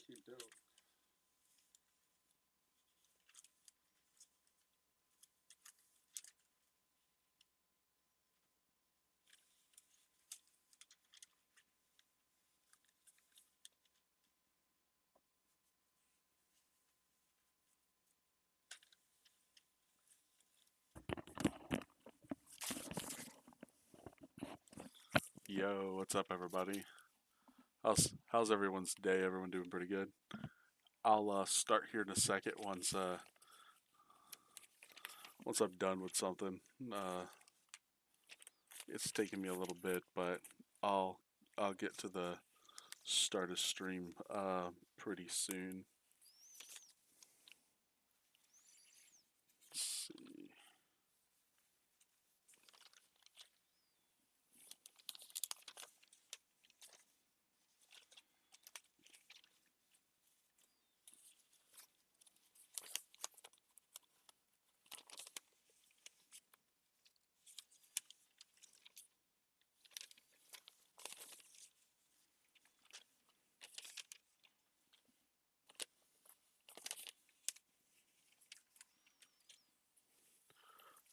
Okey doke. Yo, what's up, everybody? How's everyone's day? Everyone doing pretty good? I'll start here in a second once I'm done with something. Uh, it's taking me a little bit, but I'll I'll get to the start of stream pretty soon. Let's see.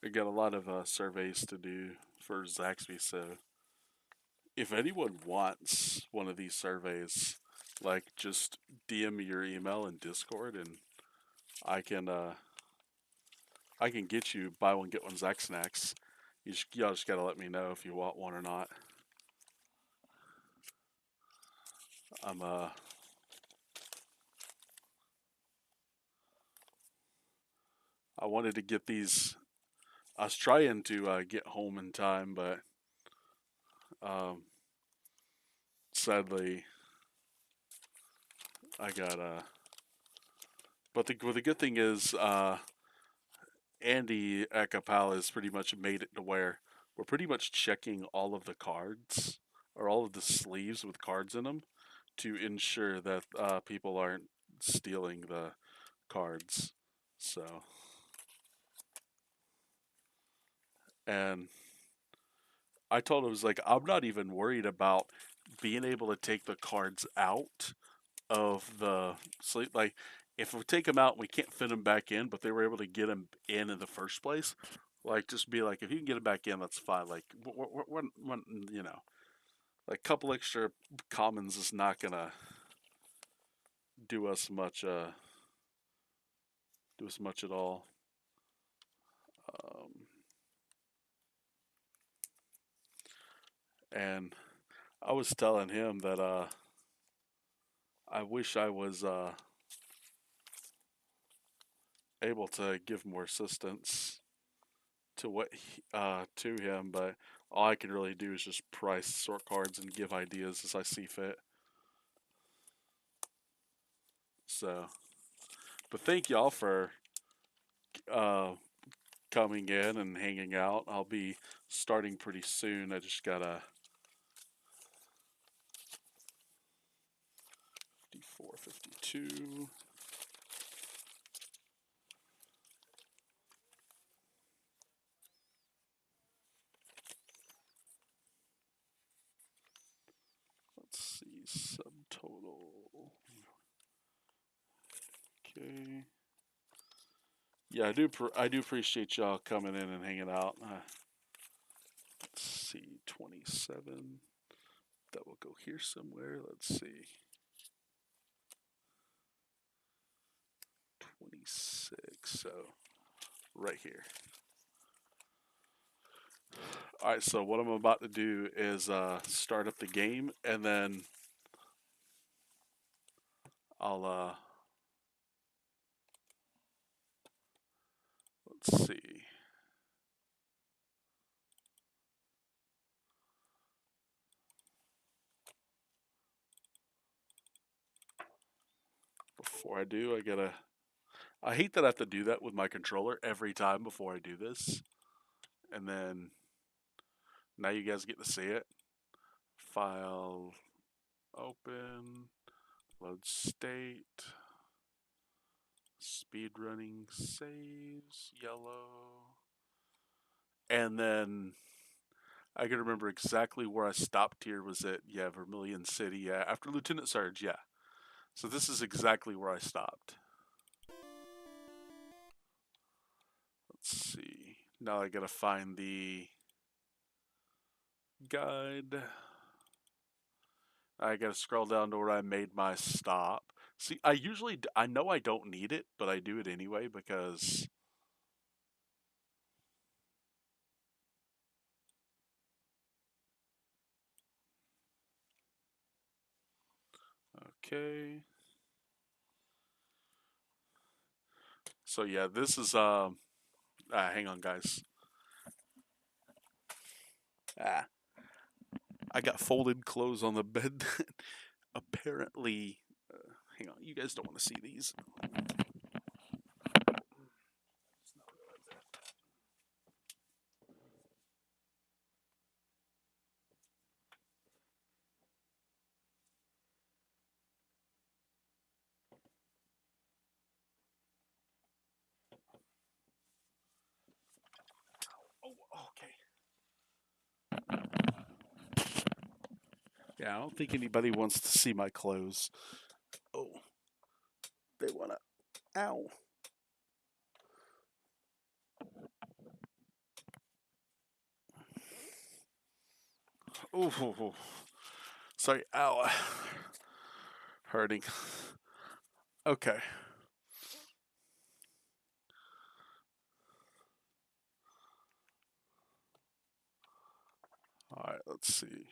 I got a lot of surveys to do for Zaxby, so if anyone wants one of these surveys, like just DM me your email in Discord, and I can uh, I can get you buy one get one Zax snacks. Y'all just gotta let me know if you want one or not. I'm I wanted to get these. I was trying to get home in time, but um, sadly I got But the good thing is Andy at Kapal has pretty much made it to where we're pretty much checking all of the cards or all of the sleeves with cards in them to ensure that people aren't stealing the cards. So, and I told him, I was like, I'm not even worried about being able to take the cards out of the sleeve. Like, if we take them out, we can't fit them back in, but they were able to get them in the first place. Like, just be like, if you can get them back in, that's fine. Like, you know, like, a couple extra commons is not gonna do us much. Do us much at all. Um, and I was telling him that I wish I was able to give more assistance to to him, but all I can really do is just price sort cards and give ideas as I see fit. So, but thank y'all for uh, coming in and hanging out. I'll be starting pretty soon. I just gotta 54, 52. Let's see subtotal. Okay. Yeah, I do appreciate y'all coming in and hanging out. Let's see 27. That will go here somewhere. Let's see 26. So right here. All right, so what I'm about to do is start up the game, and then I'll let's see. before I do, I hate that I have to do that with my controller every time before I do this. And then now you guys get to see it. File, open, load state, speedrunning saves, yellow. And then I can remember exactly where I stopped here. Was it, yeah, Vermilion City, yeah, after Lieutenant Sarge, yeah. So this is exactly where I stopped. Let's see. Now I gotta find the guide. I gotta scroll down to where I made my stop. See, I know I don't need it, but I do it anyway because. Okay. So yeah, this is hang on guys. Ah, I got folded clothes on the bed that apparently hang on, you guys don't want to see these. Oh, okay. Yeah, I don't think anybody wants to see my clothes. Oh, they wanna. Ow. Oh, sorry. Ow. Hurting. Okay. All right. Let's see.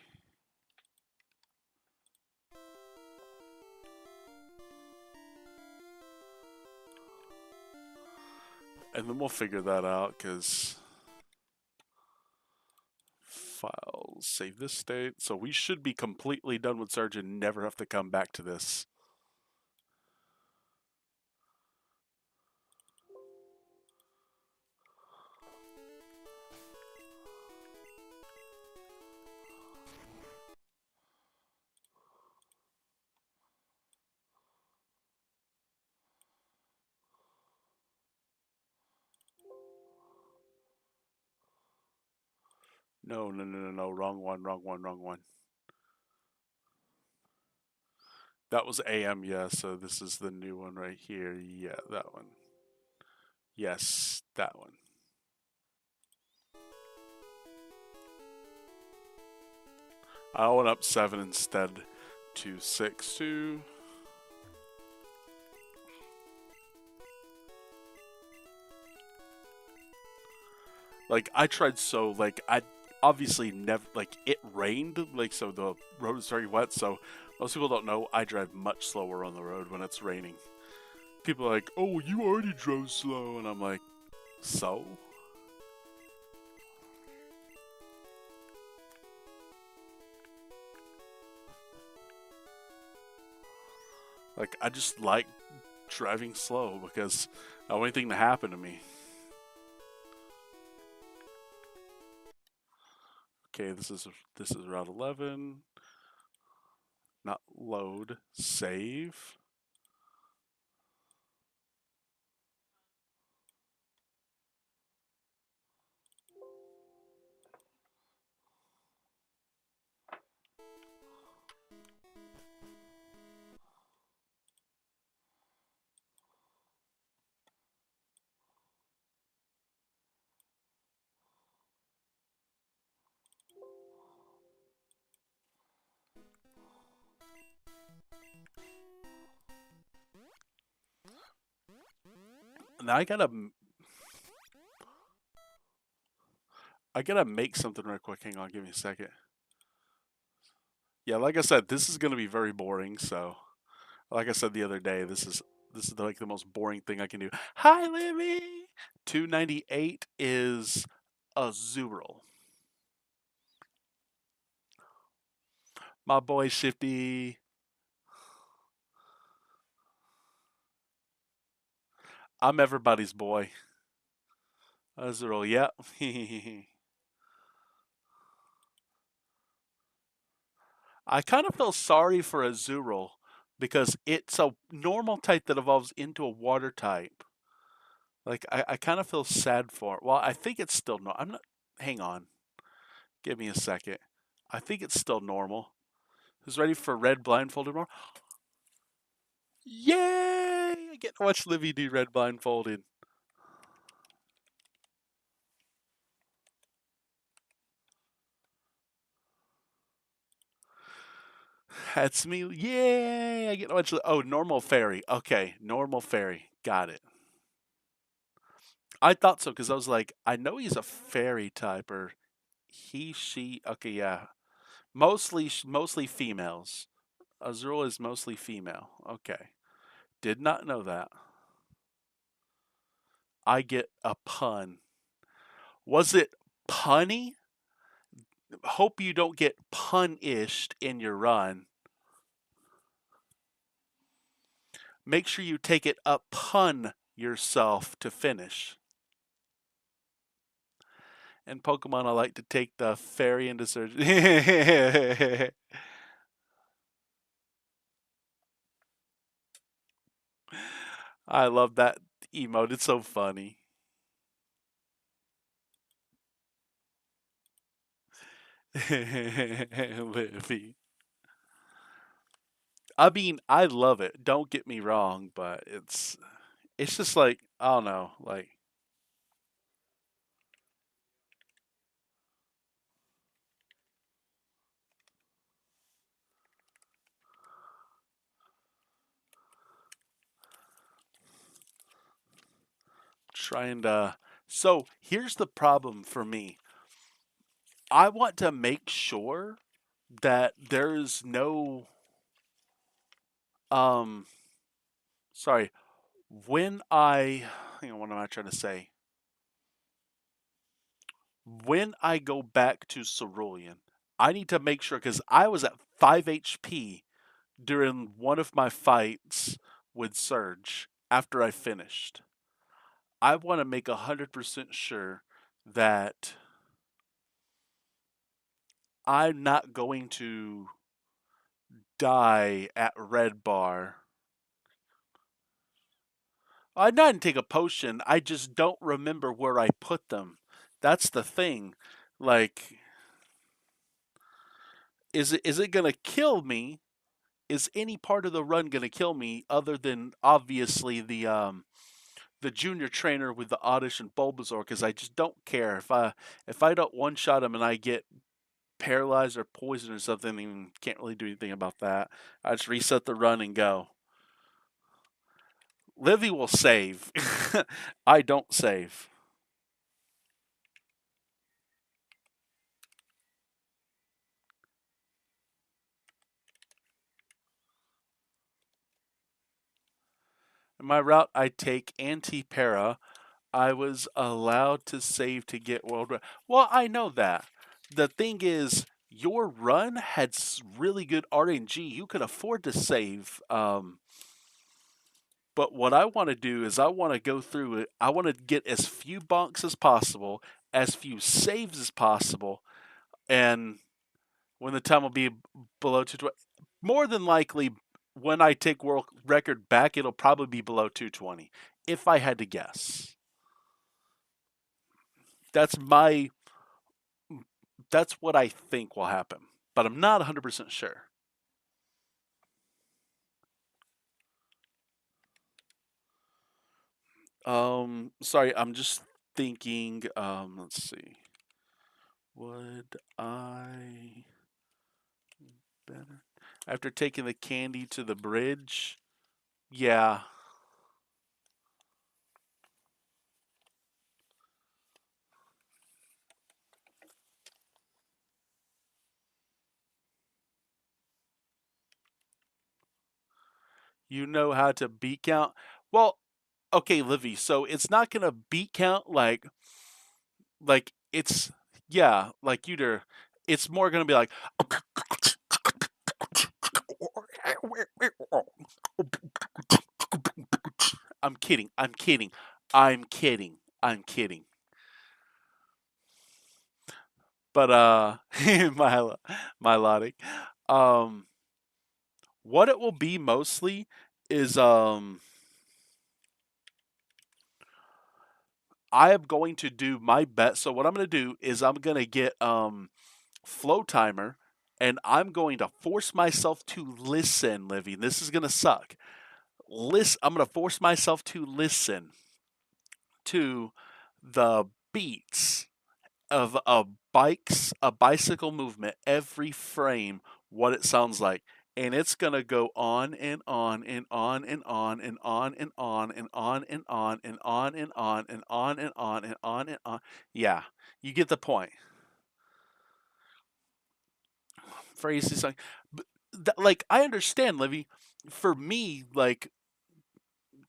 And then we'll figure that out because files save this state. So we should be completely done with Surge and never have to come back to this. No, no, no, no, no. Wrong one, wrong one, wrong one. That was AM, yeah. So this is the new one right here. Yeah, that one. Yes, that one. I went up 7 instead to 6 2. Like I tried so like I obviously never like it rained like so the road is very wet so most people don't know I drive much slower on the road when it's raining. People are like, "Oh, you already drove slow," and I'm like, "So?" Like I just like driving slow because I don't want anything to happen to me. Okay, this is Route 11. Not load, save. Now I gotta make something real quick. Hang on, give me a second. Yeah, like I said, this is gonna be very boring. So, like I said the other day, this is like the most boring thing I can do. Hi, Libby. 298 is a Zural. My boy Shifty. I'm everybody's boy. Azrael, yeah. I kind of feel sorry for Azurill because it's a normal type that evolves into a water type. Like I kind of feel sad for it. Well, I think it's still no. I'm not. Hang on. Give me a second. I think it's still normal. Who's ready for red blindfolded more? Yay! I get to watch Livy do red blindfolded. That's me. Yay! I get to watch. Oh, normal fairy. Okay, normal fairy. Got it. I thought so because I was like, I know he's a fairy type or he, she. Okay, yeah. Mostly females. Azul is mostly female. Okay. Did not know that. I get a pun. Was it punny? Hope you don't get punished in your run. Make sure you take it upon yourself to finish. In Pokemon, I like to take the fairy into surgery. I love that emote. It's so funny. Livy. I mean, I love it. Don't get me wrong, but it's just like I don't know, like trying to. So here's the problem for me. I want to make sure that there's no um sorry, when I hang on, what am I trying to say? When I go back to Cerulean, I need to make sure because I was at 5 HP during one of my fights with Surge after I finished. I want to make 100% sure that I'm not going to die at Red Bar. I didn't take a potion. I just don't remember where I put them. That's the thing. Like, is it gonna kill me? Is any part of the run gonna kill me other than obviously the junior trainer with the Oddish and Bulbasaur? Because I just don't care if I don't one shot him and I get paralyzed or poisoned or something. And can't really do anything about that. I just reset the run and go. Livy will save. I don't save. In my route, I take anti-para. I was allowed to save to get world. Well, I know that. The thing is, your run had really good RNG. You could afford to save. But what I want to do is I want to go through it. I want to get as few bonks as possible, as few saves as possible, and when the time will be below 220, more than likely when I take world record back, it'll probably be below 220 if I had to guess. That's my that's what I think will happen, but I'm not 100% sure. Sorry, I'm just thinking. Let's see. Would I better after taking the candy to the bridge? Yeah, you know how to beat count. Well, okay, Livy. So it's not gonna beat count like it's yeah, like you'd. It's more gonna be like I'm kidding. I'm kidding. I'm kidding. I'm kidding. But my Milotic. Um, what it will be mostly is I am going to do my bet. So what I'm going to do is I'm going to get flow timer, and I'm going to force myself to listen, Livy. This is going to suck. I'm going to force myself to listen to the beats of a bicycle movement every frame, what it sounds like. And it's gonna go on and on and on and on and on and on and on and on and on and on and on and on and on and on. Yeah, you get the point. Phrase song. Like I understand, Livy. For me, like,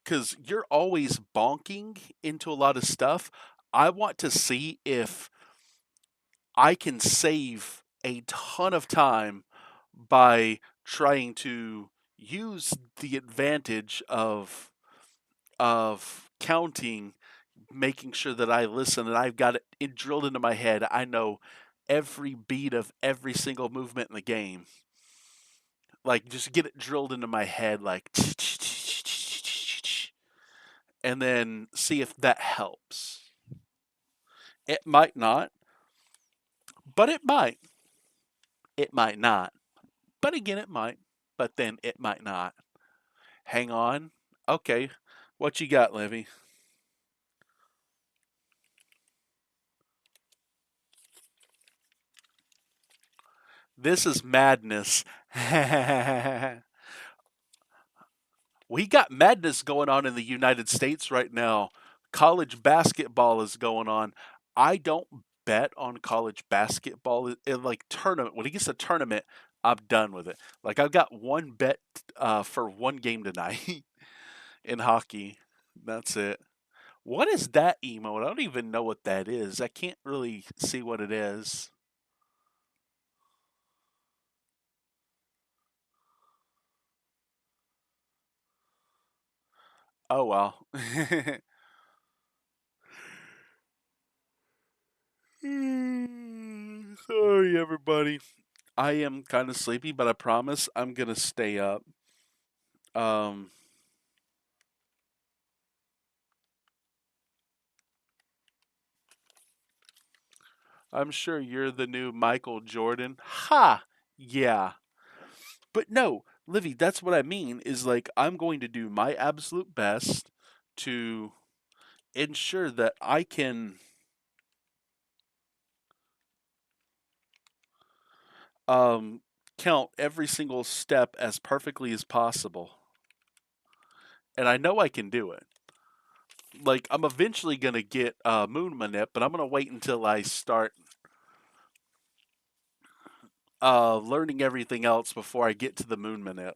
because you're always bonking into a lot of stuff. I want to see if I can save a ton of time by trying to use the advantage of counting, making sure that I listen and I've got it drilled into my head. I know every beat of every single movement in the game. Like just get it drilled into my head like and then see if that helps. It might not, but it might. It might not. But again, it might. But then it might not. Hang on. Okay. What you got, Livy? This is madness. We got madness going on in the United States right now. College basketball is going on. I don't bet on college basketball in like tournament. When it gets to tournament, I'm done with it. Like I've got one bet for one game tonight in hockey. That's it. What is that emote? I don't even know what that is. I can't really see what it is. Oh well. Sorry, everybody. I am kind of sleepy, but I promise I'm gonna stay up. Um, I'm sure you're the new Michael Jordan. Ha! Yeah. But no, Livy, that's what I mean is like I'm going to do my absolute best to ensure that I can um count every single step as perfectly as possible. And I know I can do it. Like I'm eventually gonna get Moon Manip, but I'm gonna wait until I start learning everything else before I get to the Moon Manip.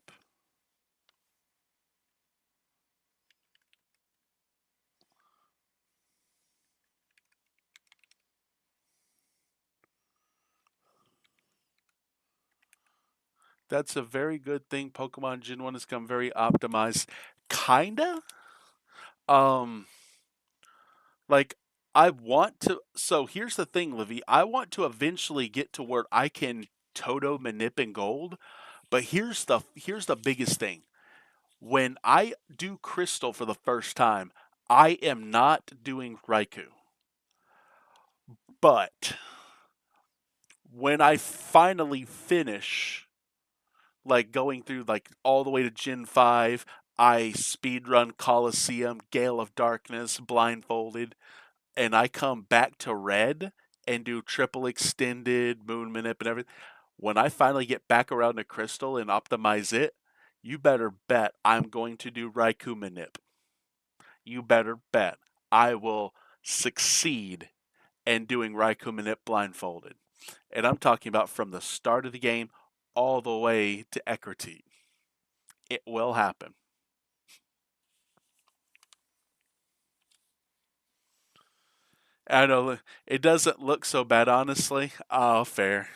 That's a very good thing. Pokemon Gen 1 has come very optimized. Kinda? Um, like, I want to. So here's the thing, Livy. I want to eventually get to where I can Toto Manip in Gold. But here's the biggest thing. When I do Crystal for the first time, I am not doing Raikou. But when I finally finish like going through like all the way to Gen 5. I speedrun Coliseum, Gale of Darkness, blindfolded, and I come back to Red and do triple extended, Moon Manip, and everything. When I finally get back around to Crystal and optimize it, you better bet I'm going to do Raikou Manip. You better bet I will succeed in doing Raikou Manip blindfolded. And I'm talking about from the start of the game all the way to Ecruteak. It will happen. I know it doesn't look so bad, honestly. Oh, fair.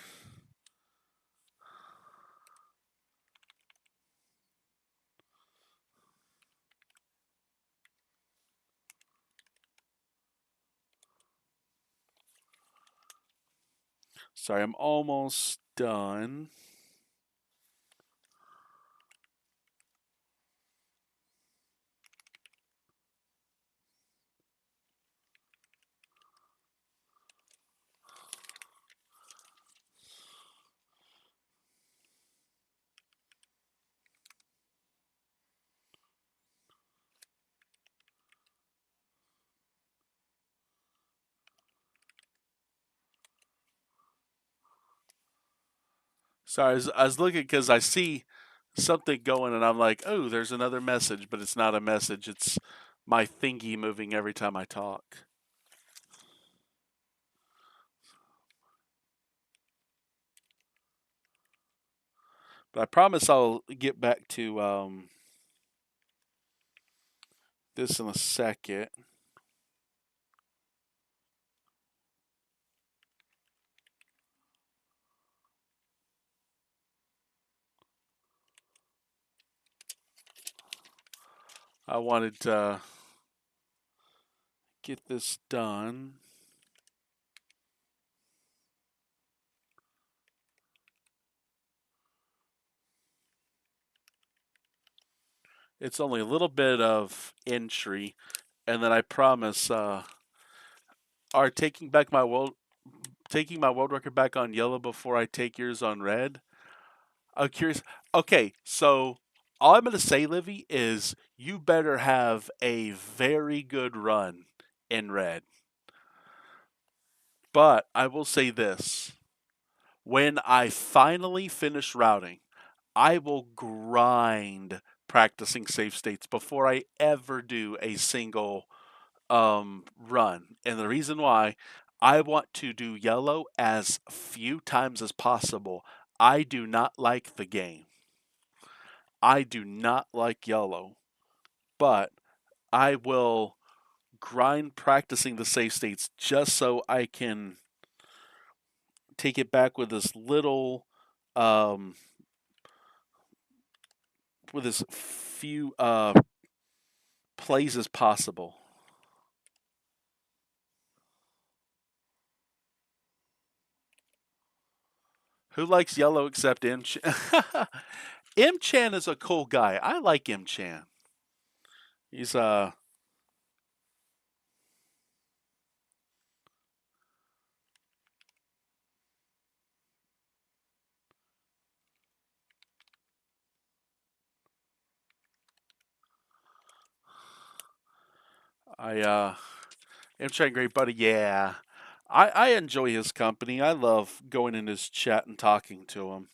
Sorry, I'm almost done. Sorry, I was looking because I see something going and I'm like, oh, there's another message, but it's not a message. It's my thingy moving every time I talk. But I promise I'll get back to this in a second. I wanted to get this done. It's only a little bit of entry, and then I promise, are taking my world record back on yellow before I take yours on red. I'm curious. Okay, so all I'm gonna say, Livy, is you better have a very good run in red. But I will say this: when I finally finish routing, I will grind practicing safe states before I ever do a single run. And the reason why, I want to do yellow as few times as possible. I do not like the game. I do not like yellow, but I will grind practicing the safe states just so I can take it back with as little um with as few plays as possible. Who likes yellow except M Chan? M Chan is a cool guy. I like M Chan. He's I M Chan great buddy. Yeah. I enjoy his company. I love going in his chat and talking to him.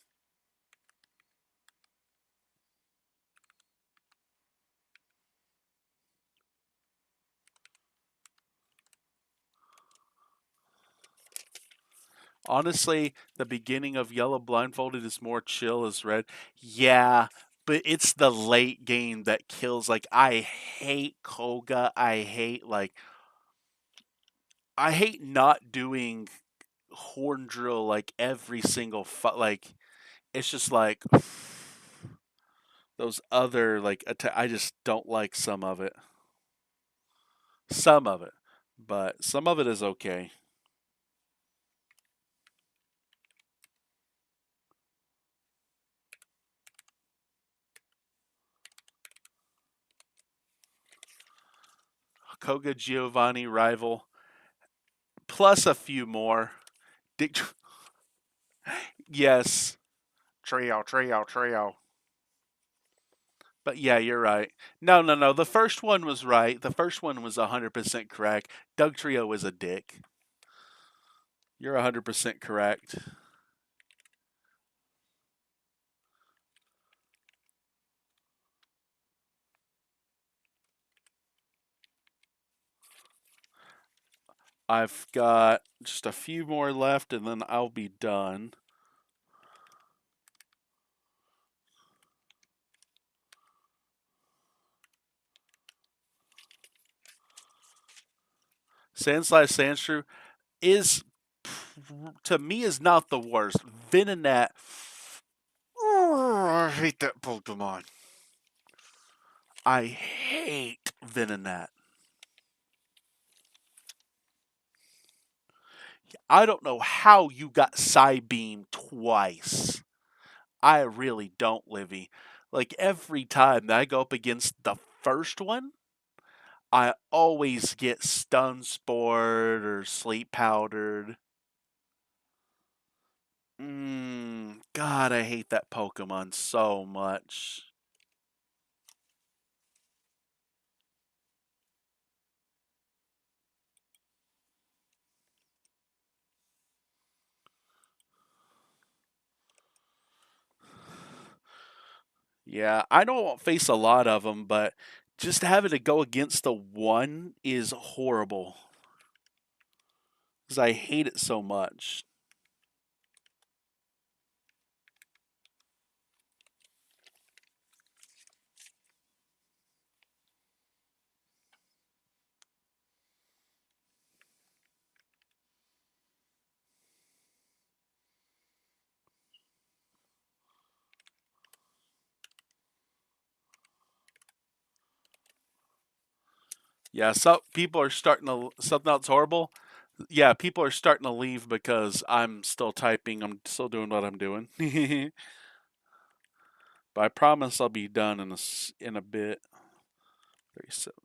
Honestly, the beginning of Yellow Blindfolded is more chill as Red. Yeah, but it's the late game that kills. Like, I hate Koga. I hate not doing horn drill like every single like it's just like those other like I just don't like some of it. Some of it, but some of it is okay. Koga Giovanni rival plus a few more. Dick, yes, trio. But yeah, you're right. No, no, no. The first one was right. The first one was 100% correct. Doug Trio is a dick. You're 100% correct. I've got just a few more left and then I'll be done. Sandslash Sandshrew is, to me, is not the worst. Venonat, I hate that Pokemon. I hate Venonat. I don't know how you got Psybeam twice. I really don't, Livy. Like every time that I go up against the first one, I always get stun spored or sleep powdered. God, I hate that Pokemon so much. Yeah, I know I won't face a lot of them, but just having to go against the one is horrible. Because I hate it so much. Yeah, so people are starting to something else horrible. Yeah, people are starting to leave because I'm still typing. I'm still doing what I'm doing. But I promise I'll be done in a bit. 37.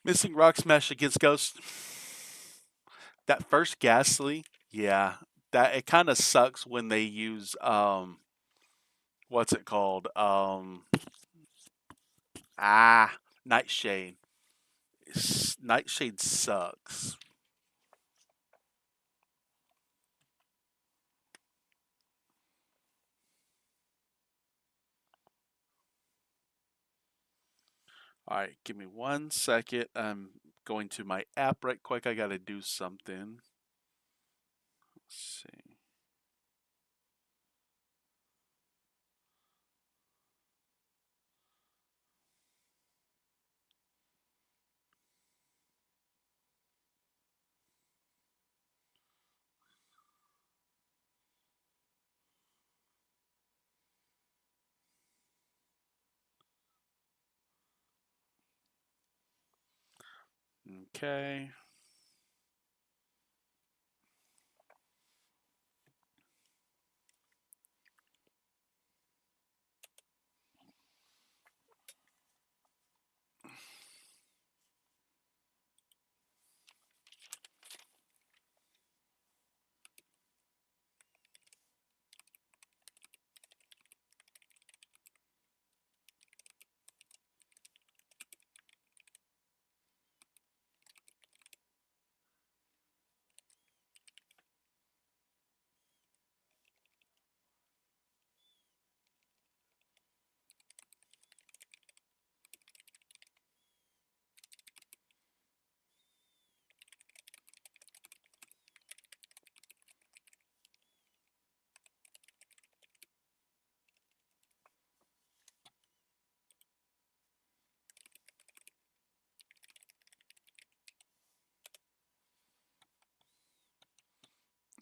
Missing Rock Smash against Ghost. That first Ghastly, yeah, that it kind of sucks when they use what's it called? Nightshade. Nightshade sucks. All right, give me 1 second. I'm going to my app right quick. I got to do something. Let's see. Okay.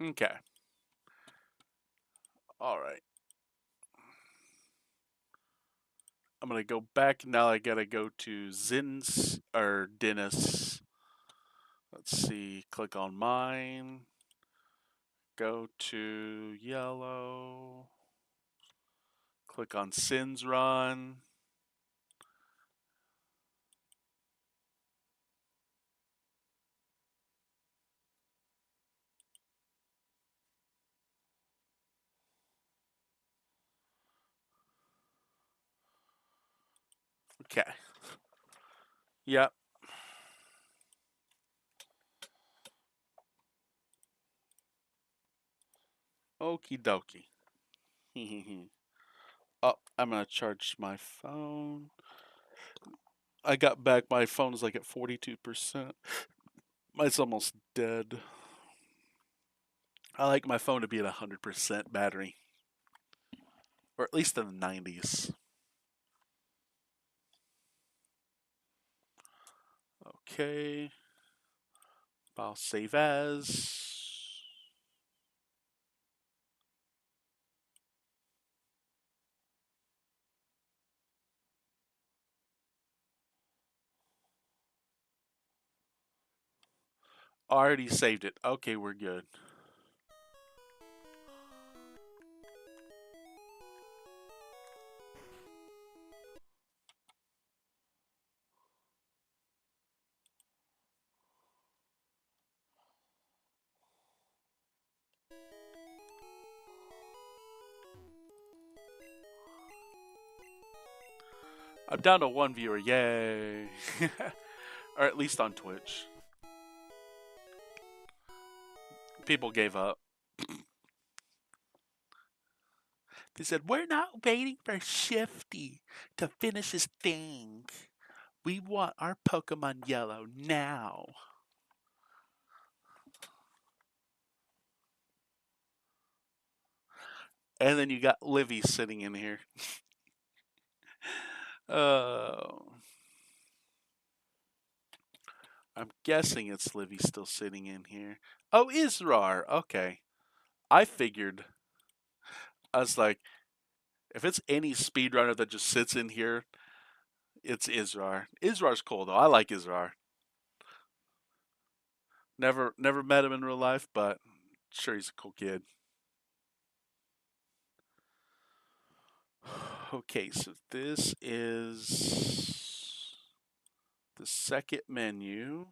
Okay. All right. I'm gonna go back now. I gotta go to Zin's or Dennis. Let's see. Click on mine. Go to yellow. Click on Sin's Run. Okay. Yep. Okie dokie. Oh, I'm gonna charge my phone. I got back. My phone's like at 42%. Mine's almost dead. I like my phone to be at 100% battery. Or at least in the 90s. Okay. I'll save as. Already saved it. Okay, we're good. I'm down to 1 viewer. Yay. Or at least on Twitch. People gave up. They said, we're not waiting for Shifty to finish his thing. We want our Pokemon Yellow now. And then you got Livy sitting in here. I'm guessing it's Livy still sitting in here. Oh, Israr. Okay. I figured. I was like, if it's any speedrunner that just sits in here, it's Israr. Israr's cool though. I like Israr. Never met him in real life, but sure he's a cool kid. Okay, so this is the second menu.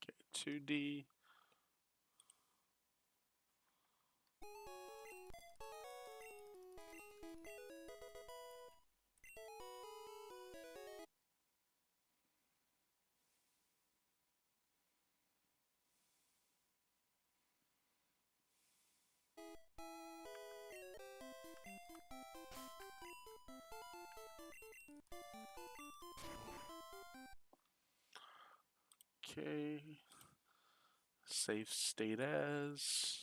Okay, 2D. Okay. Save state as.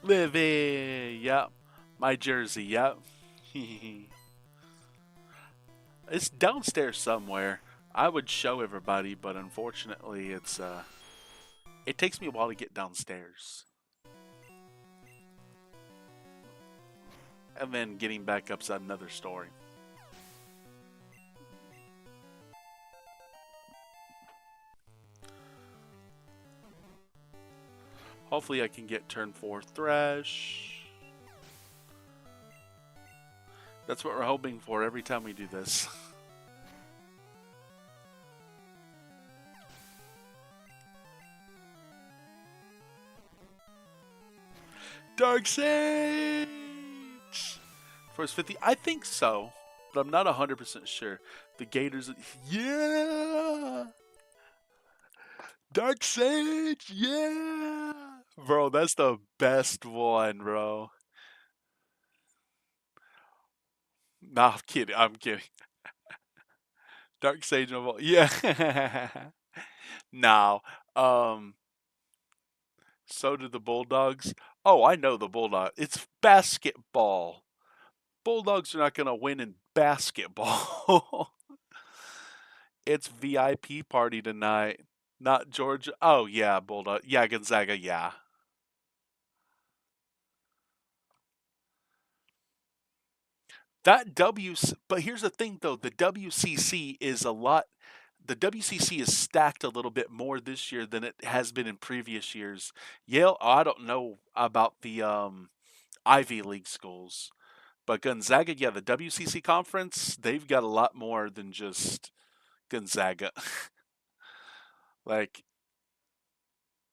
Livy, yep. My jersey, yep. It's downstairs somewhere. I would show everybody, but unfortunately, it takes me a while to get downstairs. And then getting back up's another story. Hopefully I can get turn 4 Thresh. That's what we're hoping for every time we do this. Darkseid! First 50? I think so, but I'm not 100% sure. The Gators, yeah! Dark Sage, yeah, bro, that's the best one, bro. Nah, I'm kidding. I'm kidding. Dark Sage of all, yeah. Now, um, so do the Bulldogs. Oh, I know the Bulldog. It's basketball. Bulldogs are not gonna win in basketball. It's VIP party tonight. Not Georgia. Oh yeah, Bulldog. Yeah, Gonzaga. Yeah. That but here's the thing though, the WCC is a lot. The WCC is stacked a little bit more this year than it has been in previous years. Yale, I don't know about the Ivy League schools, but Gonzaga, yeah, the WCC conference, they've got a lot more than just Gonzaga. Like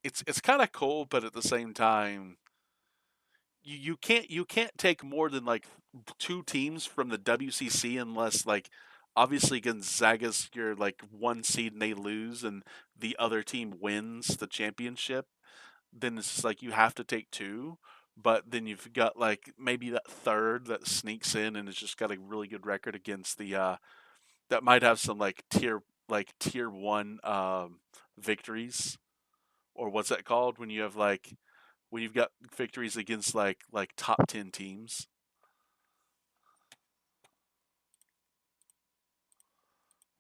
it's kind of cool, but at the same time, you can't take more than like two teams from the WCC unless like obviously Gonzaga's your like one seed and they lose and the other team wins the championship. Then it's just like you have to take two. But then you've got like maybe that third that sneaks in and has just got a really good record against the that might have some like tier one victories, or what's that called when you have like when you've got victories against like top 10 teams.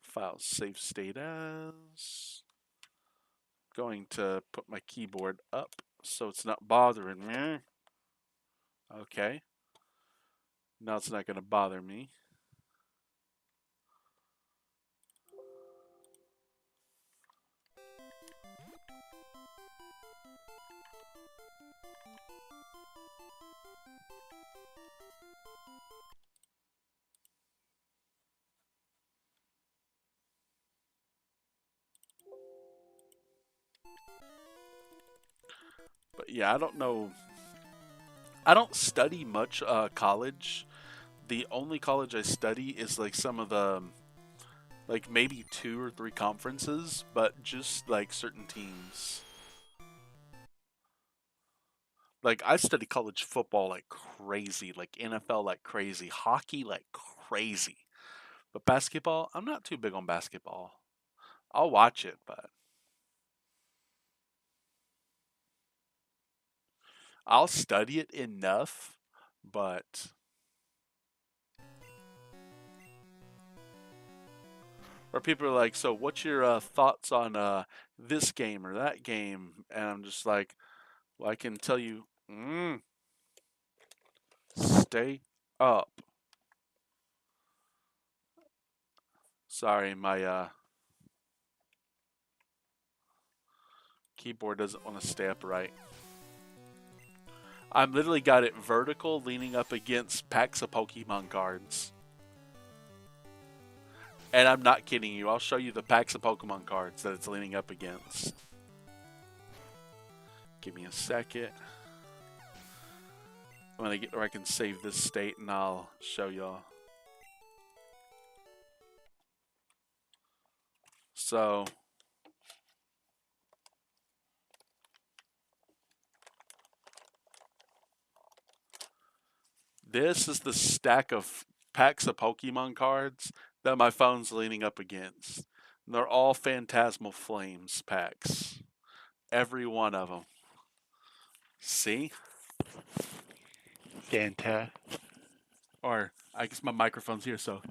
File save state as. Going to put my keyboard up so it's not bothering me. Okay. Now it's not going to bother me. But yeah, I don't know. I don't study much college. The only college I study is like some of the like maybe two or three conferences, but just like certain teams. Like I study college football like crazy, like NFL like crazy, hockey like crazy. But basketball, I'm not too big on basketball. I'll watch it, but I'll study it enough. But or people are like, "So, what's your thoughts on this game or that game?" And I'm just like, "Well, I can tell you, stay up." Sorry, my keyboard doesn't want to stay upright. I'm literally got it vertical, leaning up against packs of Pokemon cards. And I'm not kidding you. I'll show you the packs of Pokemon cards that it's leaning up against. Give me a second. I'm gonna get where I can save this state and I'll show y'all. So this is the stack of packs of Pokemon cards that my phone's leaning up against. And they're all Phantasmal Flames packs. Every one of them. See? Fantastic. Or I guess my microphone's here, so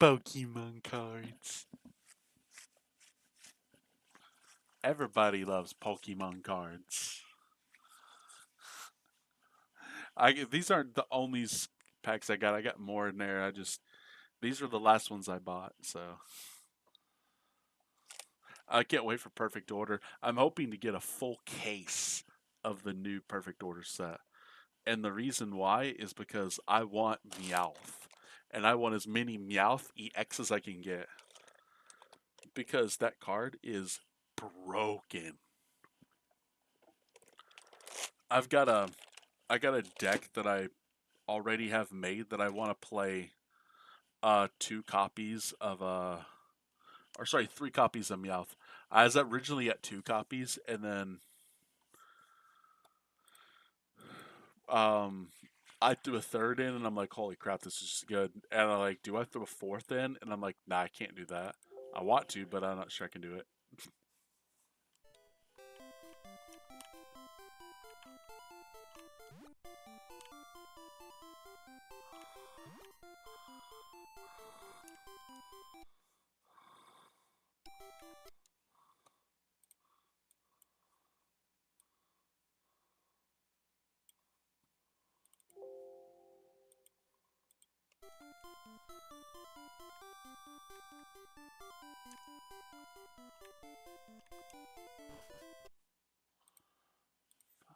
Pokemon cards. Everybody loves Pokemon cards. These aren't the only packs I got. I got more in there. These are the last ones I bought, so I can't wait for Perfect Order. I'm hoping to get a full case of the new Perfect Order set. And the reason why is because I want Meowth. And I want as many Meowth EX as I can get. Because that card is broken. I've got a I got a deck that I already have made that I want to play two copies of or sorry, 3 copies of Meowth. I was originally at 2 copies, and then um, I threw a third in, and I'm like, holy crap, this is just good. And I'm like, do I throw a fourth in? And I'm like, nah, I can't do that. I want to, but I'm not sure I can do it.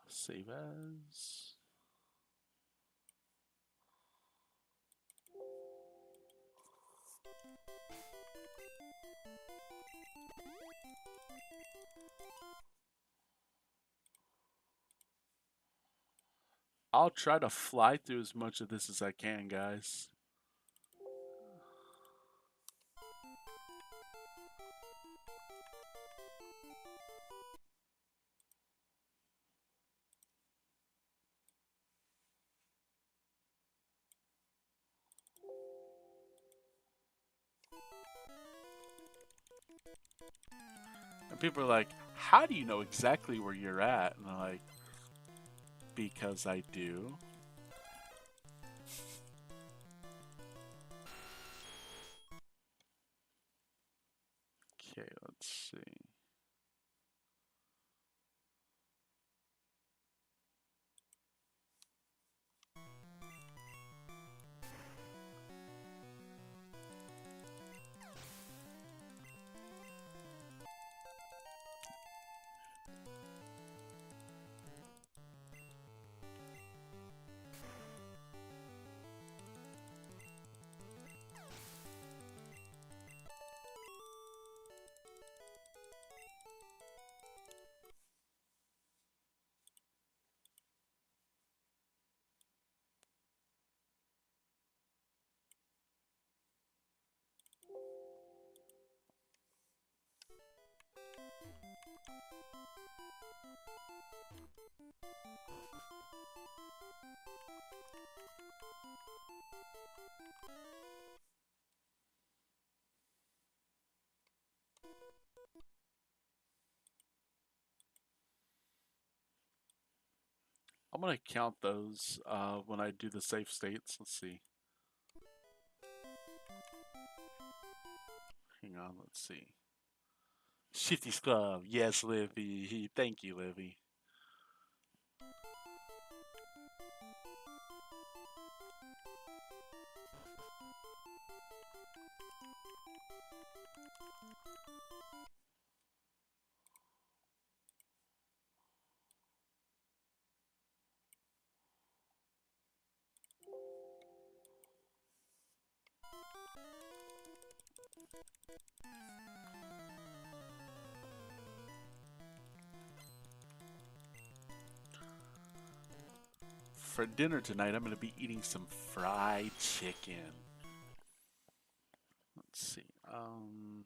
Save as. I'll try to fly through as much of this as I can, guys. And people are like, how do you know exactly where you're at? And I'm like, because I do. Okay, let's see. I'm gonna count those when I do the safe states. Let's see. Hang on, let's see. Shifty's Club. Yes, Livy. Thank you, Livy. For dinner tonight, I'm gonna be eating some fried chicken. Let's see. Mm,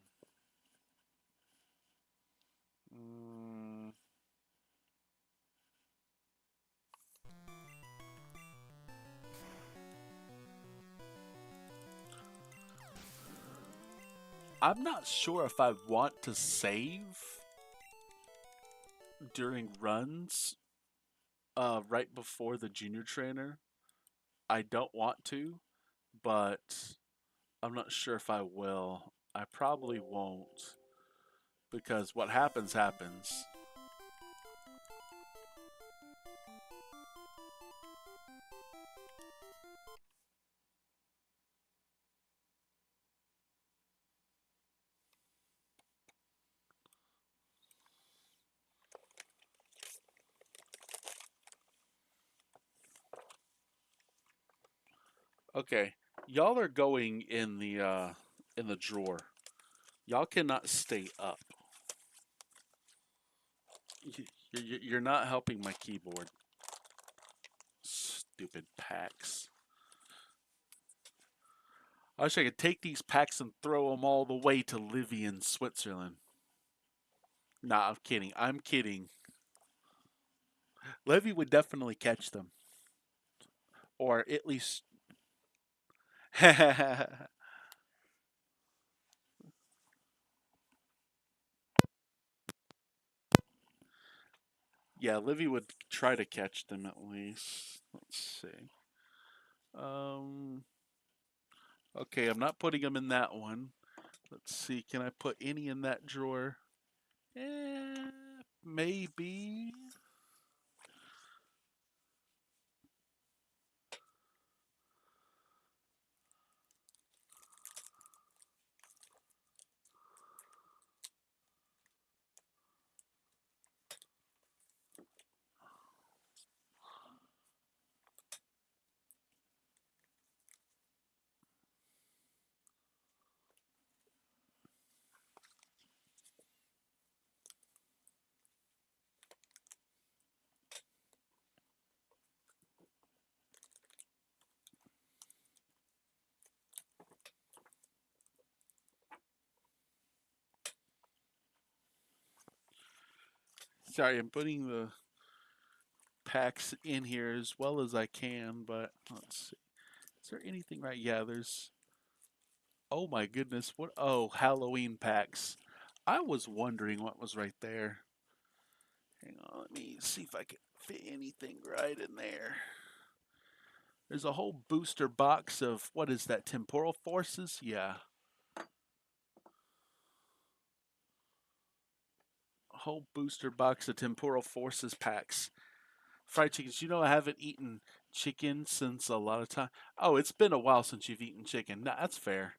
I'm not sure if I want to save during runs right before the junior trainer. I don't want to, but I'm not sure if I will. I probably won't because what happens happens. Okay, y'all are going in the drawer. Y'all cannot stay up. You're not helping my keyboard. Stupid packs. I wish I could take these packs and throw them all the way to Livy in Switzerland. Nah, I'm kidding. I'm kidding. Livy would definitely catch them. Or at least. Yeah, Livy would try to catch them at least. Let's see. Um, okay, I'm not putting them in that one. Let's see. Can I put any in that drawer? Eh, maybe. Sorry, I'm putting the packs in here as well as I can, but let's see. Is there anything right? Yeah, there's. Oh my goodness, what? Oh, Halloween packs. I was wondering what was right there. Hang on, let me see if I can fit anything right in there. There's a whole booster box of, what is that, temporal forces? Yeah. A whole booster box of temporal forces packs. Fried chickens. I haven't eaten chicken since a lot of time. Oh, it's been a while since you've eaten chicken. No, that's fair.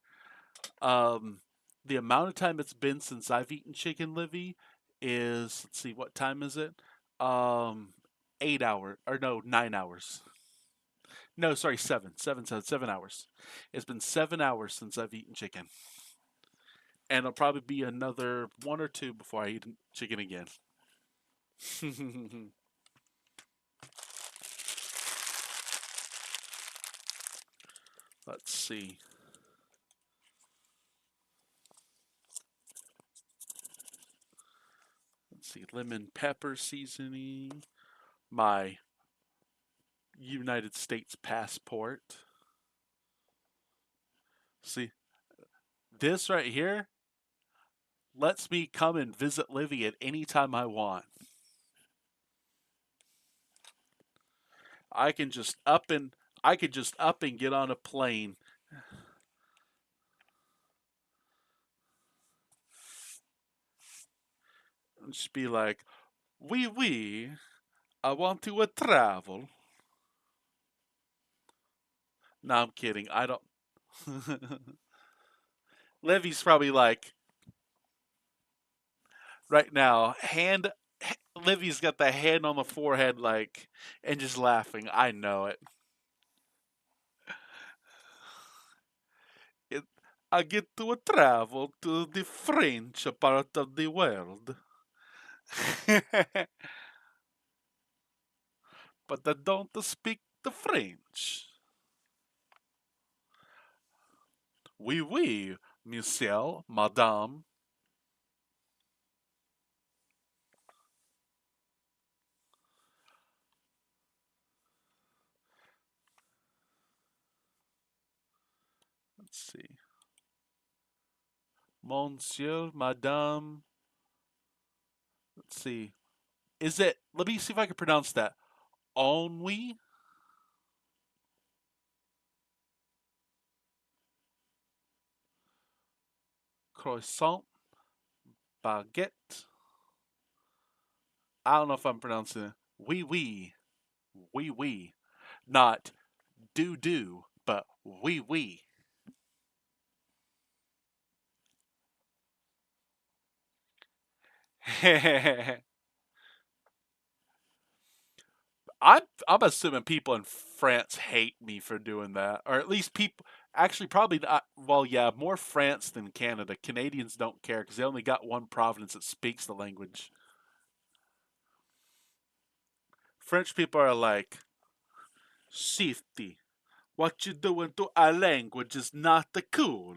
Um, the amount of time it's been since I've eaten chicken, Livy, is, let's see, what time is it? Um, 8 hours, or no, 9 hours. No, sorry, 7 hours. It's been 7 hours since I've eaten chicken, and it'll probably be another one or two before I eat chicken again. Let's see. Let's see. Lemon pepper seasoning. My United States passport. See, this right here lets me come and visit Livy at any time I want. I can just up and I could just up and get on a plane and just be like, "Wee wee, I want to travel." No, I'm kidding. I don't. Livy's probably like right now. Livy's got the hand on the forehead, like, and just laughing. I know it. it I get to travel to the French part of the world. But I don't speak the French. Oui, oui, monsieur, madame. Let's see. Monsieur, madame. Let's see. Is it, let me see if I can pronounce that. Ennui? Croissant? Baguette? I don't know if I'm pronouncing it. Oui, oui. Oui, oui. Not do, but oui, oui. I'm assuming people in France hate me for doing that, or at least people. Actually, probably not. Well, yeah, more France than Canada. Canadians don't care because they only got one province that speaks the language. French people are like, "Safety. What you doing to our language is not the cool.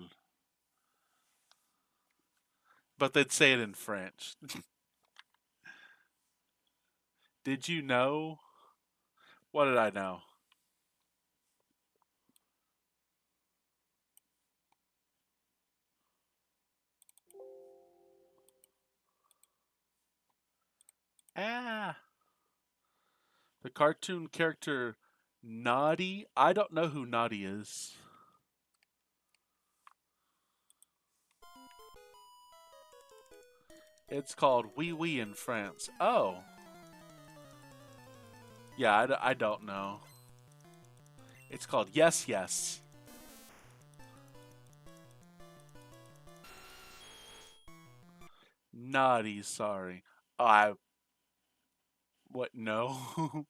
But they'd say it in French. Did you know? What did I know? Ah. The cartoon character Naughty? I don't know who Naughty is. It's called Wee Wee in France. Oh. Yeah, I don't know. It's called Yes Yes. Naughty, sorry. Oh, I. What? No.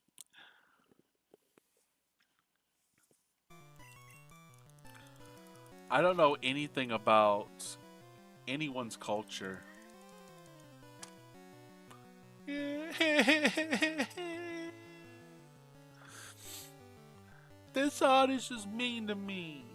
I don't know anything about anyone's culture. This artist is mean to me.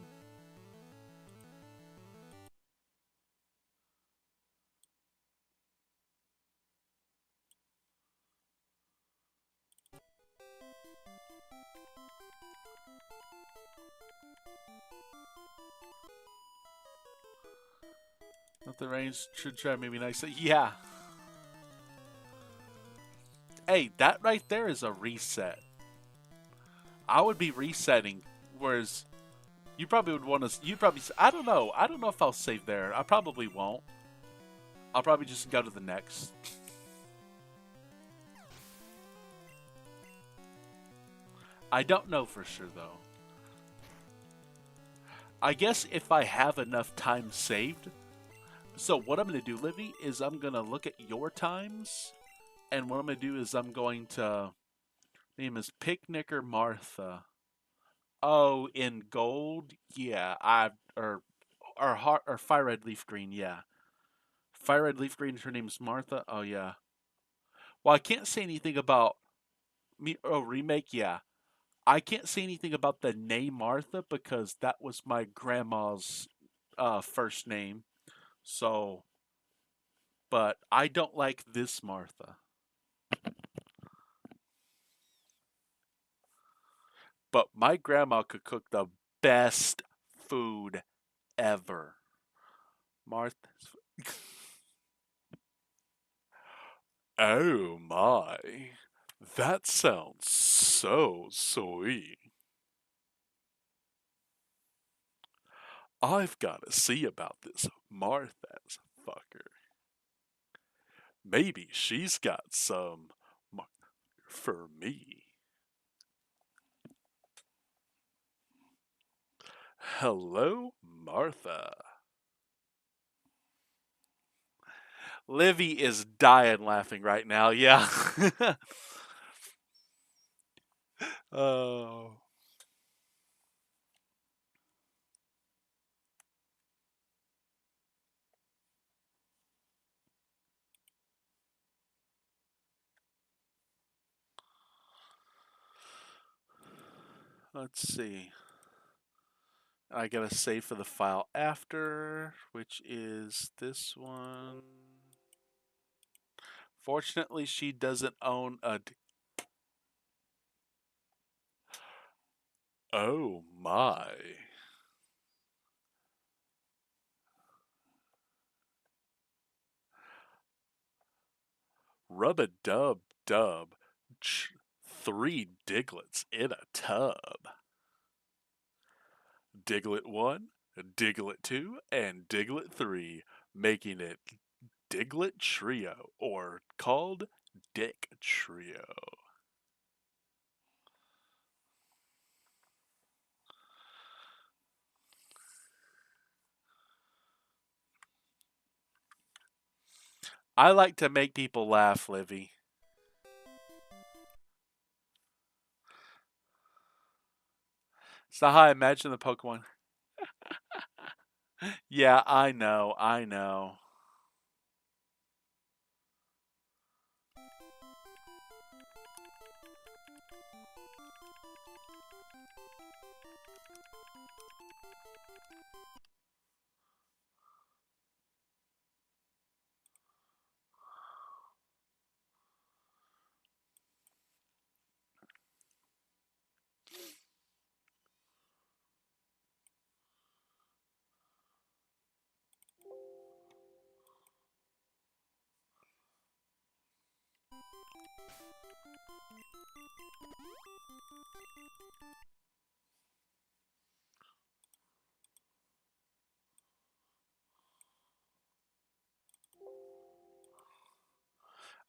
Not the range should try maybe nice. Yeah. Hey, that right there is a reset. I would be resetting, whereas you probably would want to. You probably. I don't know. I don't know if I'll save there. I probably won't. I'll probably just go to the next. I don't know for sure though. I guess if I have enough time saved. So what I'm going to do, Livy, is I'm going to look at your times, and what I'm going to do is I'm going to name is Picnicker Martha. Oh, in gold, yeah, I or fire red leaf green, yeah. Fire red leaf green. Her name's Martha. Oh yeah. Well, I can't say anything about me. Oh, remake, yeah. I can't say anything about the name Martha because that was my grandma's first name. So, but I don't like this Martha. But my grandma could cook the best food ever. Martha. Oh my. That sounds so sweet. I've got to see about this Martha's fucker. Maybe she's got some for me. Hello, Martha. Livy is dying laughing right now. Yeah. Oh. Let's see. I gotta save for the file after, which is this one. Fortunately, she doesn't own a. Oh my. Rub a dub dub. Three Diglets in a tub. Diglett 1, Diglett 2, and Diglett 3, making it Diglett Trio, or called Dick Trio. I like to make people laugh, Livy. It's not how I imagine the Pokemon. Yeah, I know, I know.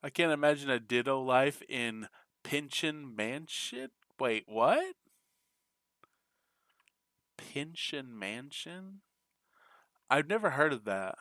I can't imagine a Ditto life in Pension Mansion. Wait, what? Pension Mansion? I've never heard of that.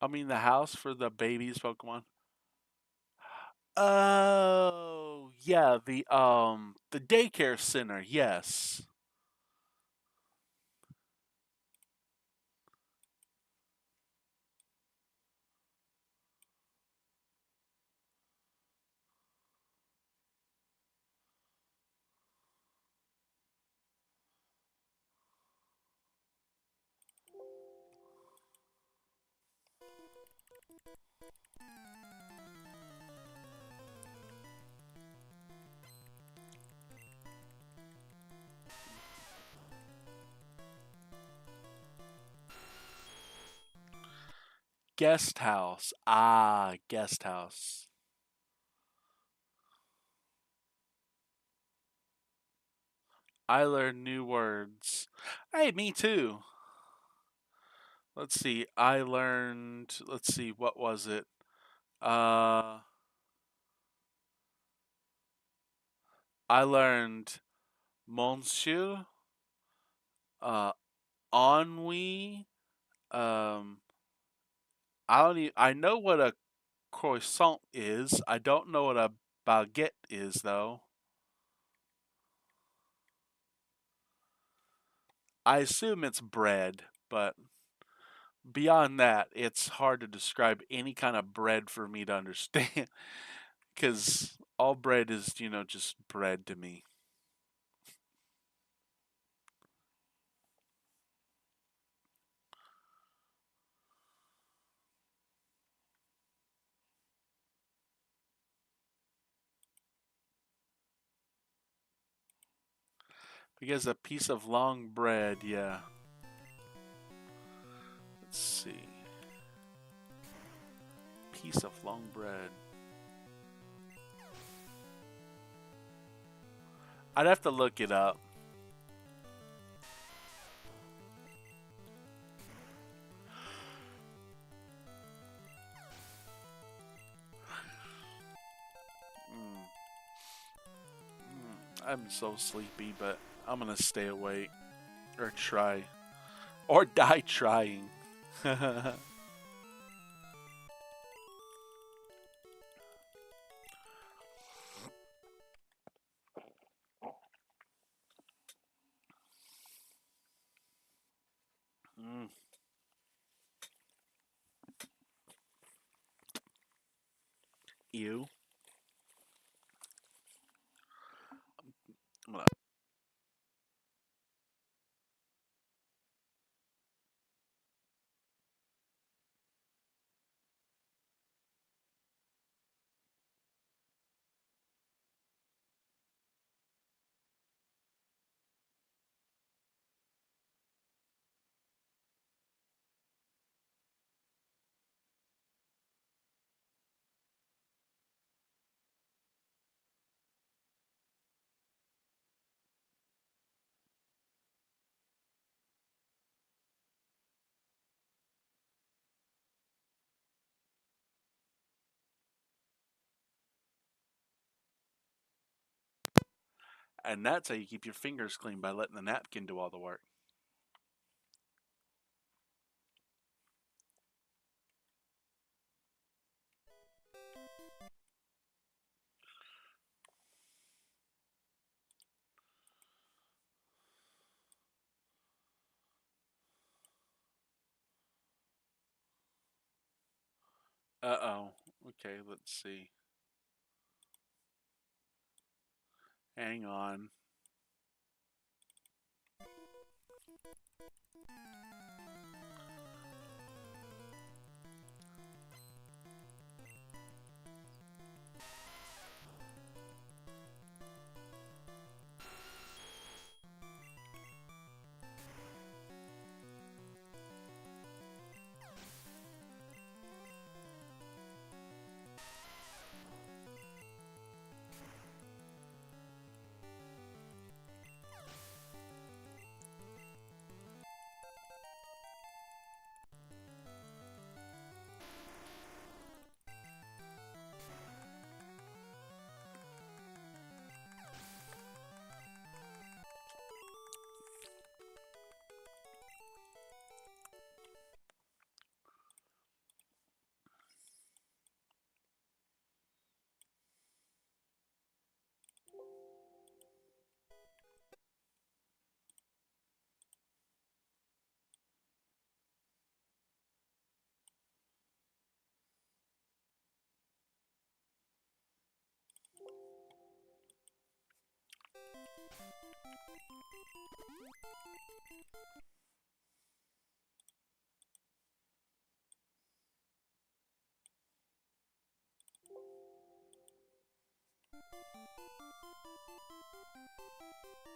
I mean, the house for the babies Pokemon. Oh, yeah, the daycare center. Yes. Guest house. Ah, guest house. I learned new words. Hey, me too. Let's see. Let's see, what was it? Uh, I learned Monsieur, uh, ennui. Um, I know what a croissant is. I don't know what a baguette is, though. I assume it's bread, but beyond that, it's hard to describe any kind of bread for me to understand because all bread is, just bread to me. Because a piece of long bread, yeah. Let's see. Piece of long bread. I'd have to look it up. Mm, I'm so sleepy, but I'm gonna stay awake or try or die trying. Mm, you. I'm gonna And that's how you keep your fingers clean by letting the napkin do all the work. Uh-oh. Okay, let's see. Hang on.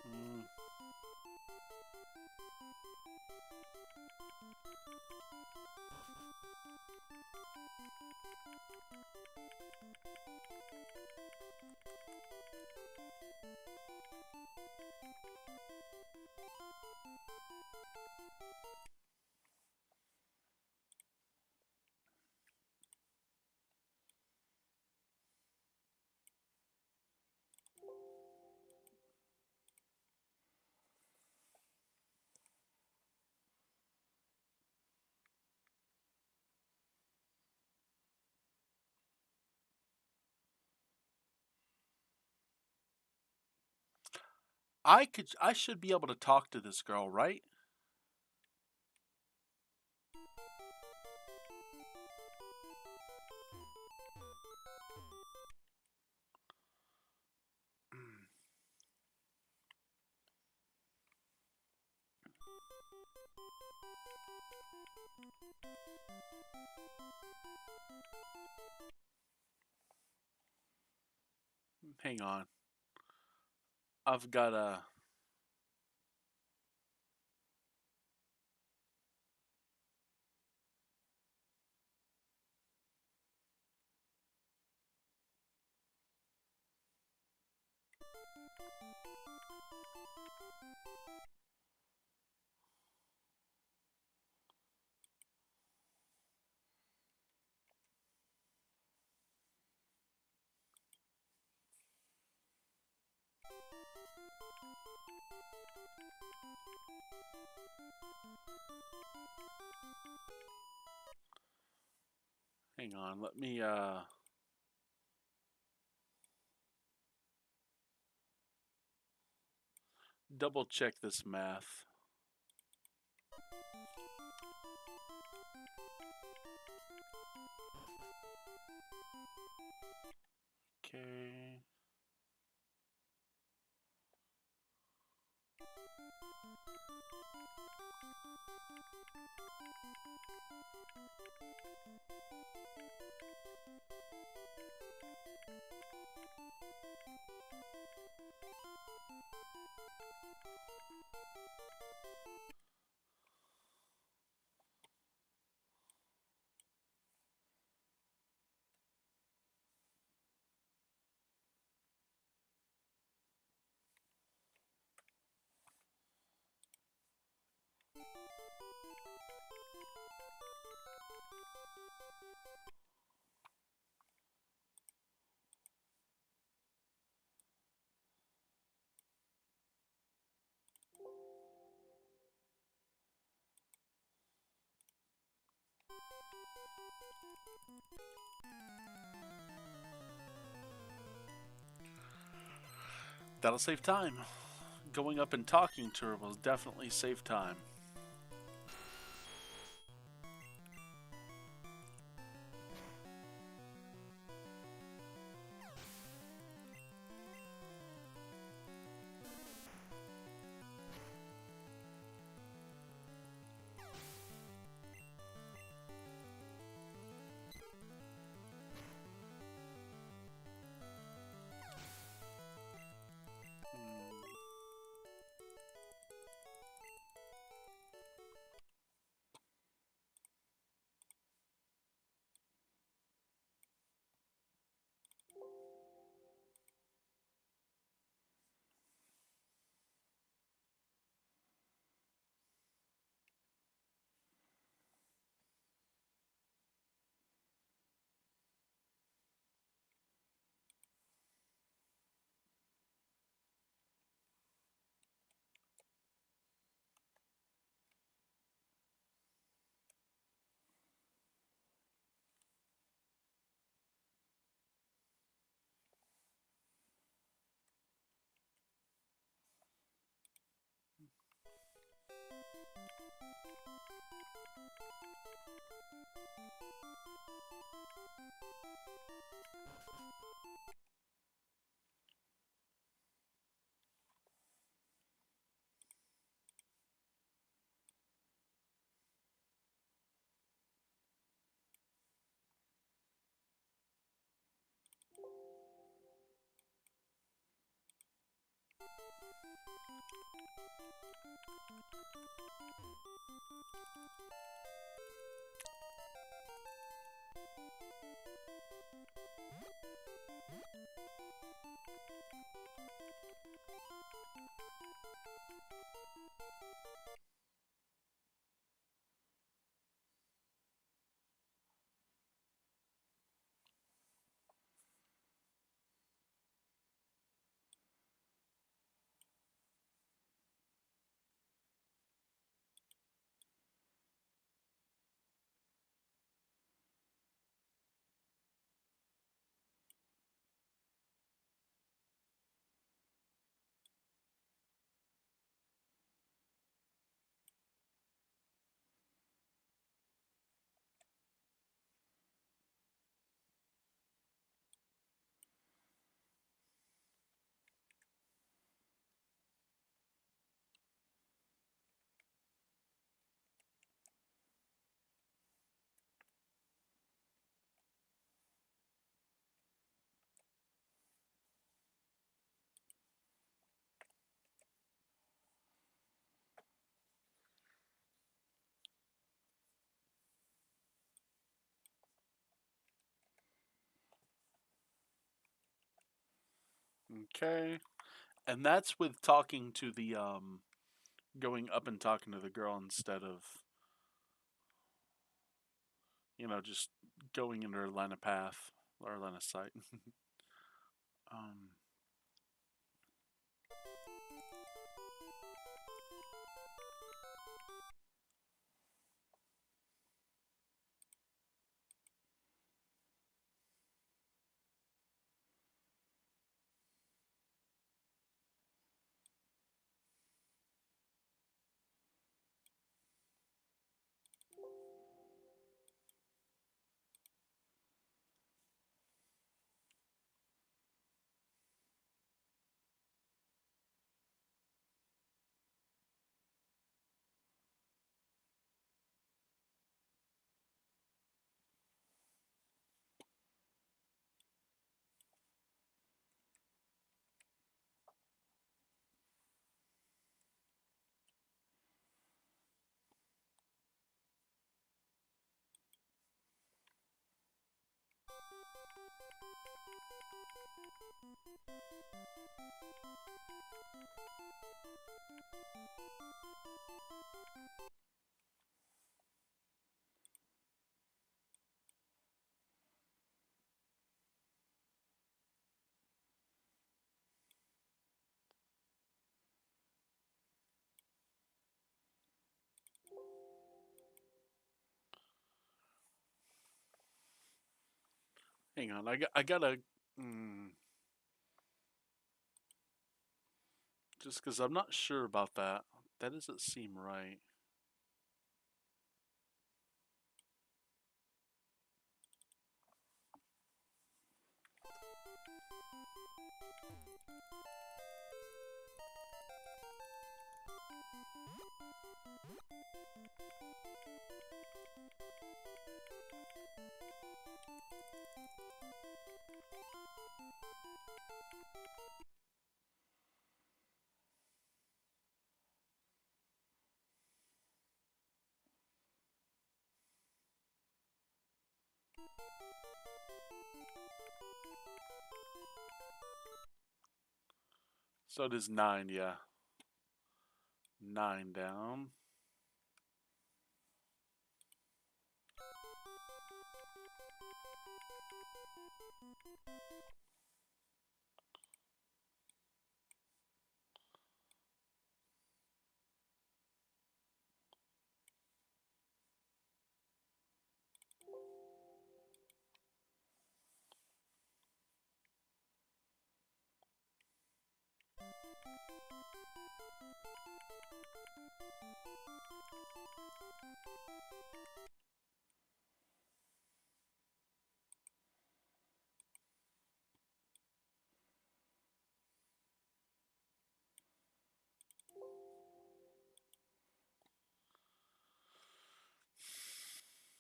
Mm. I should be able to talk to this girl, right? Hang on. I've got a hang on. Let me double check this math. Okay. That'll save time. Going up and talking to her will definitely save time. Okay. And that's with talking to the going up and talking to the girl instead of, just going into her line of path or line of sight. um Hang on, I gotta. Mm, Just because I'm not sure about that. That doesn't seem right. So it is 9, yeah. 9 down.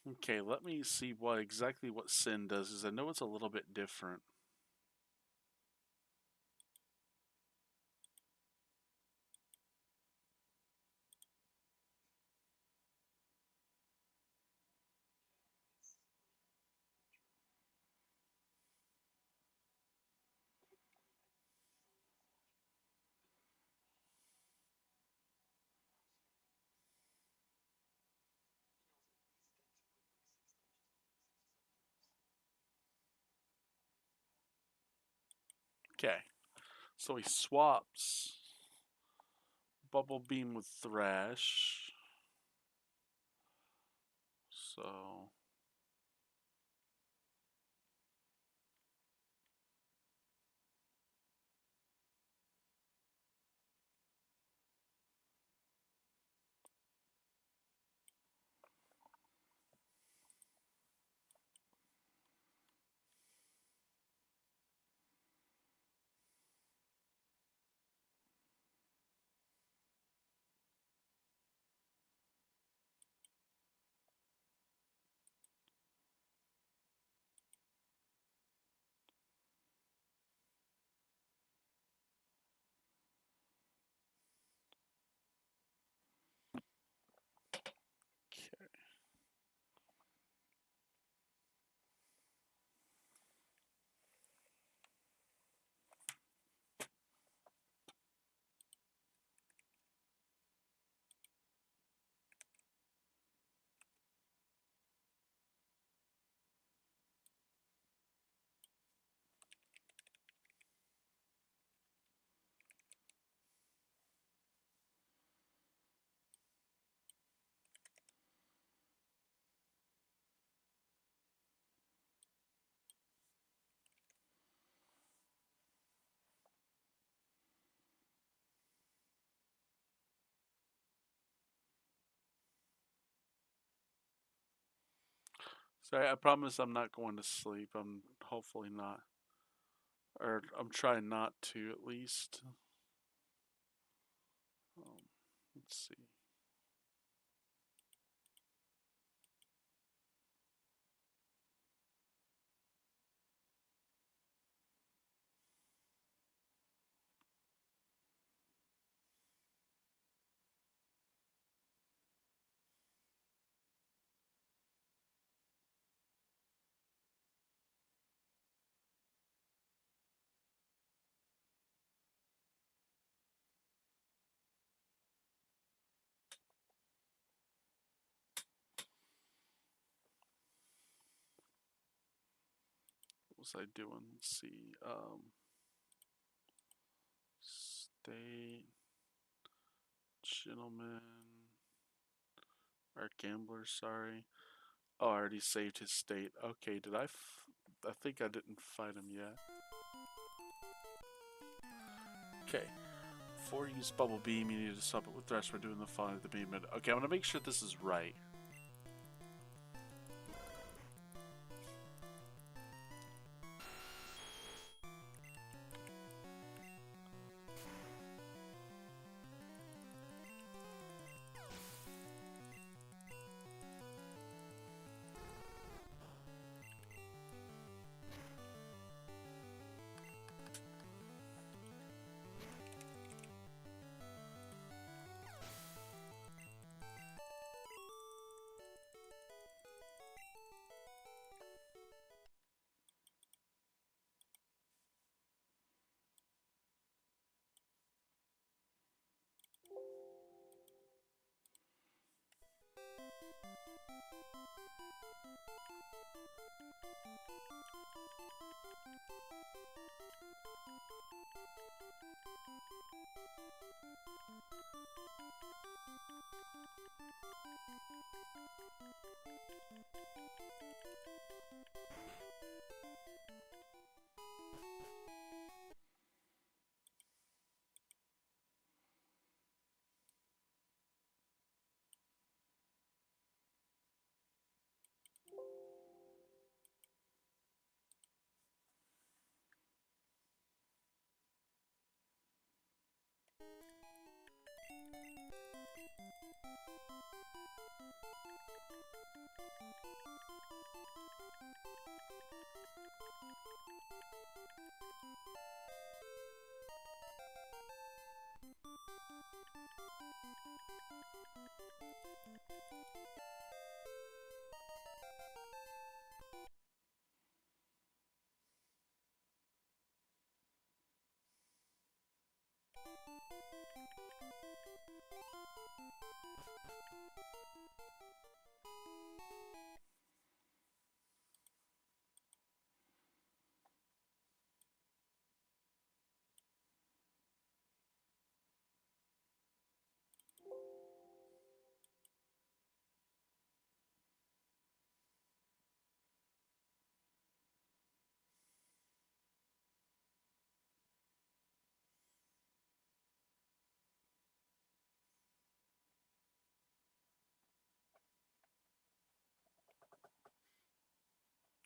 Okay, let me see what exactly what sin does, is I know it's a little bit different. Okay, so he swaps Bubble Beam with Thrash. So okay. Sorry, I promise I'm not going to sleep. I'm hopefully not. Or I'm trying not to at least. Let's see. What was I doing? Let's see. State, gentleman, or gambler, sorry. Oh, I already saved his state. Okay, did I think I didn't fight him yet. Okay. Before you use Bubble Beam, you need to stop it with Thresh for doing the fun of the beam. Okay, I'm gonna make sure this is right.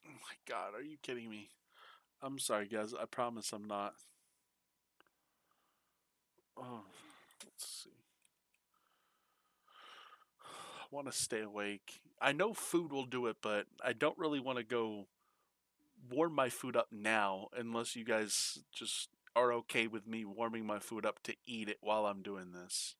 Oh my god, are you kidding me? I'm sorry, guys. I promise I'm not. Oh, let's see. I want to stay awake. I know food will do it, but I don't really want to go warm my food up now unless you guys just are okay with me warming my food up to eat it while I'm doing this.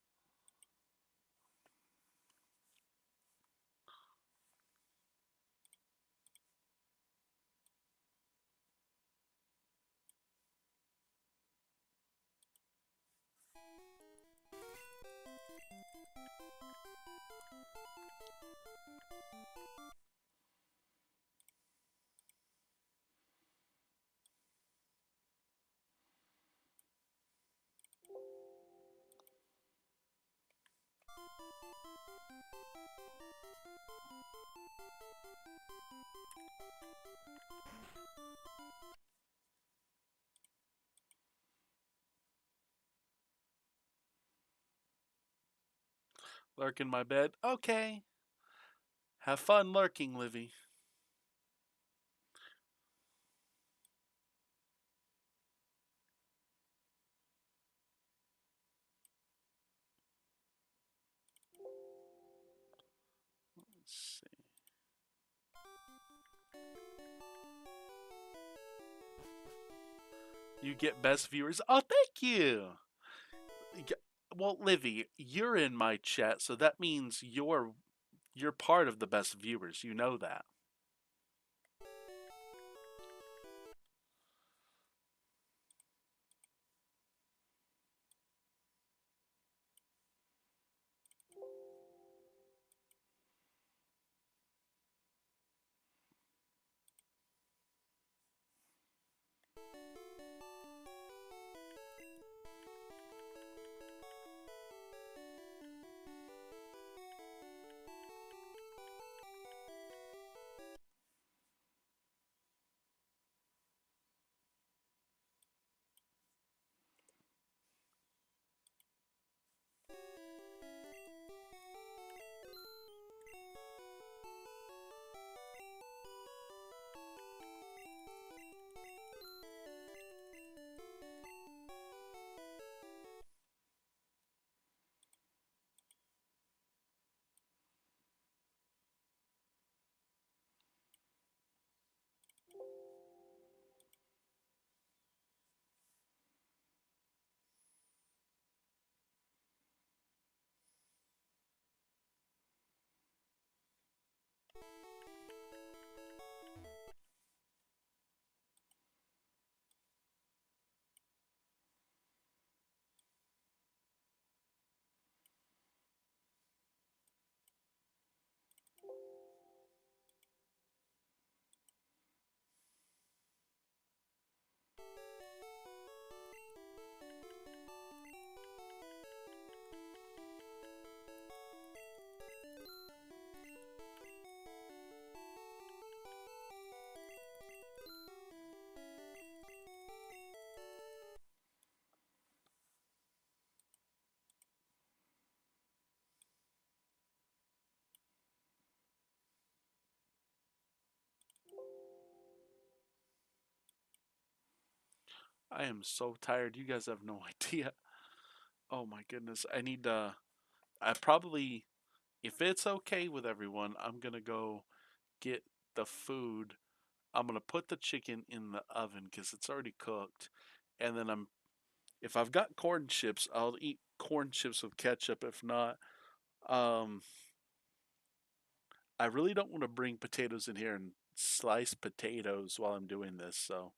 Lurk in my bed? Okay. Have fun lurking, Livy. Let's see. You get best viewers. Oh, thank you. Well, Livy, you're in my chat, so that means you're part of the best viewers. You know that. I am so tired. You guys have no idea. Oh my goodness. I probably, if it's okay with everyone, I'm gonna go get the food. I'm gonna put the chicken in the oven because it's already cooked. And then if I've got corn chips, I'll eat corn chips with ketchup. If not, um, I really don't want to bring potatoes in here and slice potatoes while I'm doing this. So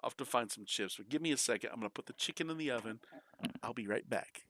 I'll have to find some chips. But give me a second. I'm gonna put the chicken in the oven. I'll be right back.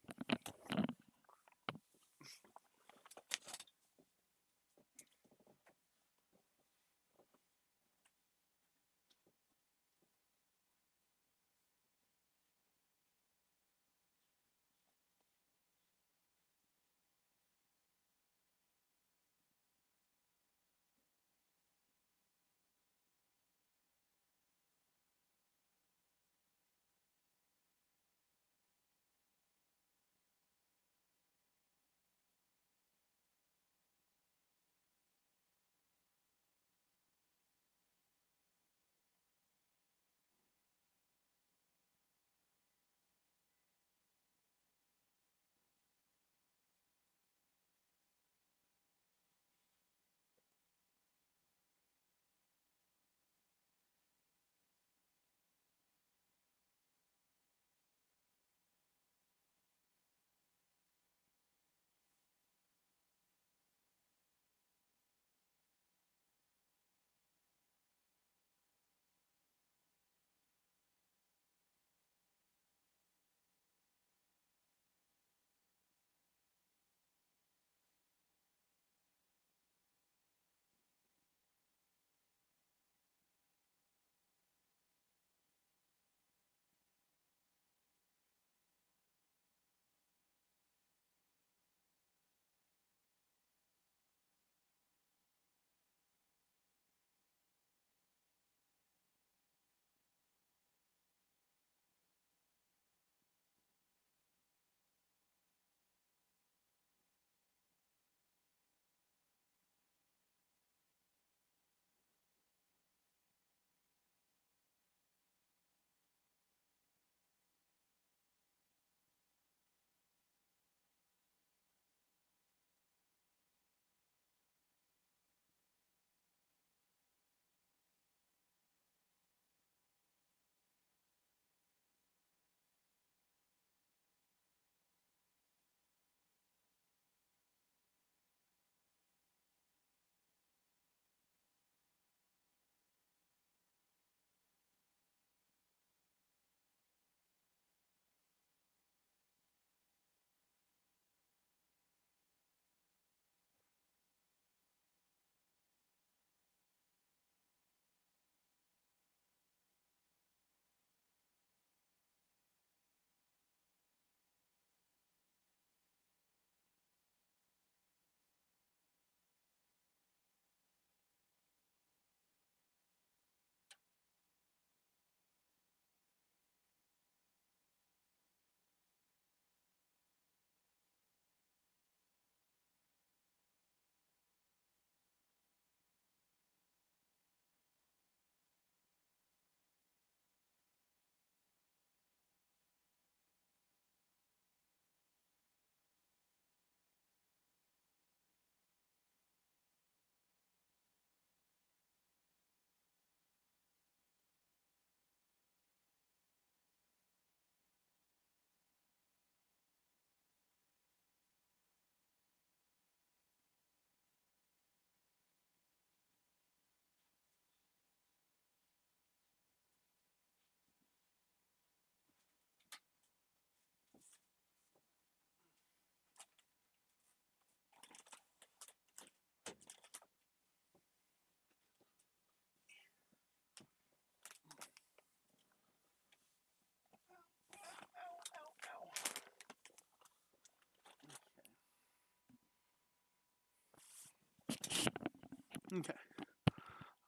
Okay,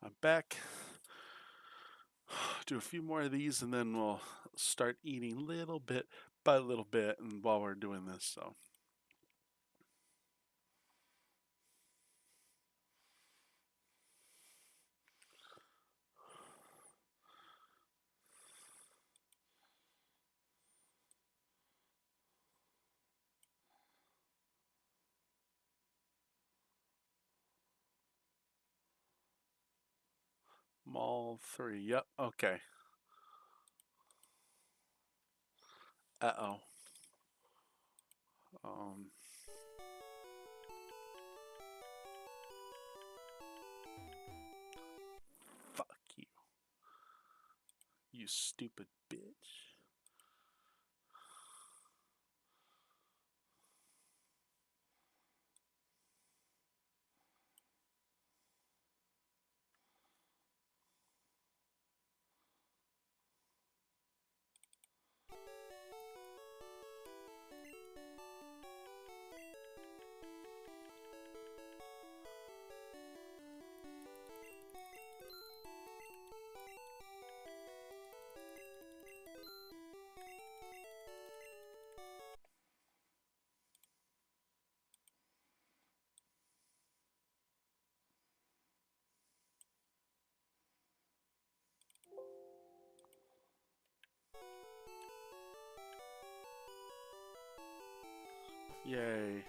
I'm back. Do a few more of these and then we'll start eating little bit by little bit and while we're doing this. So Mall 3. Yep. Okay. Uh-oh. Um, fuck you. You stupid bitch. Yay.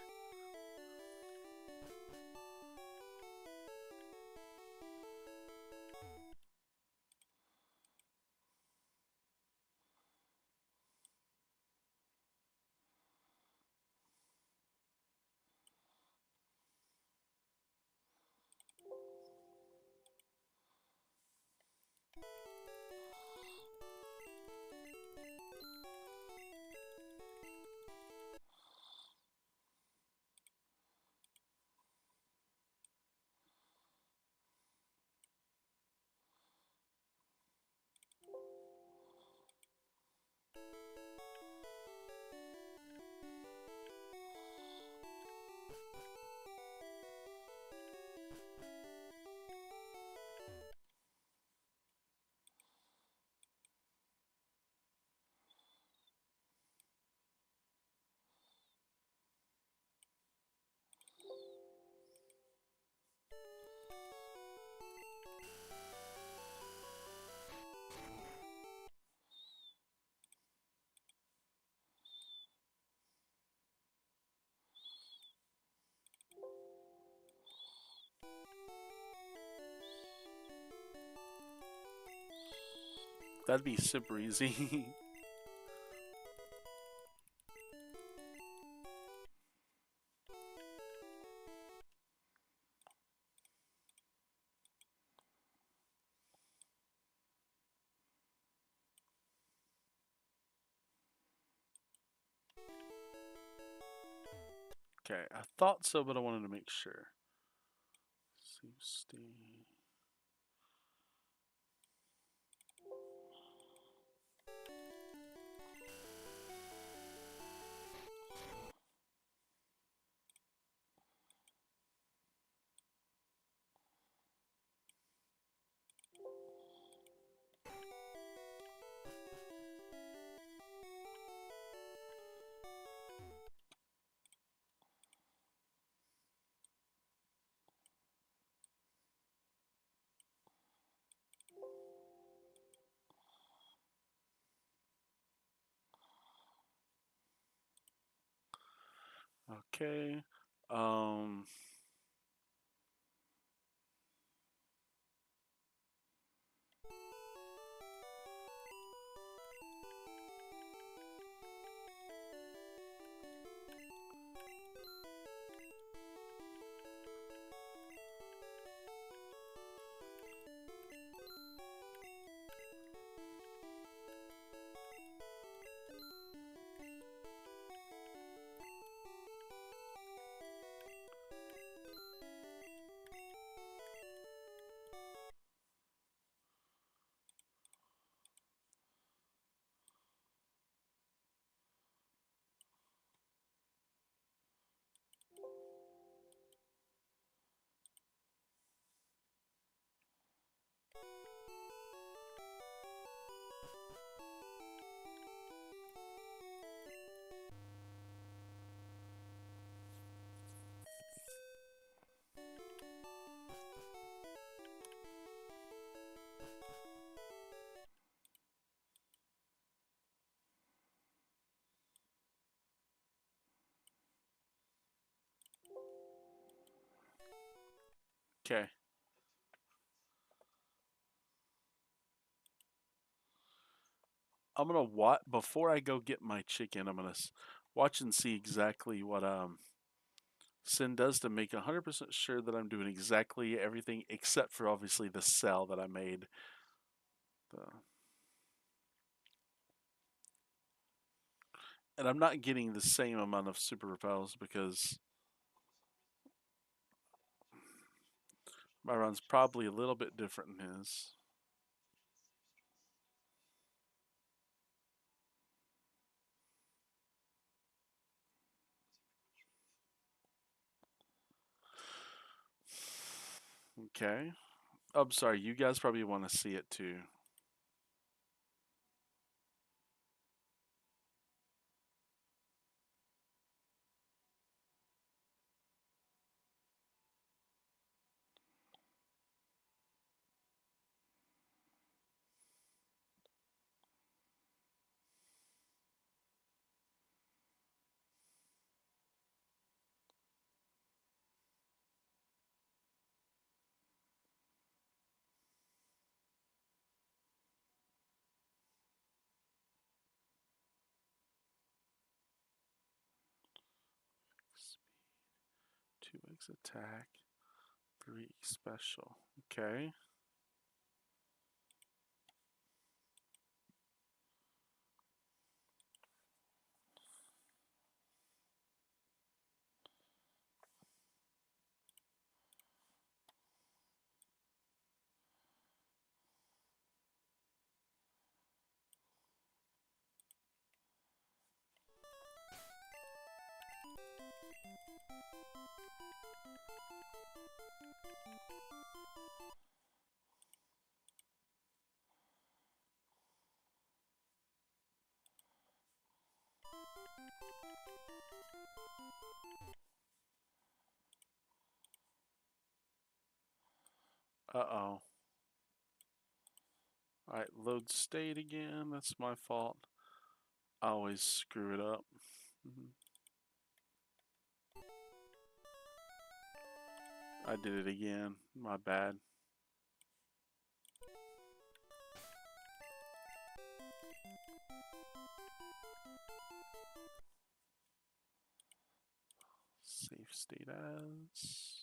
That'd be super easy. Okay, I thought so, but I wanted to make sure. Okay. Um, Okay. I'm gonna watch before I go get my chicken. I'm gonna watch and see exactly what Sin does to make 100% sure that I'm doing exactly everything except for obviously the cell that I made. The, and I'm not getting the same amount of super repels because my run's probably a little bit different than his. Okay. I'm sorry, you guys probably want to see it too. Speed, 2x attack, 3 special. Okay. Uh-oh. Alright, load state again. That's my fault. I always screw it up. I did it again. My bad. Save state as.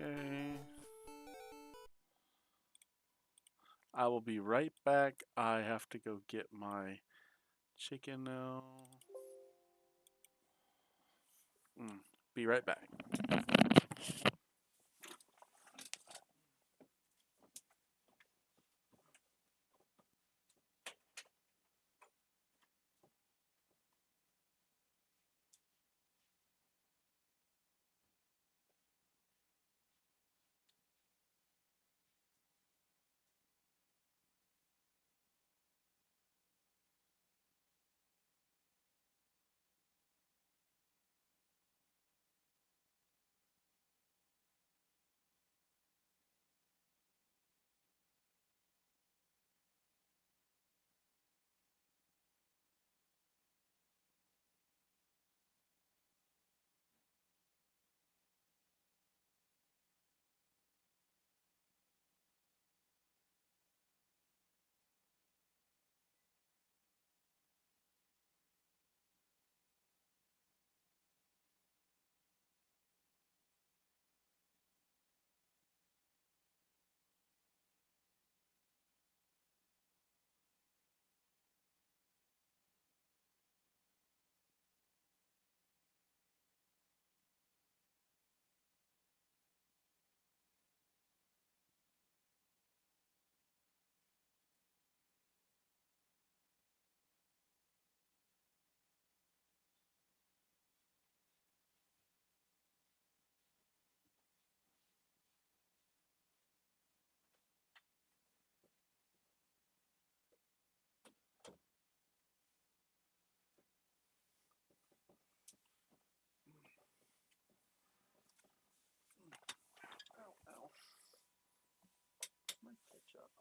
Okay. I will be right back. I have to go get my chicken now. Be right back.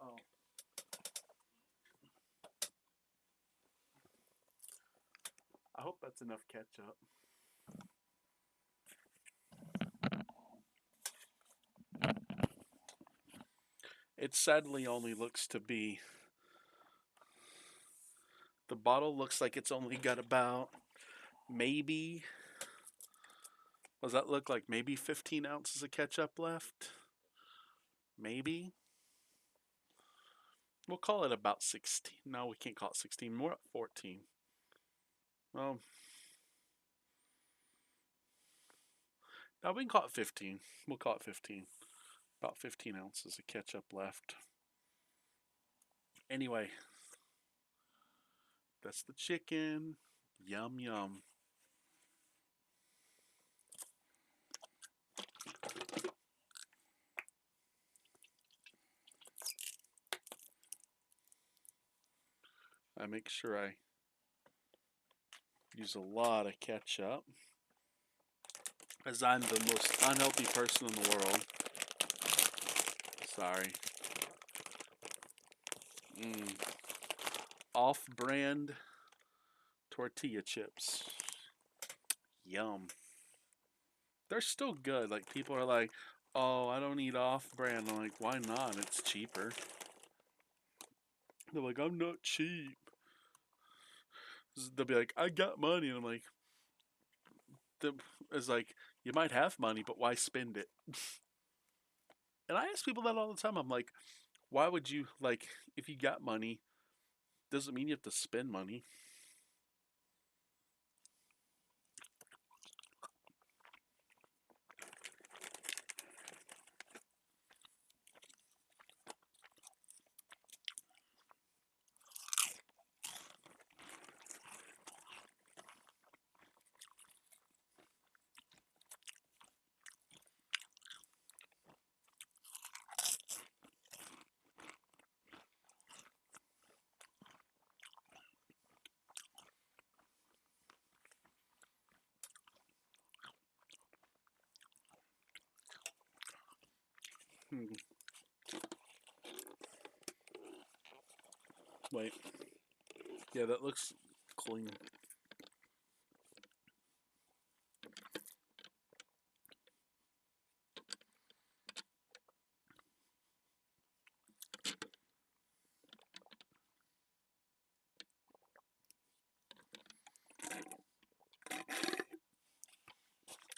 Oh, I hope that's enough ketchup. It sadly only looks to be. The bottle looks like it's only got about maybe. What does that look like? Maybe 15 ounces of ketchup left? Maybe. We'll call it about 16. No, we can't call it 16. More at 14. Well, no, we can call it 15. We'll call it 15. About 15 ounces of ketchup left. Anyway, that's the chicken. Yum, yum. I make sure I use a lot of ketchup, as I'm the most unhealthy person in the world. Sorry. Off-brand tortilla chips. Yum. They're still good. Like, people are like, oh, I don't eat off-brand. I'm like, why not? It's cheaper. They're like, I'm not cheap. They'll be like, I got money. And I'm like, it's like, you might have money, but why spend it? And I ask people that all the time. I'm like, why would you, like, if you got money, doesn't mean you have to spend money. Hmm. Wait. Yeah, that looks clean.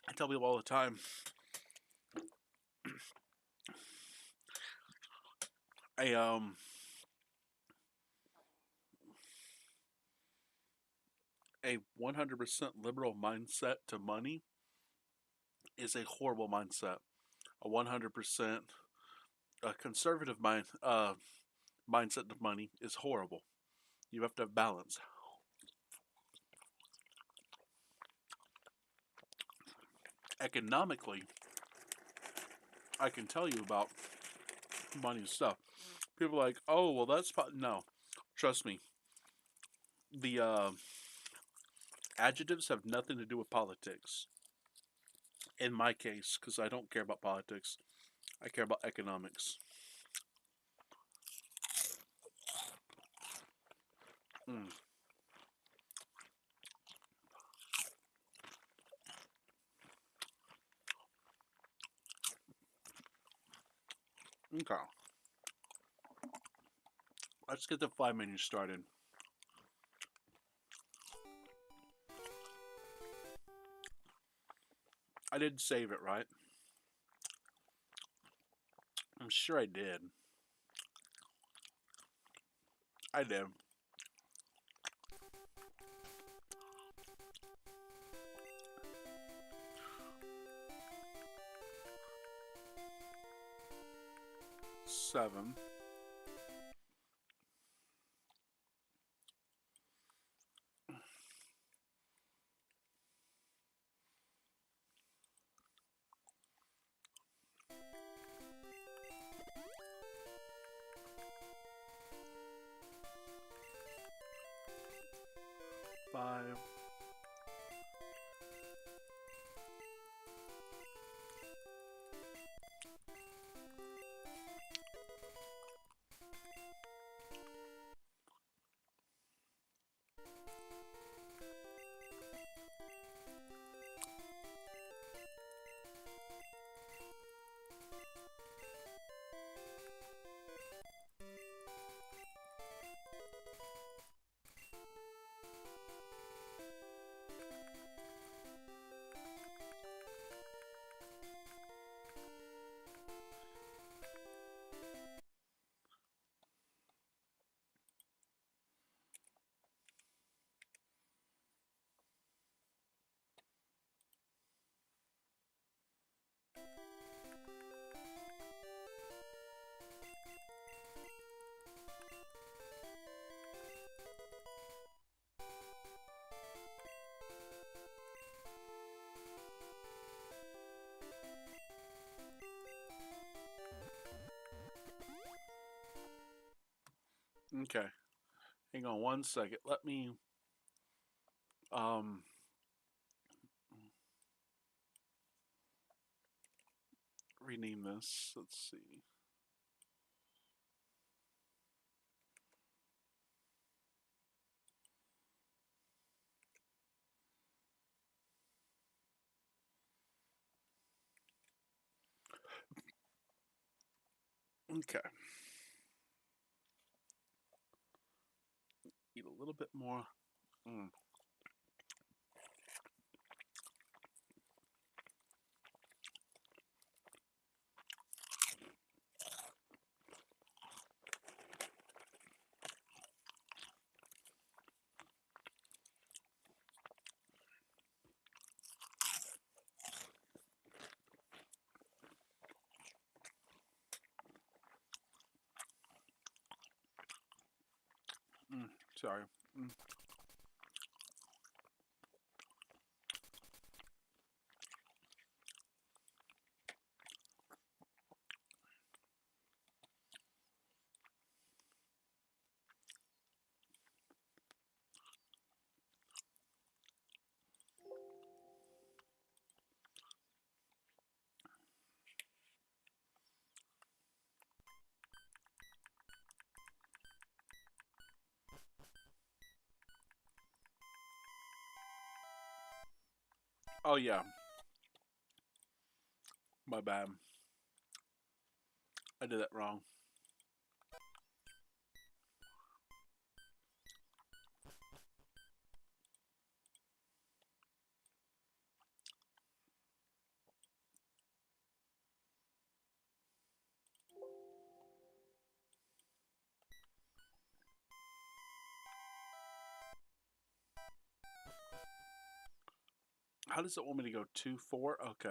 I tell people all the time, a 100% liberal mindset to money is a horrible mindset. A 100% conservative mindset to money is horrible. You have to have balance. Economically, I can tell you about money and stuff. People are like, oh, well, no. Trust me. The adjectives have nothing to do with politics. In my case, because I don't care about politics, I care about economics. Mm. Okay. Let's get the 5 menus started. I didn't save it, right? I'm sure I did. I did. Seven. Five. Okay. Hang on one second. Let me um rename this. Let's see. Okay. Eat a little bit more. Mm. Mm. Sorry. Mm. Oh yeah. My bad. I did that wrong. How does it want me to go? 2-4? Okay.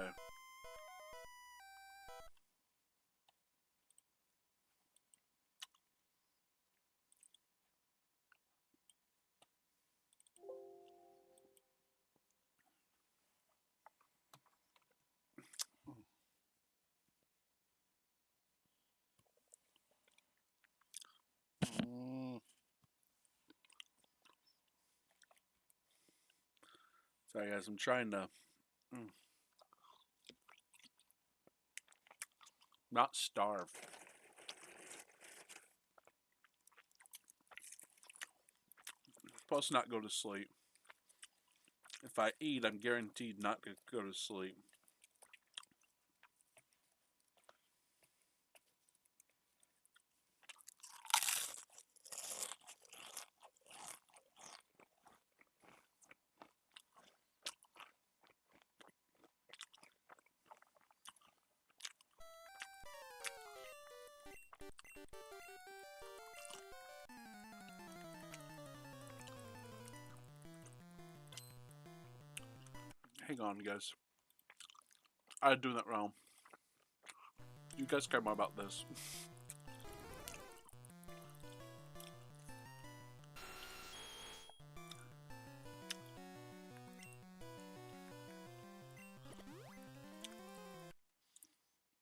Mm. Sorry guys, I'm trying to not starve. Plus not go to sleep. If I eat, I'm guaranteed not to go to sleep. Hang on, guys. I'm doing that wrong. You guys care more about this.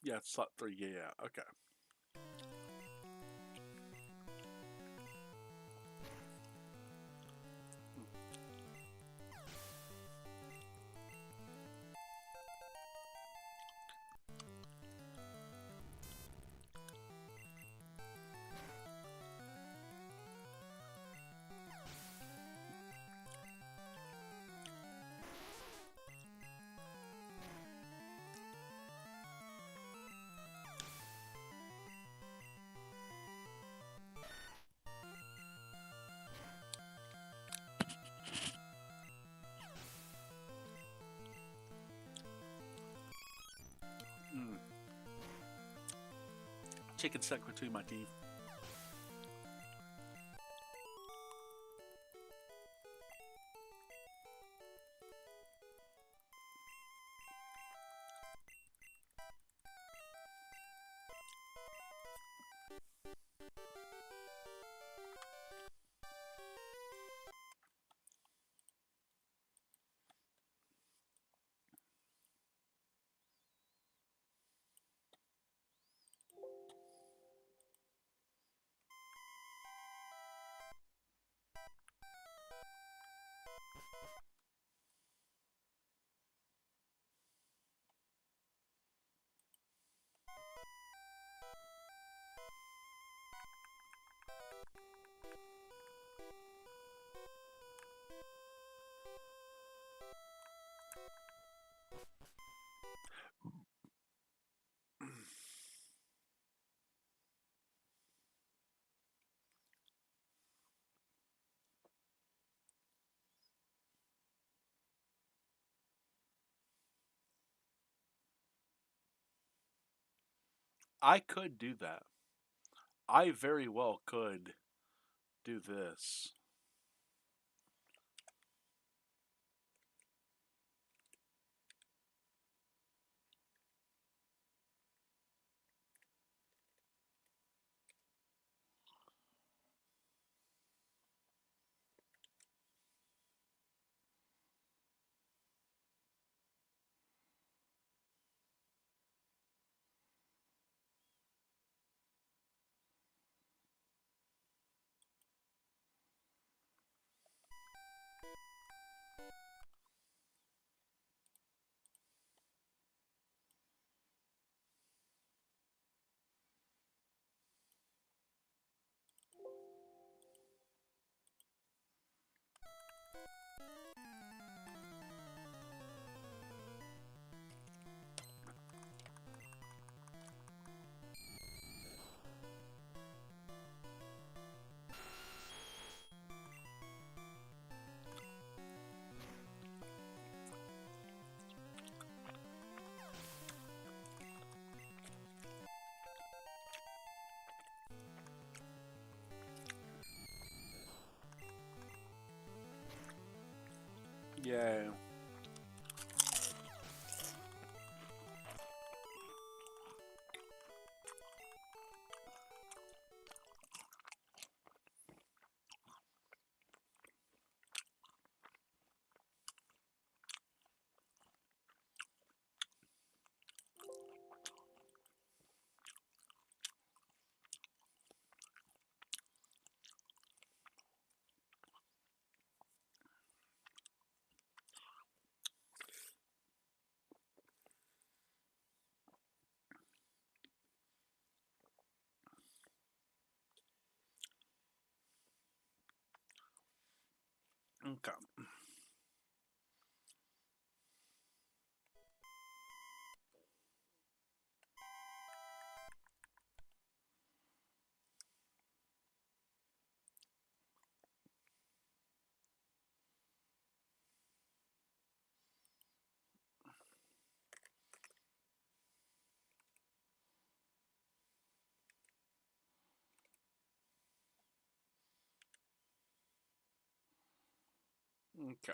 Yeah, it's slot 3. Yeah. Okay. Mm. Chicken stuck between my teeth. I could do that. I very well could do this. Yeah. Okay. Okay.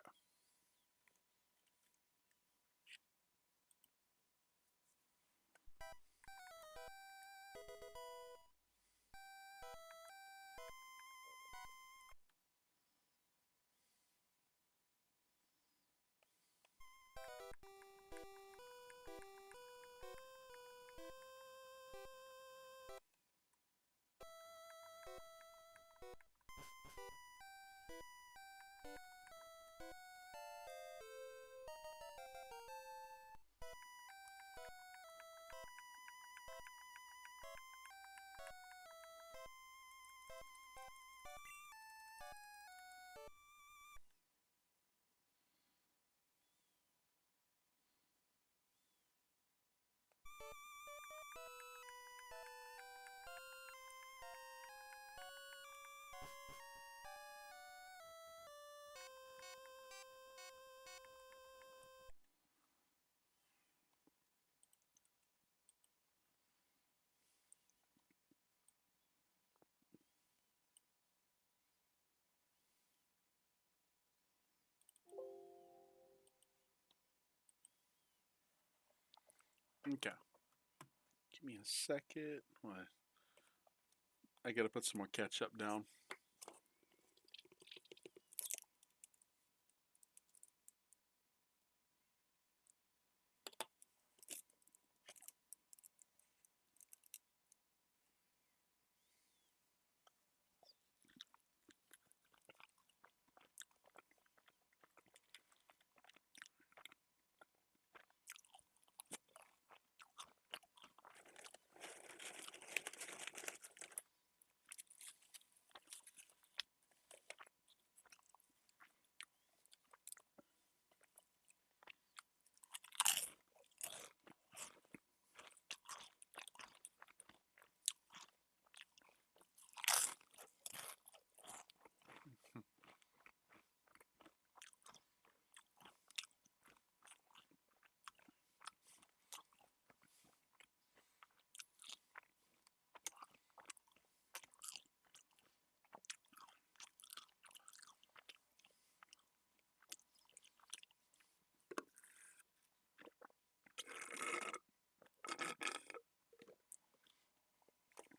Okay. Give me a second. What? I gotta put some more ketchup down.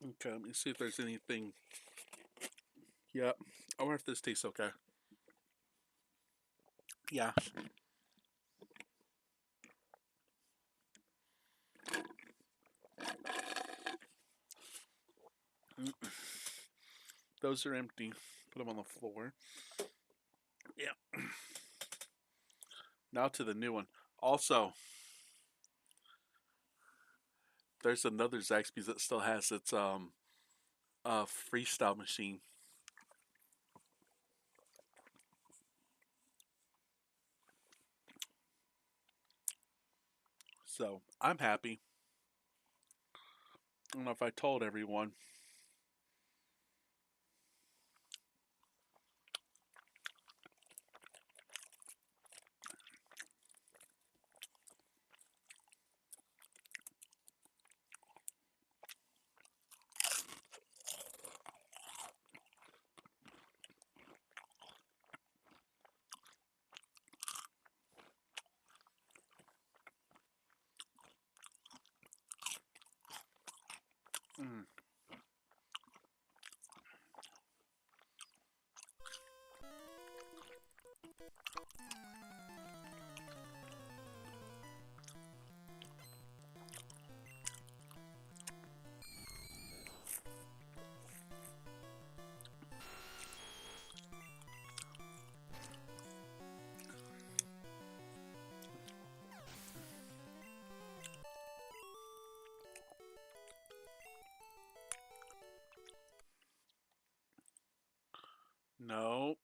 Okay, let me see if there's anything. Yep. I wonder if this tastes okay. Yeah. Mm, those are empty. Put them on the floor. Yeah. Now to the new one. Also, there's another Zaxby's that still has its freestyle machine. So I'm happy. I don't know if I told everyone. Mm. No.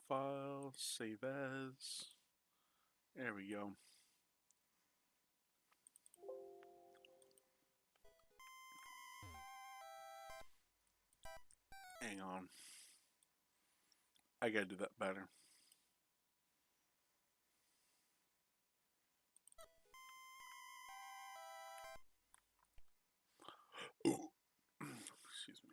File, save as. There we go. Hang on. I gotta do that better. Ooh. Excuse me.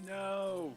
No.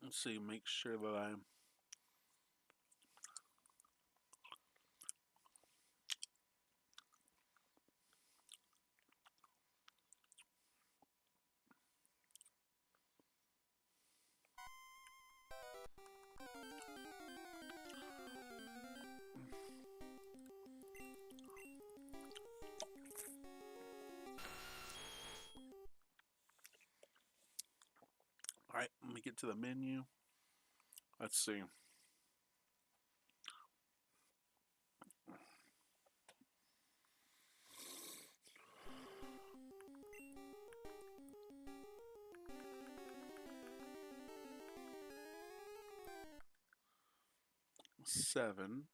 Let's see. Make sure that I'm. 'Alright, let me get to the menu. Let's see. Seven.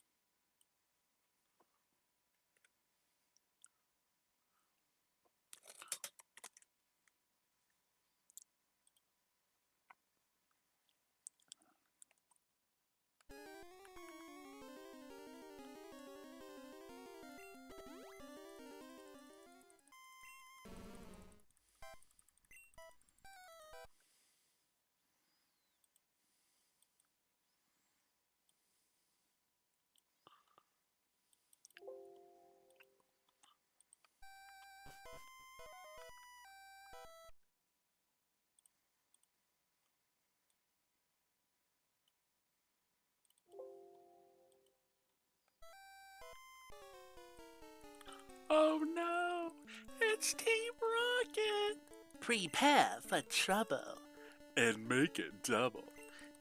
Oh no, it's Team Rocket! Prepare for trouble. And make it double.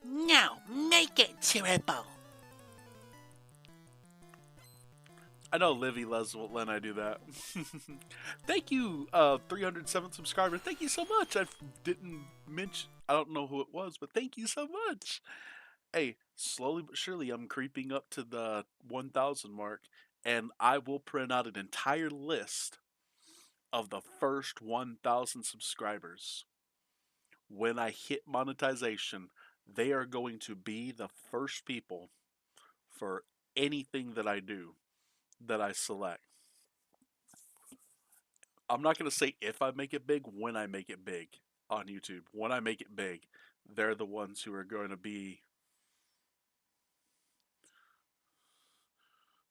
Now make it terrible. I know Livy loves when I do that. Thank you, 307 subscriber. Thank you so much. I didn't mention, I don't know who it was, but thank you so much. Hey, slowly but surely, I'm creeping up to the 1,000 mark, and I will print out an entire list of the first 1,000 subscribers. When I hit monetization, they are going to be the first people for anything that I do that I select. I'm not going to say if I make it big, when I make it big on YouTube. When I make it big, they're the ones who are going to be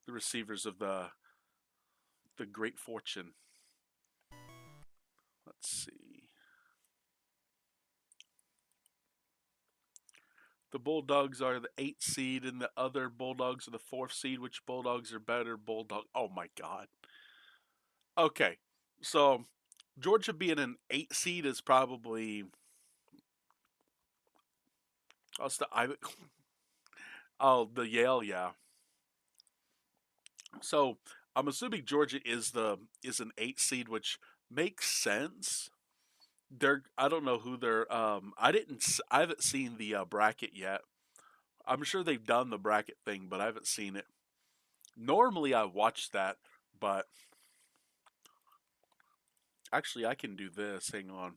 the receivers of the great fortune. Let's see. The Bulldogs are the 8th seed, and the other Bulldogs are the 4th seed. Which Bulldogs are better? Bulldog. Oh my God. Okay, so Georgia being an 8 seed is probably. Oh, oh, the Yale, yeah. So I'm assuming Georgia is an 8 seed, which makes sense. I don't know who they're. I haven't seen the bracket yet. I'm sure they've done the bracket thing, but I haven't seen it. Normally I watch that, but actually I can do this. Hang on.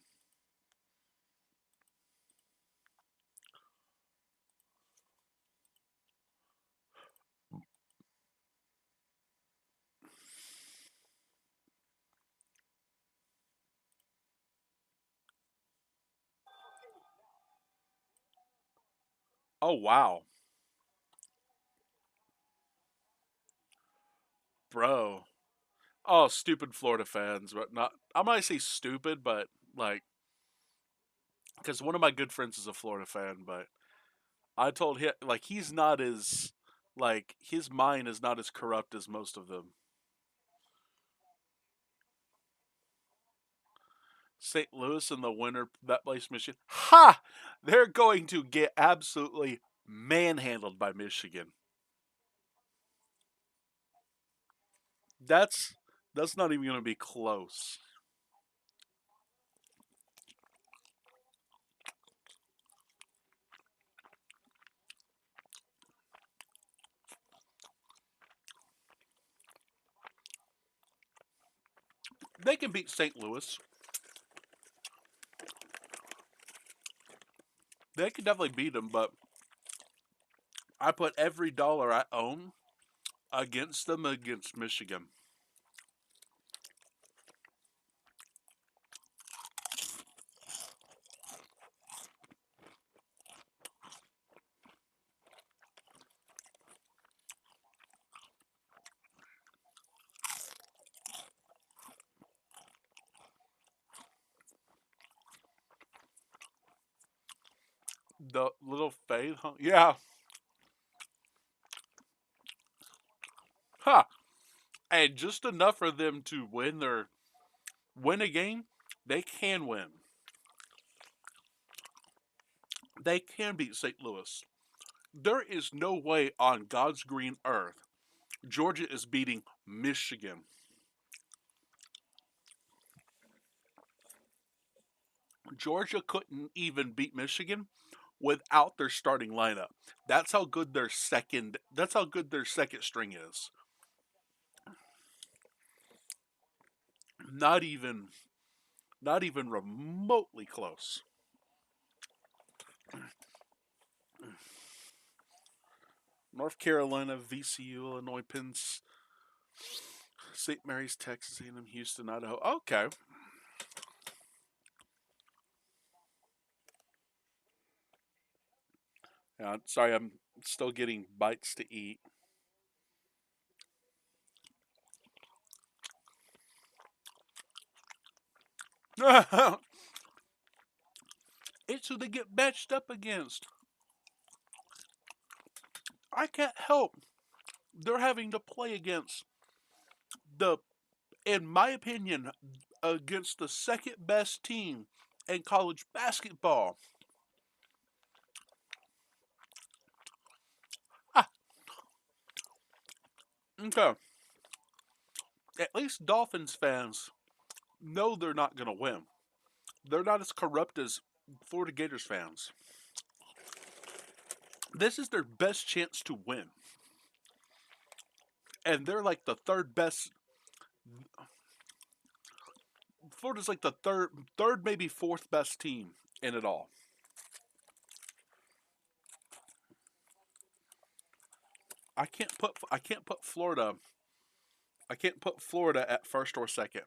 Oh wow, bro. Oh, stupid Florida fans, but not. I'm not gonna say stupid, but like, because one of my good friends is a Florida fan, but I told him like he's not as like his mind is not as corrupt as most of them. St. Louis in the winter that plays Michigan. Ha! They're going to get absolutely manhandled by Michigan. That's that's not even going to be close. They can beat St. Louis. They could definitely beat them, but I put every dollar I own against them against Michigan. The little fade, huh? Yeah. Ha! And just enough for them to win a game. They can win. They can beat St. Louis. There is no way on God's green earth Georgia is beating Michigan. Georgia couldn't even beat Michigan without their starting lineup. That's how good their second. That's how good their second string is. Not even, not even remotely close. North Carolina, VCU, Illinois, Penn, St. Mary's, Texas A&M, Houston, Idaho. Okay. Yeah, sorry, I'm still getting bites to eat. It's who they get matched up against. I can't help. They're having to play against the in my opinion, against the second best team in college basketball. Ah, okay. At least Dolphins fans know they're not going to win. They're not as corrupt as Florida Gators fans. This is their best chance to win. And they're like the third best. Florida's like the third, maybe fourth best team in it all. I can't put Florida. I can't put Florida at first or second.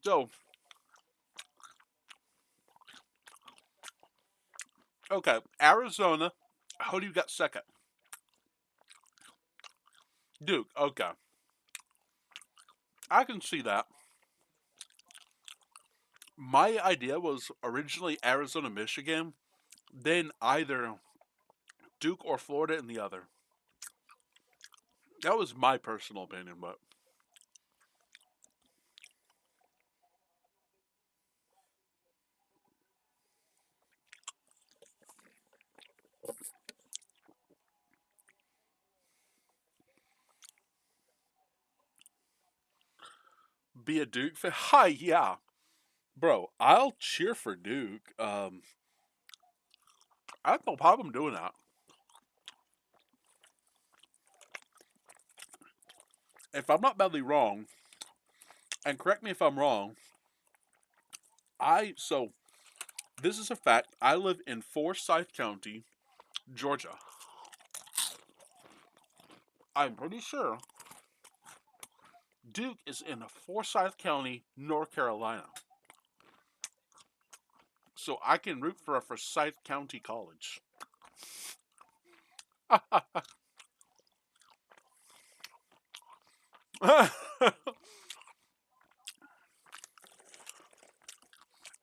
So okay, Arizona. Who do you got second? Duke. Okay, I can see that. My idea was originally Arizona, Michigan, then either Duke or Florida in the other. That was my personal opinion, but be a Duke fan. Hi, yeah, bro. I'll cheer for Duke. I have no problem doing that. If I'm not badly wrong, and correct me if I'm wrong, this is a fact. I live in Forsyth County, Georgia. I'm pretty sure Duke is in Forsyth County, North Carolina. So I can root for a Forsyth County college.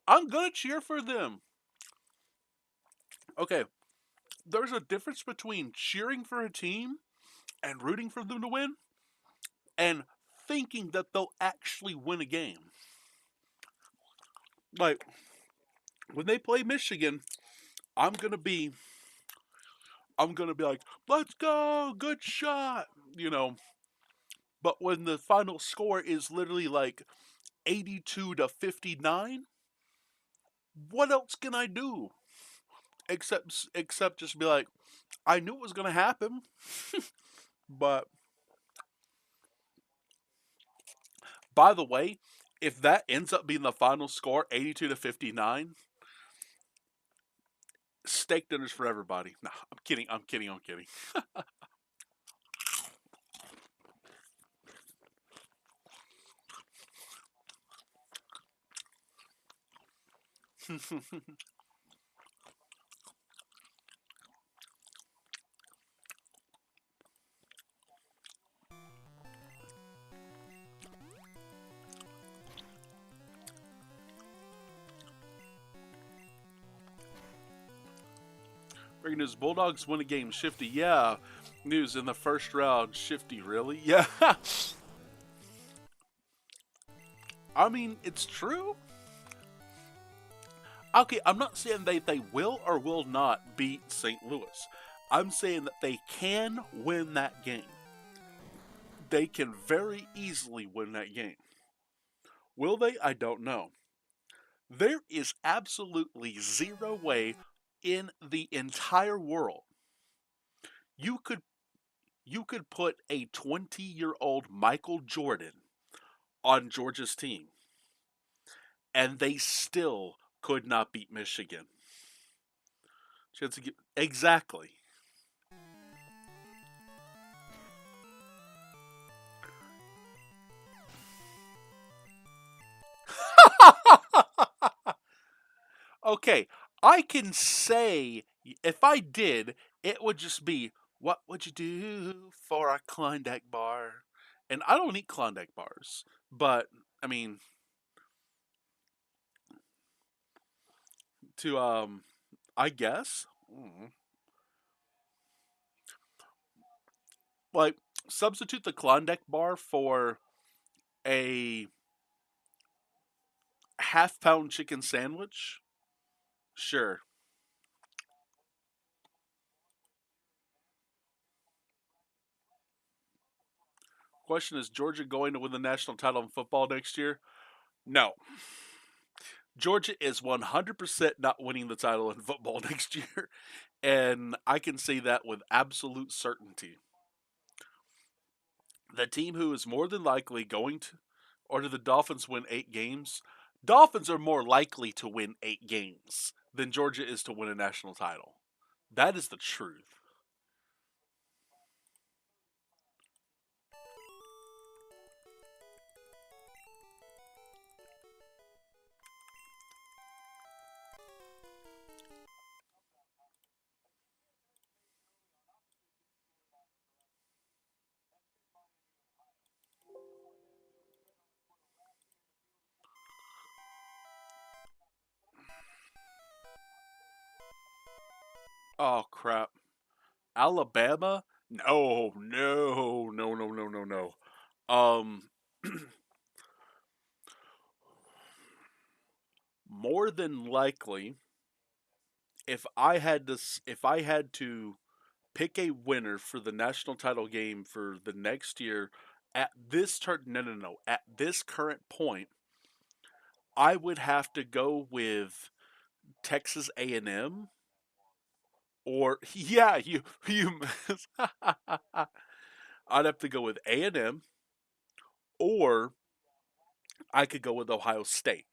I'm gonna cheer for them. Okay, there's a difference between cheering for a team and rooting for them to win and thinking that they'll actually win a game. Like when they play Michigan, I'm gonna be I'm gonna be like, let's go, good shot, you know. But when the final score is literally like 82-59, what else can I do except just be like, I knew it was gonna happen, but by the way, if that ends up being the final score, 82-59, steak dinners for everybody. Nah, I'm kidding. I'm kidding. I'm kidding. Breaking news: Bulldogs win a game. Shifty, yeah. News in the first round. Shifty, really? Yeah. I mean, it's true. Okay, I'm not saying they will or will not beat St. Louis. I'm saying that they can win that game. They can very easily win that game. Will they? I don't know. There is absolutely zero way in the entire world you could you could put a 20-year-old Michael Jordan on Georgia's team and they still could not beat Michigan. Exactly. Okay, I can say if I did, it would just be, what would you do for a Klondike bar? And I don't eat Klondike bars, but I mean, to I guess. Mm. Like, substitute the Klondike bar for a half-pound chicken sandwich. Sure. Question: is Georgia going to win the national title in football next year? No. Georgia is 100% not winning the title in football next year. And I can say that with absolute certainty. The team who is more than likely going to, or do the Dolphins win 8 games? Dolphins are more likely to win 8 games than Georgia is to win a national title. That is the truth. Oh, crap. Alabama? No, no, no, no, no, no, no. Um, more than likely, if I had to pick a winner for the national title game for the next year at this turn, no, no, no, at this current point, I would have to go with Texas A&M or yeah, you I'd have to go with A&M or I could go with Ohio State.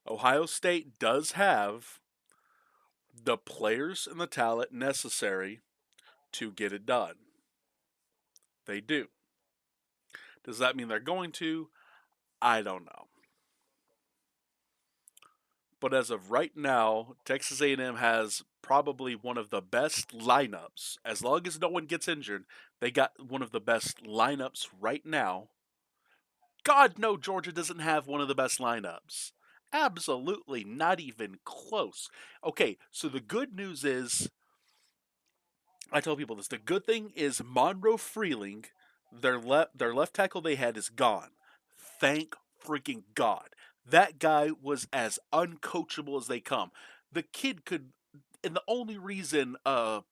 Ohio State does have the players and the talent necessary to get it done. They do. Does that mean they're going to? I don't know. But as of right now, Texas A&M has probably one of the best lineups. As long as no one gets injured, they got one of the best lineups right now. God, no, Georgia doesn't have one of the best lineups. Absolutely not even close. Okay, so the good news is I tell people this. The good thing is Monroe Freeling, their left tackle they had is gone. Thank freaking God. That guy was as uncoachable as they come. The kid could, and the only reason Sharp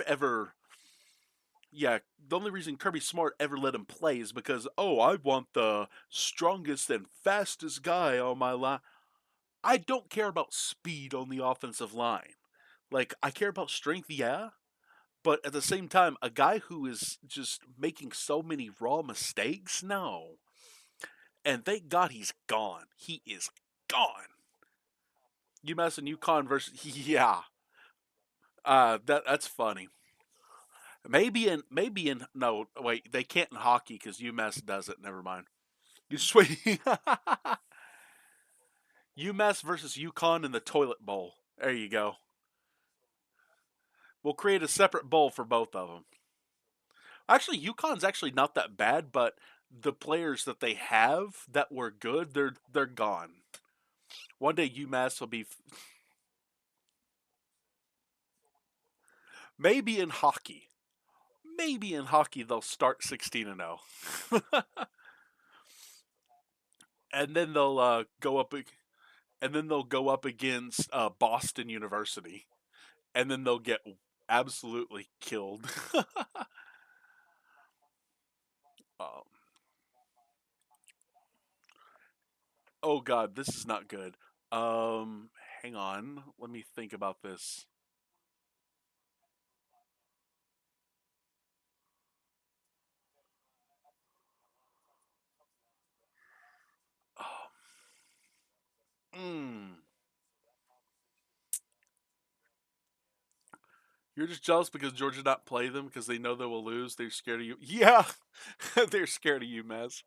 ever, yeah, the only reason Kirby Smart ever let him play is because, oh, I want the strongest and fastest guy on my line. I don't care about speed on the offensive line. Like, I care about strength, yeah, but at the same time, a guy who is just making so many raw mistakes, no. And thank God he's gone. He is gone. UMass and UConn versus yeah. That's funny. Maybe in no wait they can't in hockey because UMass does it. Never mind. You just wait. UMass versus UConn in the toilet bowl. There you go. We'll create a separate bowl for both of them. Actually, UConn's actually not that bad, but the players that they have that were good, they're gone. One day UMass will be maybe in hockey. Maybe in hockey they'll start 16-0. And then they'll and then they'll go up against Boston University and then they'll get absolutely killed. um, oh god, this is not good. Hang on. Let me think about this. Mm. You're just jealous because Georgia not play them because they know they will lose. They're scared of you. Yeah, they're scared of you, Mez.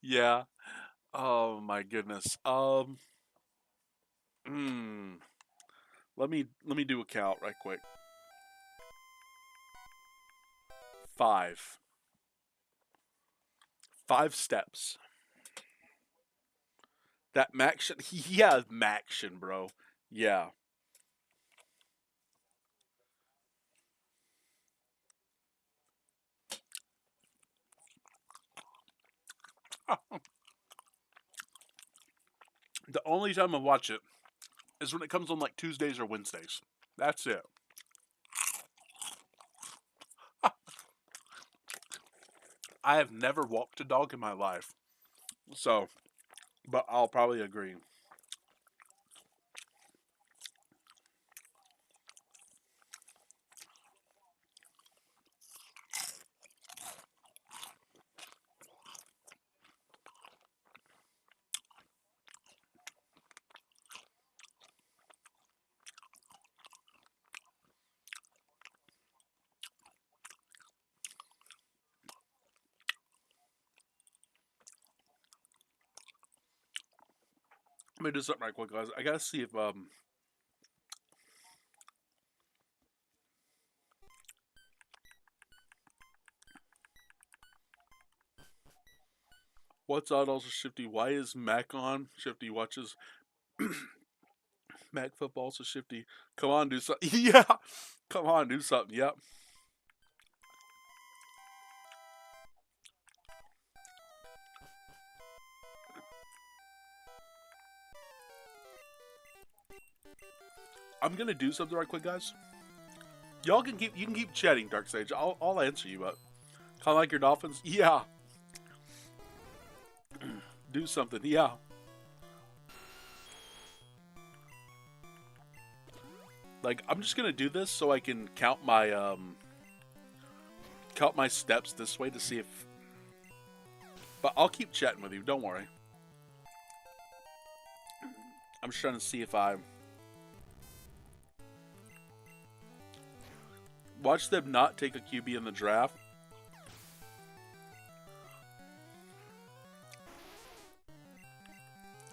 Yeah. Oh my goodness. Mm, let me do a count right quick. 5. 5 steps. That Maction. Yeah, Maction, bro. Yeah. The only time I watch it is when it comes on like Tuesdays or Wednesdays. That's it. I have never walked a dog in my life. So, but I'll probably agree. Let me do something right quick, guys. I gotta see if what's on also Shifty. Why is Mac on? Shifty watches Mac football, so Shifty. Come on, do something. Yeah, come on, do something. Yep. I'm gonna do something right quick, guys. Y'all can keep you can keep chatting, Dark Sage. I'll answer you, but kind of like your Dolphins. Yeah, do something. Yeah. Like I'm just gonna do this so I can count my steps this way to see if. But I'll keep chatting with you. Don't worry. I'm just trying to see if I watch them not take a QB in the draft.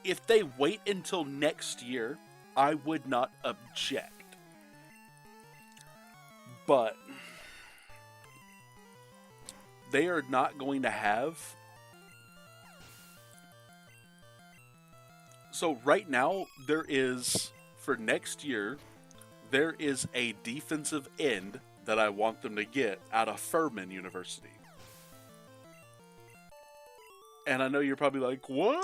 If they wait until next year, I would not object. But they are not going to have. So right now there is for next year there is a defensive end that I want them to get out of Furman University. And I know you're probably like, "What?"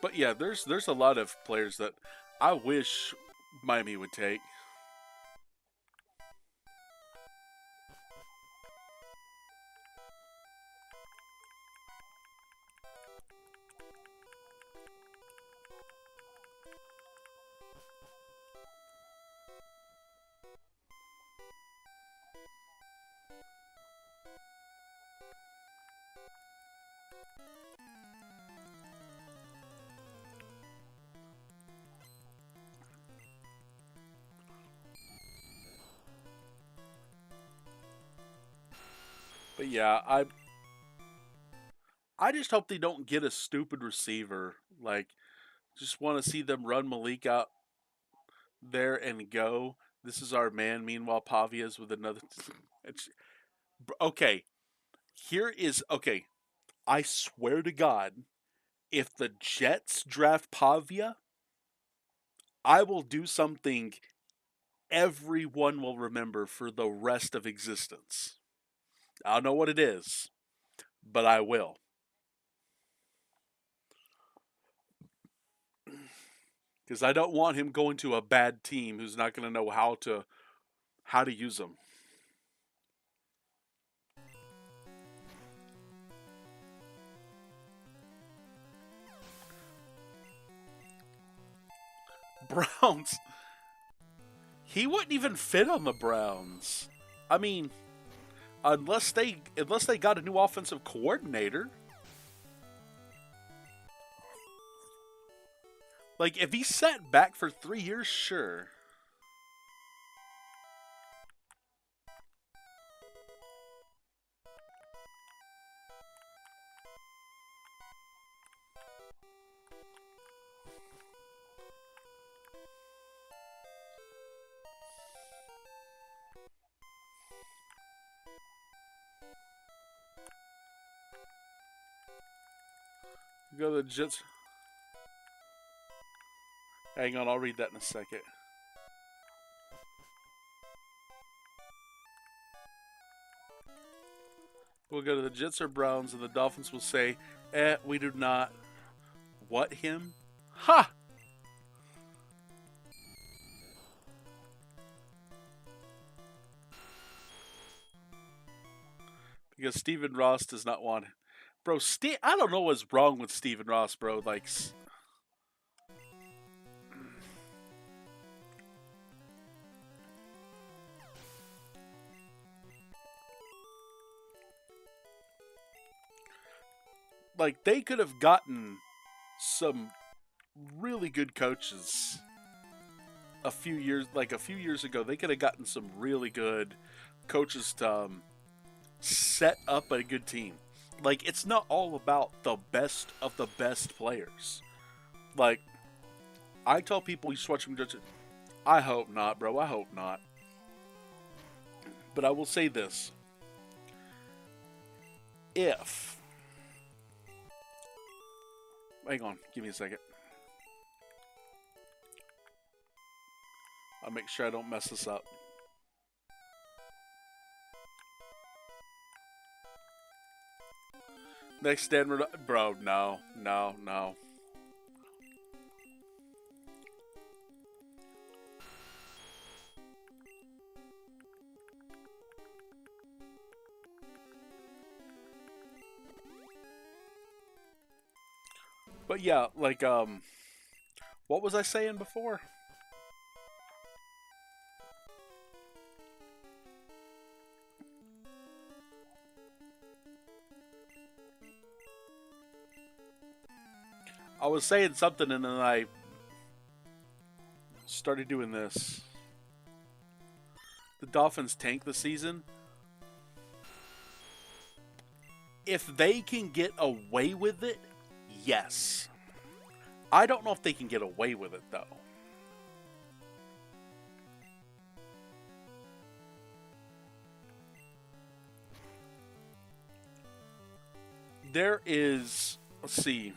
But yeah, there's a lot of players that I wish Miami would take. But yeah, I just hope they don't get a stupid receiver. Like, just want to see them run Malik out there and go. This is our man. Meanwhile, Pavia's with another. Okay, here is okay. I swear to God, if the Jets draft Pavia, I will do something everyone will remember for the rest of existence. I don't know what it is, but I will. Because I don't want him going to a bad team who's not going to know how to use them. Browns. He wouldn't even fit on the Browns. I mean, unless they got a new offensive coordinator. Like if he sat back for 3 years, sure. You go to the Jets. Hang on, I'll read that in a second. We'll go to the Jets or Browns, and the Dolphins will say, we do not. What him? Ha! Because Stephen Ross does not want it. Bro, I don't know what's wrong with Stephen Ross, bro. Like they could have gotten some really good coaches a few years ago. They could have gotten some really good coaches to set up a good team. Like it's not all about the best of the best players. Like I tell people, you watch them. I hope not, bro. I hope not. But I will say this: if hang on, give me a second. I'll make sure I don't mess this up. Next Denver, bro, no. But yeah, what was I saying before? I was saying something and then I started doing this. The Dolphins tank the season. If they can get away with it, yes. I don't know if they can get away with it, though. There is, let's see.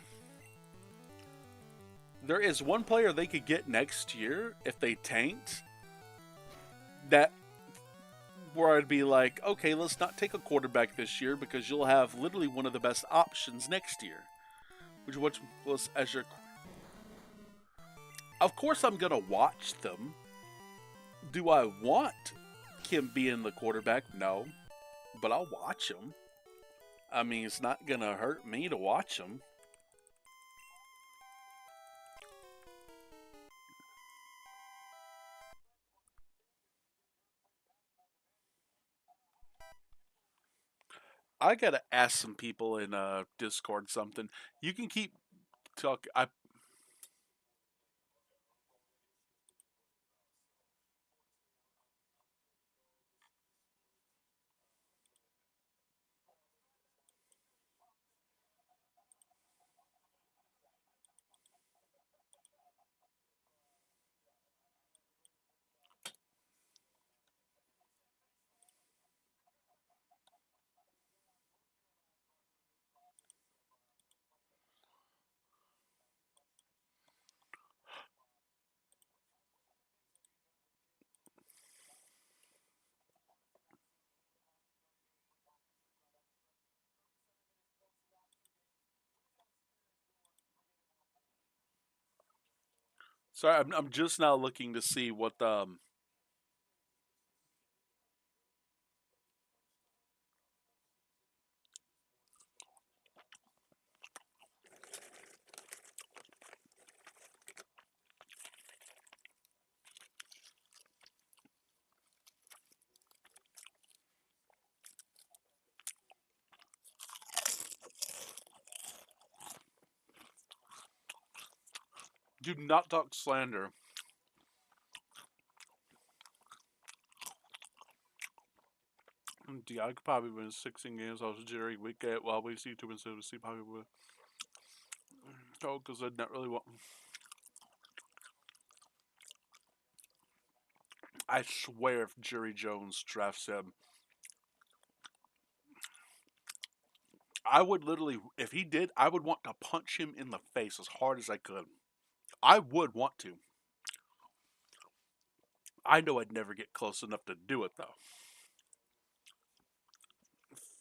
There is one player they could get next year if they tanked. That where I'd be like, okay, let's not take a quarterback this year because you'll have literally one of the best options next year. Which was as your. Of course, I'm gonna watch them. Do I want him being the quarterback? No, but I'll watch him. I mean, it's not gonna hurt me to watch him. I gotta ask some people in Discord something. You can keep talking. Sorry, I'm just now looking to see what do not talk slander. Yeah, I could probably win 16 games. I was Jerry Wicket while we see 2 instead of see probably would. Oh, because I'd not really want. I swear, if Jerry Jones drafts him, I would literally, if he did, I would want to punch him in the face as hard as I could. I would want to. I know I'd never get close enough to do it though.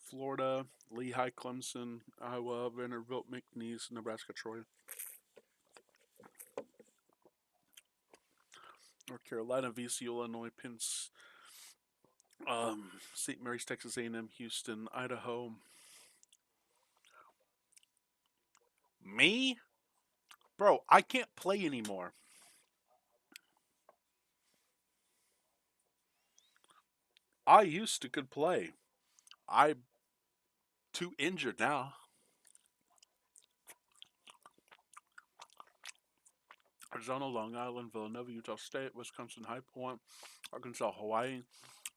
Florida, Lehigh, Clemson, Iowa, Vanderbilt, McNeese, Nebraska, Troy, North Carolina, VC, Illinois, Penn, St. Mary's, Texas A&M, Houston, Idaho. Me, bro, I can't play anymore. I used to could play. I'm too injured now. Arizona, Long Island, Villanova, Utah State, Wisconsin, High Point, Arkansas, Hawaii.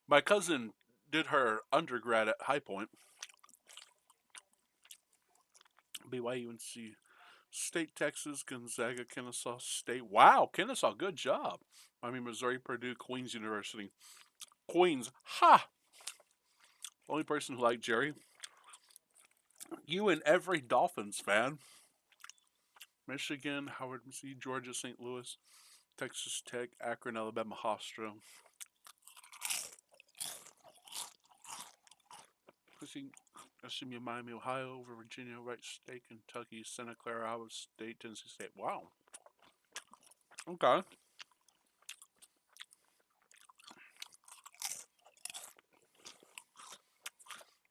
My cousin did her undergrad at High Point. BYU, UNC State, Texas, Gonzaga, Kennesaw State. Wow, Kennesaw, good job. Miami, Missouri, Purdue, Queens University. Queens, ha! Only person who liked Jerry. You and every Dolphins fan. Michigan, Howard, MC, Georgia, St. Louis, Texas Tech, Akron, Alabama, Hofstra. SMU, Miami, Ohio, over Virginia, Wright State, Kentucky, Santa Clara, Iowa State, Tennessee State. Wow. Okay.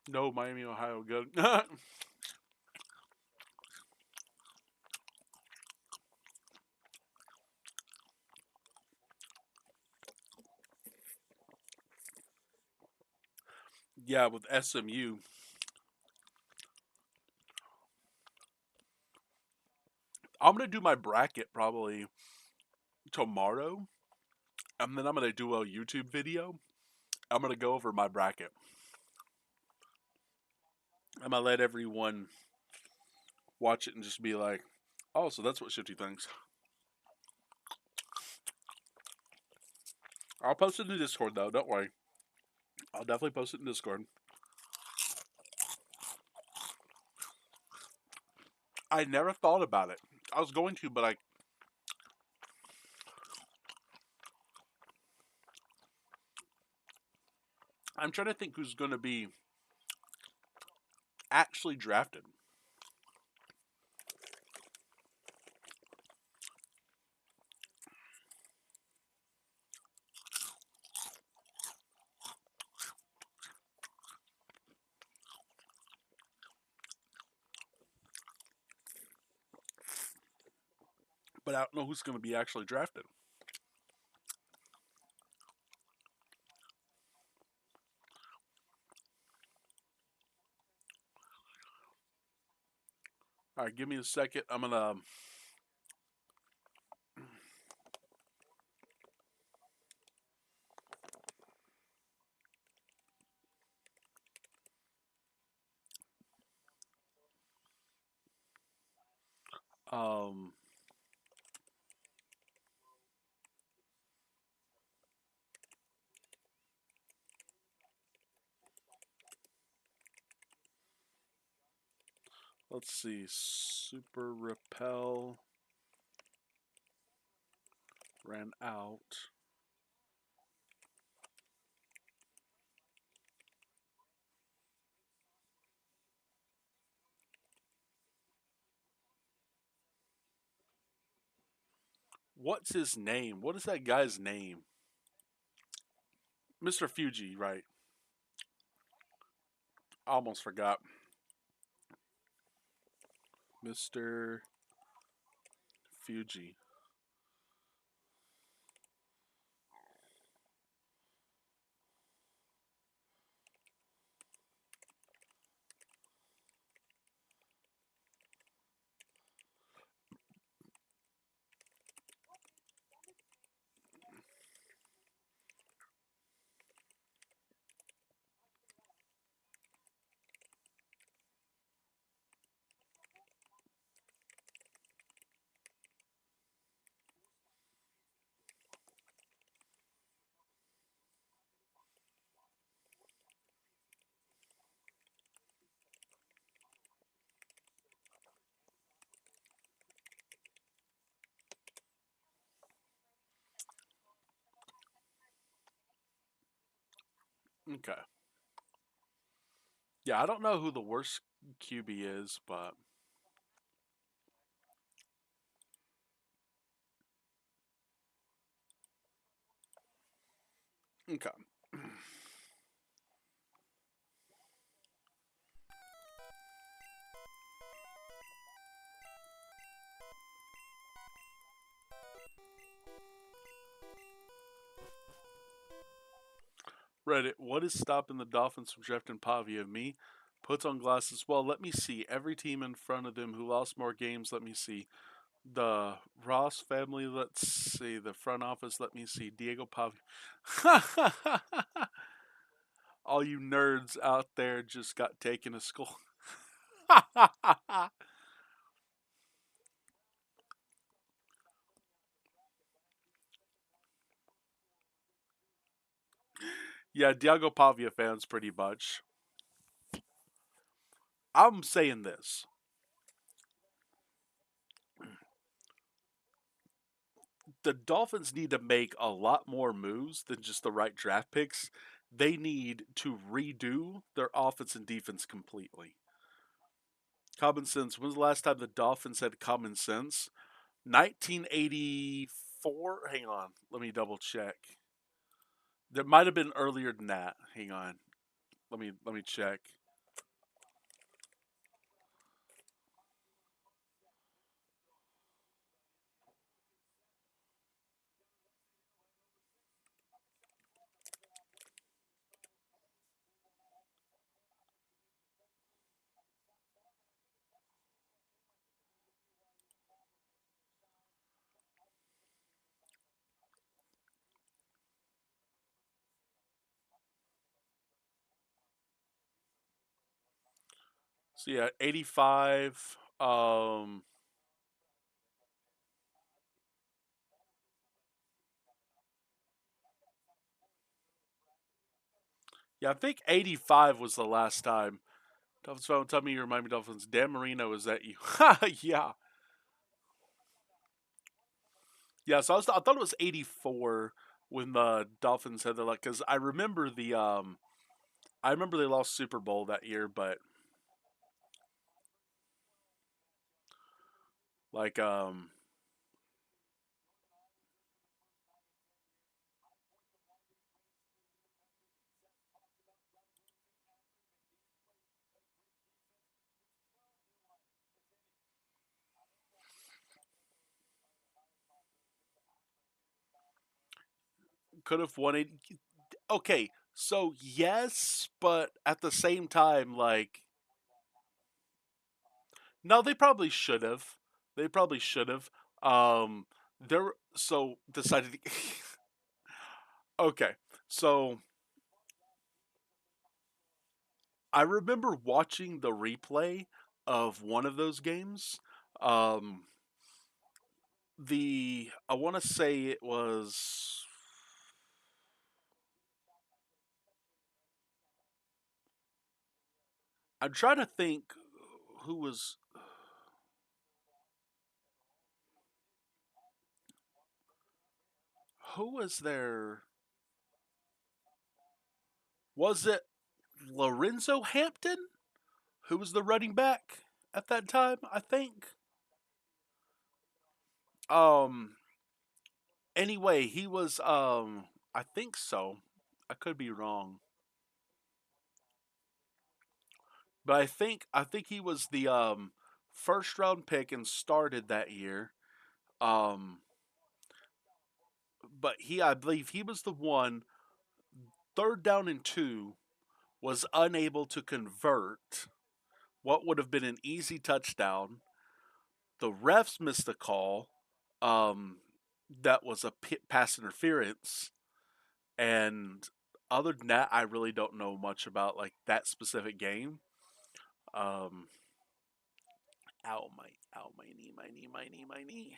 No, Miami, Ohio, good. Yeah, with SMU. I'm going to do my bracket probably tomorrow. And then I'm going to do a YouTube video. I'm going to go over my bracket. I'm going to let everyone watch it and just be like, oh, so that's what Shifty thinks. I'll post it in the Discord, though. Don't worry. I'll definitely post it in Discord. I never thought about it. I was going to, but I'm trying to think who's going to be actually drafted. But I don't know who's going to be actually drafted. All right, give me a second. I'm going to. Um, let's see. Super Repel ran out. What's his name? What is that guy's name? Mr. Fuji, right? I almost forgot. Mr. Fuji. Okay. Yeah, I don't know who the worst QB is, but okay. Reddit, what is stopping the Dolphins from drafting Pavia? Me? Puts on glasses. Well, let me see. Every team in front of them who lost more games, let me see. The Ross family, let's see. The front office, let me see. Diego Pavia. All you nerds out there just got taken to school. Yeah, Diego Pavia fans, pretty much. I'm saying this. The Dolphins need to make a lot more moves than just the right draft picks. They need to redo their offense and defense completely. Common sense. When's the last time the Dolphins had common sense? 1984. Hang on. Let me double check. There might have been earlier than that. Hang on. Let me check. So yeah, 85. Yeah, I think 85 was the last time. Dolphins phone, tell me you remind me Dolphins. Dan Marino, is that you? Yeah. Yeah, so I thought it was 84 when the Dolphins had their luck cuz I remember they lost Super Bowl that year, but like could have won it. Okay, so yes, but at the same time like no, they probably should have. They probably should have. They're so decided. Okay, so I remember watching the replay of one of those games. Um, the I want to say it was. I'm trying to think who was who was there. Was it Lorenzo Hampton who was the running back at that time? I think. Um. Anyway, he was. I think so. I could be wrong, but I think he was the first round pick and started that year. Um, but I believe he was the one, third down and two, was unable to convert what would have been an easy touchdown. The refs missed a call. Um, that was a pass interference. And other than that, I really don't know much about like that specific game. Um, ow, my knee, my knee, my knee, my knee.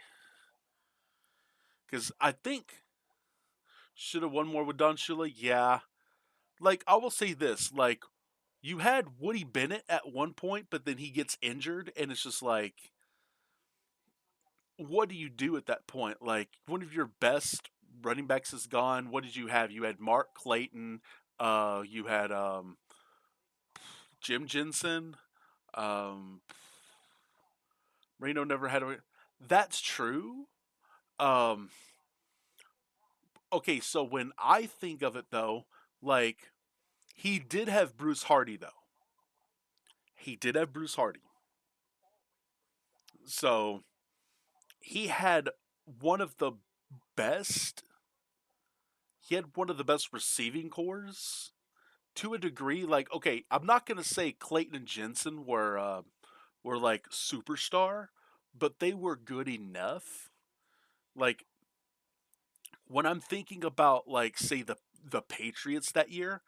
Because I think should have won more with Don Shula. Yeah, like I will say this, like you had Woody Bennett at one point, but then he gets injured, and it's just like, what do you do at that point? Like one of your best running backs is gone. What did you have? You had Mark Clayton, You had Jim Jensen. Um, Marino never had a. That's true. Um, okay, so when I think of it though, like he did have Bruce Hardy though. He did have Bruce Hardy. So he had one of the best. He had one of the best receiving cores to a degree. Like, okay, I'm not gonna say Clayton and Jensen were like superstar, but they were good enough. Like when I'm thinking about like say the Patriots that year,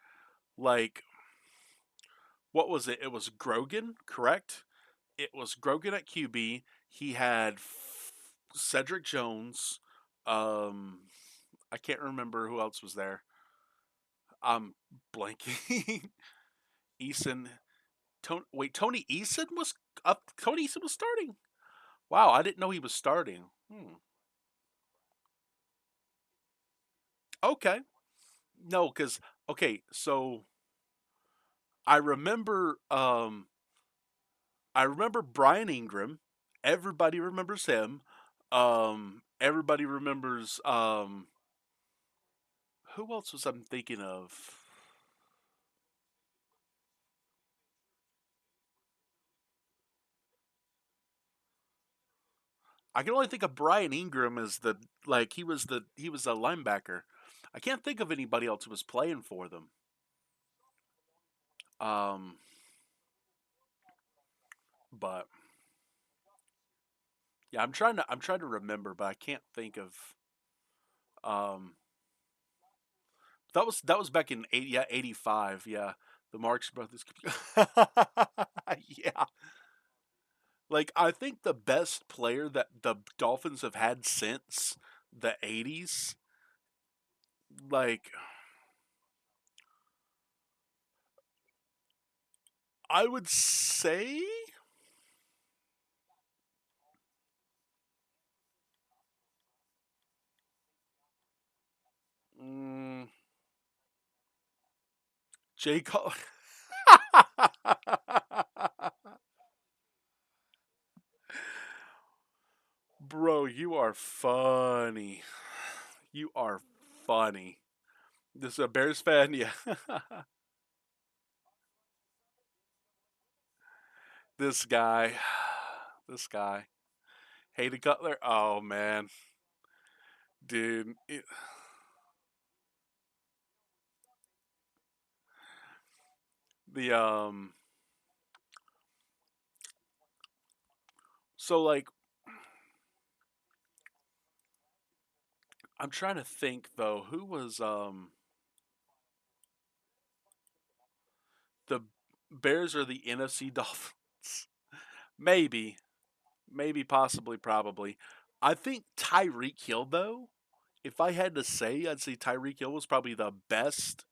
like what was it? It was Grogan, correct? It was Grogan at QB. He had Cedric Jones. Um, I can't remember who else was there. I'm blanking. Eason. Wait, Tony Eason was up. Tony Eason was starting. Wow, I didn't know he was starting. Okay, no, because okay, so I remember. I remember Brian Ingram. Everybody remembers him. Everybody remembers. Who else was I'm thinking of? I can only think of Brian Ingram as the like he was a linebacker. I can't think of anybody else who was playing for them. Um, but yeah, I'm trying to remember, but I can't think of. Um, that was back in 85. Yeah, the Marx Brothers. Yeah, like I think the best player that the Dolphins have had since the 80s, like I would say, mm, Jay Cutler. Bro, you are funny. You are funny. This is a Bears fan, yeah. This guy, this guy, Hayden Cutler. Oh man, dude. The so like I'm trying to think though. Who was the Bears or the NFC Dolphins? Maybe, maybe, possibly, probably. I think Tyreek Hill though. If I had to say, I'd say Tyreek Hill was probably the best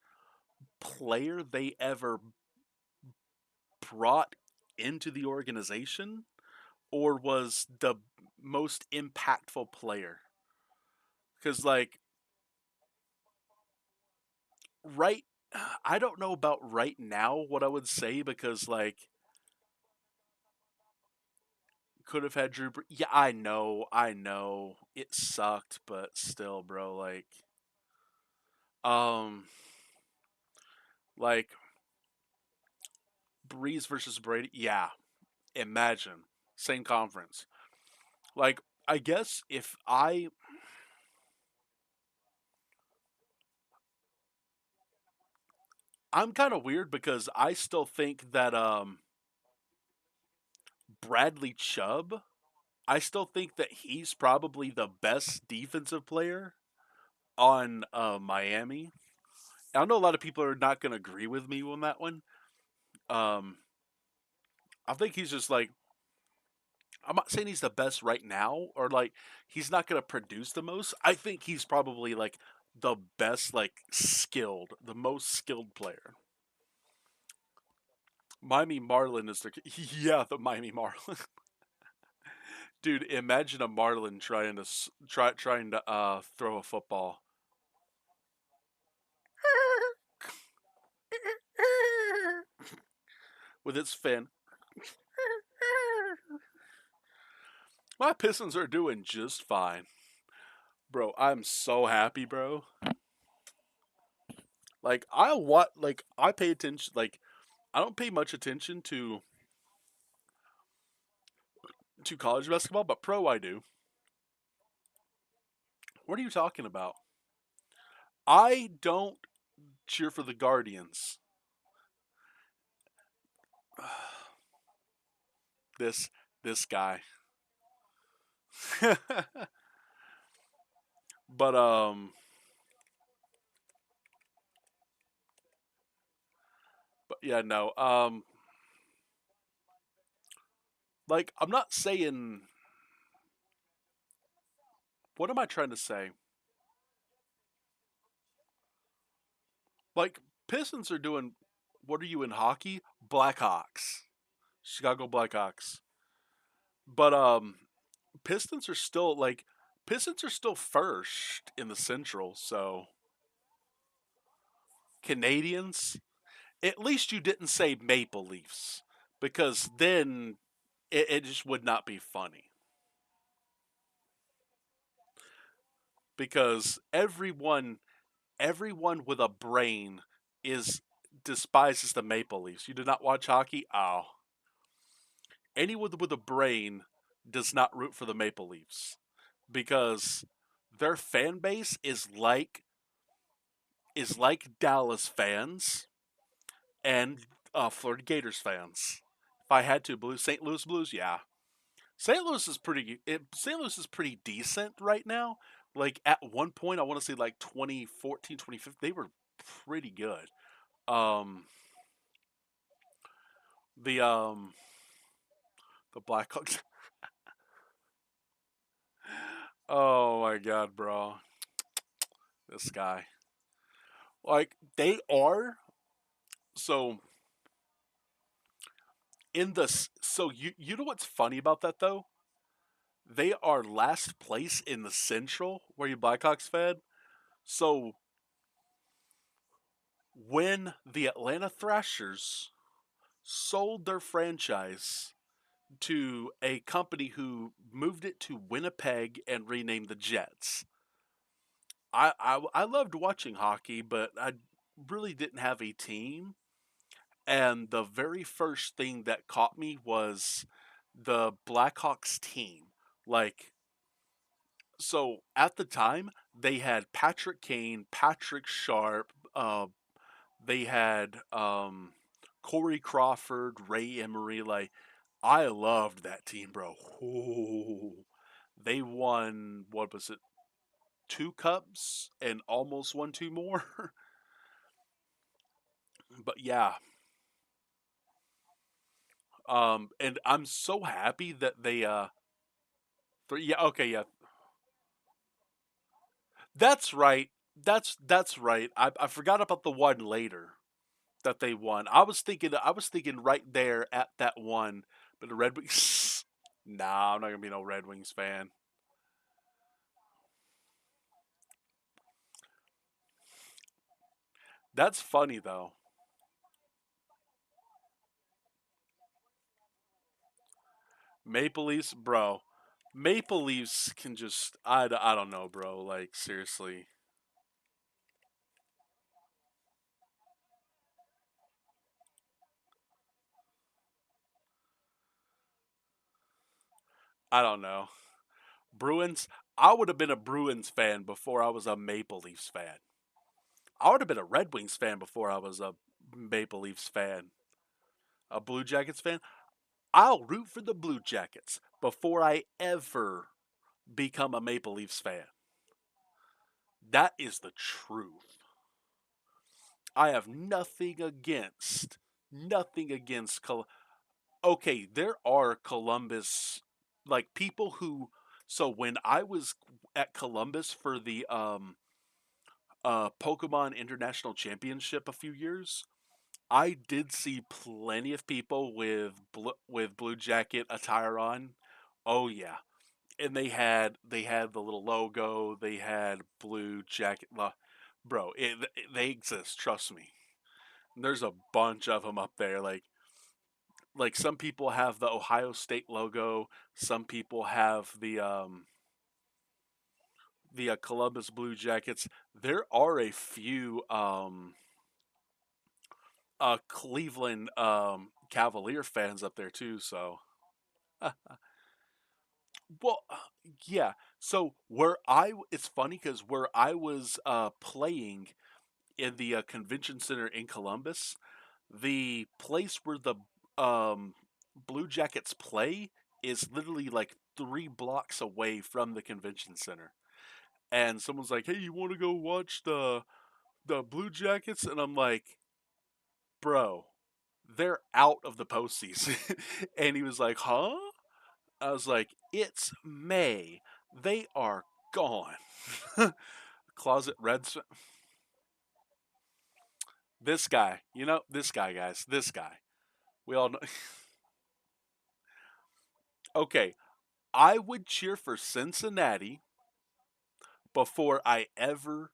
player they ever brought into the organization, or was the most impactful player. Because like right, I don't know about right now what I would say because like could have had Drew. Yeah, I know, it sucked, but still, bro. Um, like Breeze versus Brady. Yeah, imagine same conference. Like, I guess if I'm kind of weird because I still think that Bradley Chubb. I still think that he's probably the best defensive player on Miami. I know a lot of people are not going to agree with me on that one. Um, I think he's just like I'm not saying he's the best right now or like he's not going to produce the most. I think he's probably like the best, like skilled, the most skilled player. Miami Marlin is the yeah, the Miami Marlin. Dude, imagine a Marlin trying to trying to throw a football. with its fin. My Pistons are doing just fine. Bro, I'm so happy, bro. I pay attention I don't pay much attention to college basketball, but pro I do. What are you talking about? I don't cheer for the Guardians. this this guy. but but yeah, no. I'm not saying, what am I trying to say? Like Pistons are doing, what are you in hockey? Blackhawks. Chicago Blackhawks. But Pistons are still Pistons are still first in the Central, so Canadians, at least you didn't say Maple Leafs because then it just would not be funny. Because everyone with a brain is despises the Maple Leafs. You did not watch hockey? Oh. Anyone with a brain does not root for the Maple Leafs because their fan base is like Dallas fans and Florida Gators fans. If I had to, St. Louis Blues, yeah. St. Louis is pretty decent right now. Like at one point, I want to say like 2014, 2015, they were pretty good. Um, the the Blackhawks. Oh my god, bro, this guy. Like they are so you know what's funny about that though? They are last place in the Central where you Blackhawks fed. So when the Atlanta Thrashers sold their franchise to a company who moved it to Winnipeg and renamed the Jets. I loved watching hockey, but I really didn't have a team. And the very first thing that caught me was the Blackhawks team. Like, so at the time, they had Patrick Kane, Patrick Sharp, they had Corey Crawford, Ray Emery. Like, I loved that team, bro. Ooh. They won, what was it, two cups and almost won two more? But yeah, and I'm so happy that yeah, okay, yeah, that's right. That's right. I forgot about the one later that they won. I was thinking right there at that one, but the Red Wings. Nah, I'm not gonna be no Red Wings fan. That's funny though. Maple Leafs, bro. Maple Leafs can just I don't know, bro. Like seriously, I don't know. Bruins. I would have been a Bruins fan before I was a Maple Leafs fan. I would have been a Red Wings fan before I was a Maple Leafs fan. A Blue Jackets fan. I'll root for the Blue Jackets before I ever become a Maple Leafs fan. That is the truth. I have nothing against okay, there are Columbus people who so when I was at Columbus for the Pokemon International Championship a few years, I did see plenty of people with Blue Jacket attire on. Oh yeah. And they had the little logo, they had Blue Jacket bro, they exist, trust me. There's a bunch of them up there. Like some people have the Ohio State logo. Some people have the Columbus Blue Jackets. There are a few Cleveland Cavalier fans up there too. So, well, yeah. So it's funny because where I was playing in the convention center in Columbus, the place where the um, Blue Jackets play is literally like 3 blocks away from the convention center. And someone's like, "Hey, you want to go watch the Blue Jackets?" And I'm like, "Bro, they're out of the postseason." And he was like, "Huh?" I was like, "It's May. They are gone." Closet Reds. This guy, this guy, guys, this guy. We all know. Okay, I would cheer for Cincinnati before I ever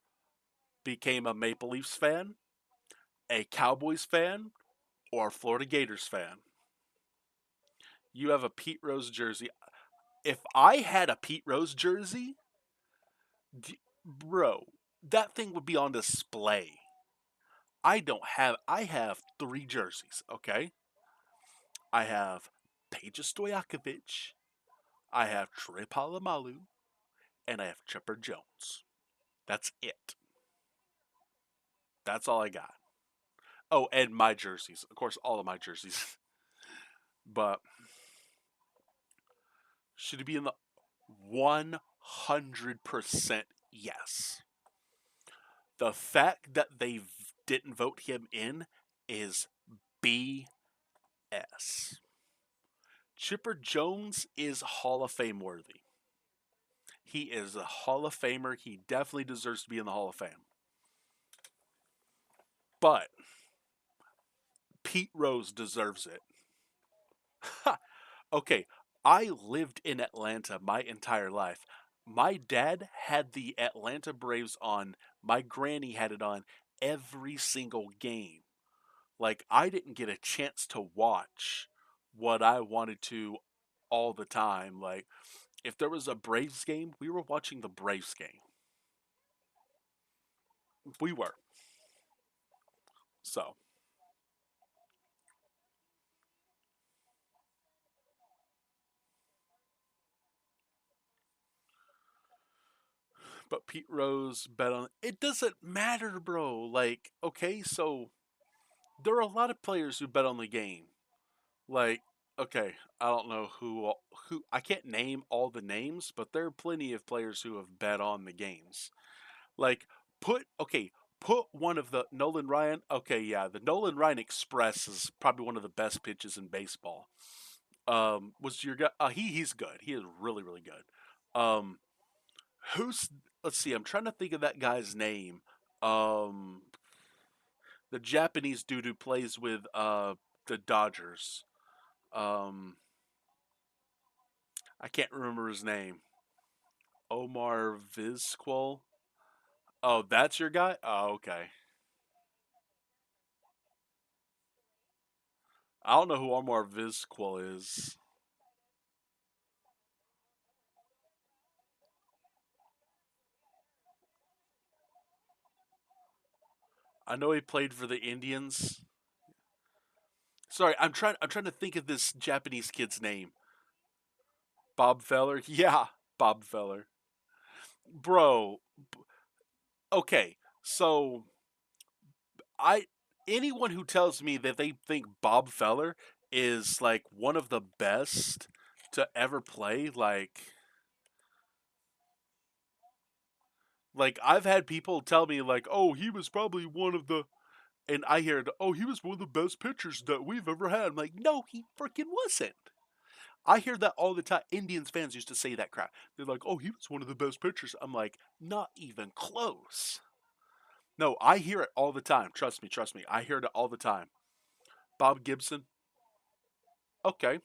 became a Maple Leafs fan, a Cowboys fan, or a Florida Gators fan. You have a Pete Rose jersey. If I had a Pete Rose jersey, bro, that thing would be on display. I have 3 jerseys, okay? I have Peja Stojakovic, I have Troy Polamalu, and I have Chipper Jones. That's it. That's all I got. Oh, and my jerseys. Of course, all of my jerseys. But should it be in the 100% yes? The fact that they didn't vote him in is BS. Chipper Jones is Hall of Fame worthy. He is a Hall of Famer. He definitely deserves to be in the Hall of Fame. But Pete Rose deserves it. Okay, I lived in Atlanta my entire life. My dad had the Atlanta Braves on. My granny had it on every single game. Like, I didn't get a chance to watch what I wanted to all the time. Like, if there was a Braves game, we were watching the Braves game. We were. So, but Pete Rose bet on it. Doesn't matter, bro. Like, okay, so there are a lot of players who bet on the game. Like, okay, I don't know who I can't name all the names, but there are plenty of players who have bet on the games. Like, put one of the Nolan Ryan. Okay, yeah, the Nolan Ryan Express is probably one of the best pitches in baseball. Was your guy? He's good. He is really really good. Um, who's let's see. I'm trying to think of that guy's name. Um, the Japanese dude who plays with the Dodgers. Um, I can't remember his name. Omar Vizquel. Oh, that's your guy? Oh, okay. I don't know who Omar Vizquel is. I know he played for the Indians. Sorry, I'm trying to think of this Japanese kid's name. Bob Feller? Yeah, Bob Feller. Bro, okay. So, I anyone who tells me that they think Bob Feller is like one of the best to ever play, like I've had people tell me like, "Oh, he was probably one of the," and I hear, "Oh, he was one of the best pitchers that we've ever had." I'm like, "No, he freaking wasn't." I hear that all the time. Indians fans used to say that crap. They're like, "Oh, he was one of the best pitchers." I'm like, "Not even close." No, I hear it all the time. Trust me. I hear it all the time. Bob Gibson. Okay,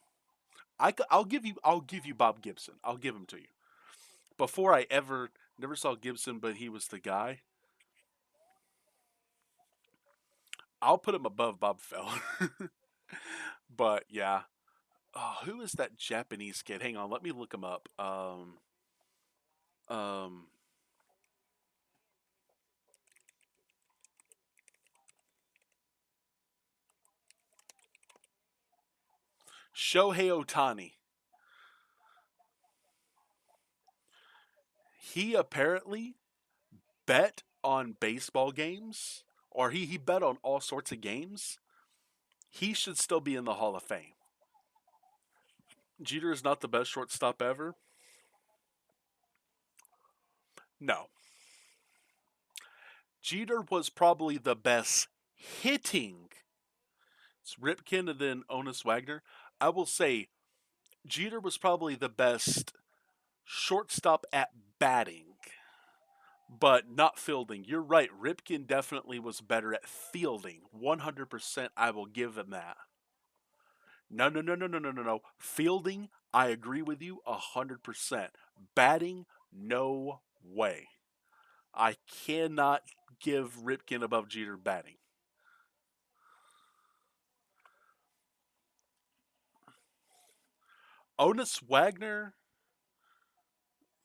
I'll give you Bob Gibson. I'll give him to you. Before I ever never saw Gibson, but he was the guy. I'll put him above Bob Feller. But yeah. Oh, who is that Japanese kid? Hang on, let me look him up. Um, Shohei Otani. He apparently bet on baseball games, or he bet on all sorts of games. He should still be in the Hall of Fame. Jeter is not the best shortstop ever. No. Jeter was probably the best hitting. It's Ripken and then Honus Wagner. I will say Jeter was probably the best shortstop at batting, but not fielding. You're right. Ripken definitely was better at fielding. 100%, I will give him that. No, no, no, no, no, no, no, no. Fielding, I agree with you 100%. Batting, no way. I cannot give Ripken above Jeter batting. Honus Wagner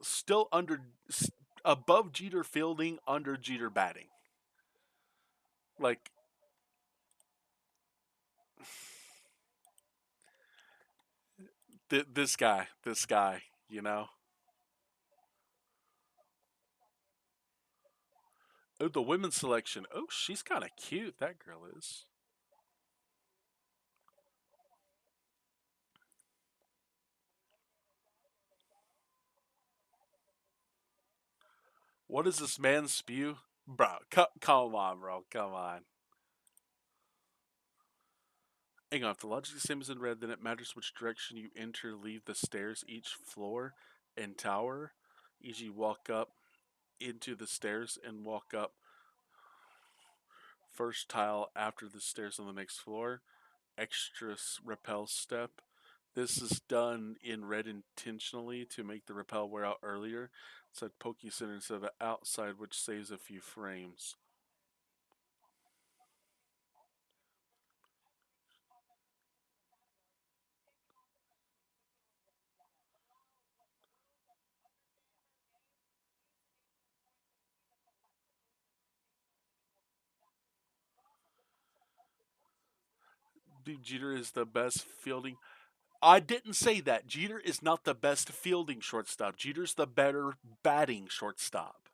still above Jeter fielding, under Jeter batting. Like this guy, you know. Oh, the women's selection. Oh, she's kind of cute. That girl is. What does this man spew, bro? Come on, bro. Come on. Hang on. If the logic is the same as in red, then it matters which direction you enter, leave the stairs, each floor and tower. E.g., walk up into the stairs and walk up first tile after the stairs on the next floor. Extra repel step. This is done in red intentionally to make the repel wear out earlier. It's a poking center instead of outside, which saves a few frames. Jeter is the best fielding. I didn't say that. Jeter is not the best fielding shortstop. Jeter's the better batting shortstop.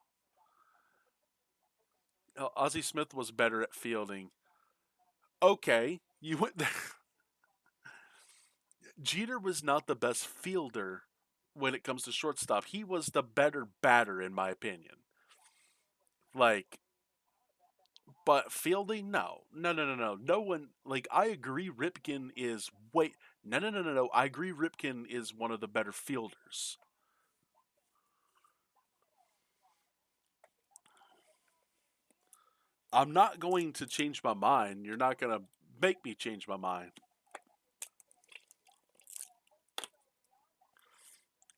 Ozzie Smith was better at fielding. Okay, you went there. Jeter was not the best fielder when it comes to shortstop. He was the better batter, in my opinion. Like, but fielding, no, no, no, no, no, no one. Like, I agree, Ripken is wait, no, no, no, no, no. I agree, Ripken is one of the better fielders. I'm not going to change my mind. You're not going to make me change my mind.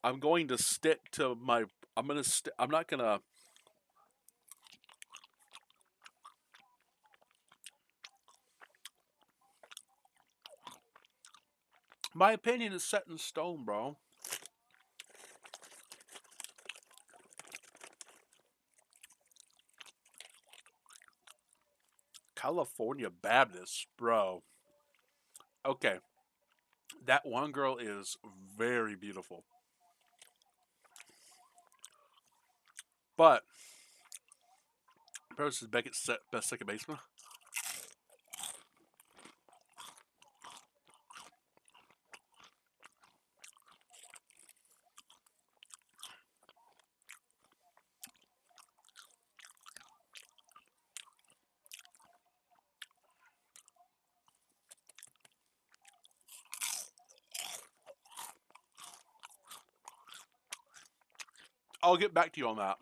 I'm going to stick to my. I'm gonna. I'm not gonna. My opinion is set in stone, bro. California Baptist, bro. Okay, that one girl is very beautiful, but Paris is Beckett's best second baseman. I'll get back to you on that.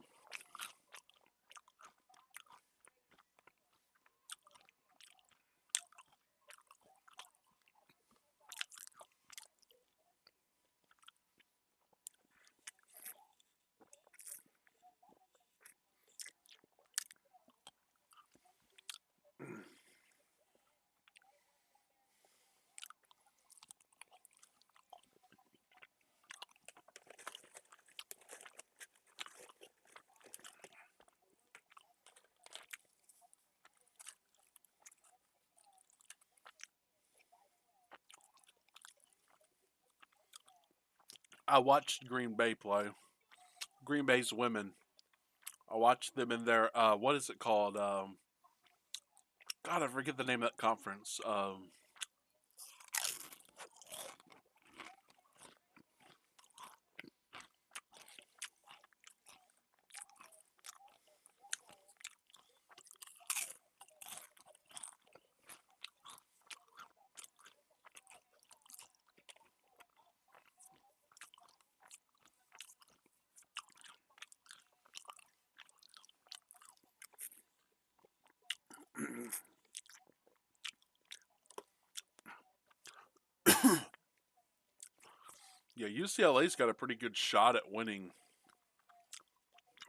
I watched Green Bay play. Green Bay's women. I watched them in their what is it called? God, I forget the name of that conference. Yeah, UCLA's got a pretty good shot at winning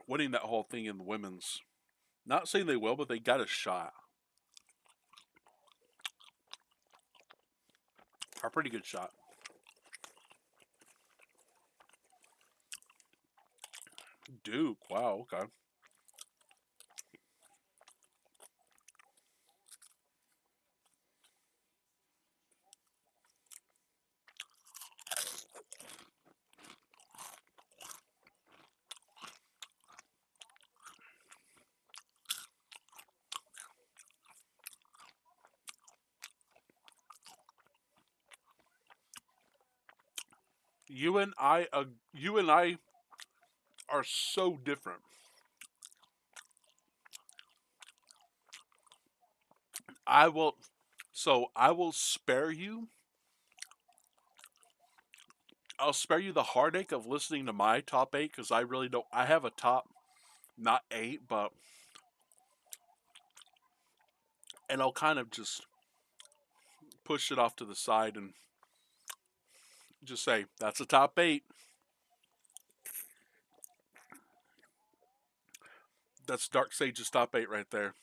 that whole thing in the women's. Not saying they will, but they got a shot. A pretty good shot. Duke, wow, okay. You and I are so different. I will, I will spare you. I'll spare you the heartache of listening to my top eight because I really don't. I have a top, not eight, but and I'll kind of just push it off to the side and just say that's a top eight. That's Dark Sage's top eight right there.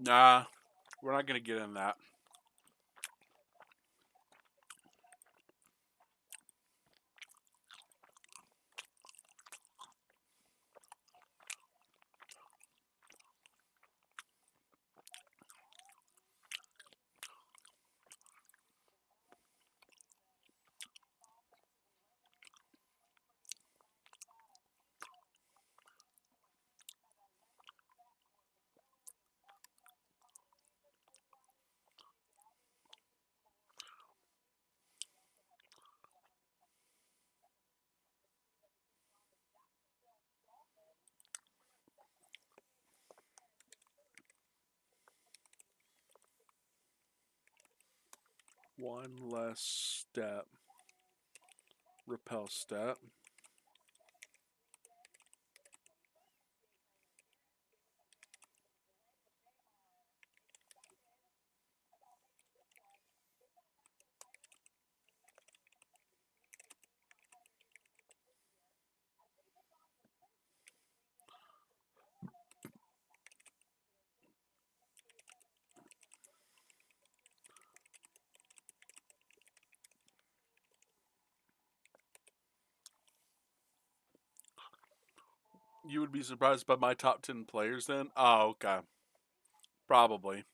Nah, we're not gonna get in that. One less step. Repel step. You would be surprised by my top 10 players then? Oh, okay. Probably.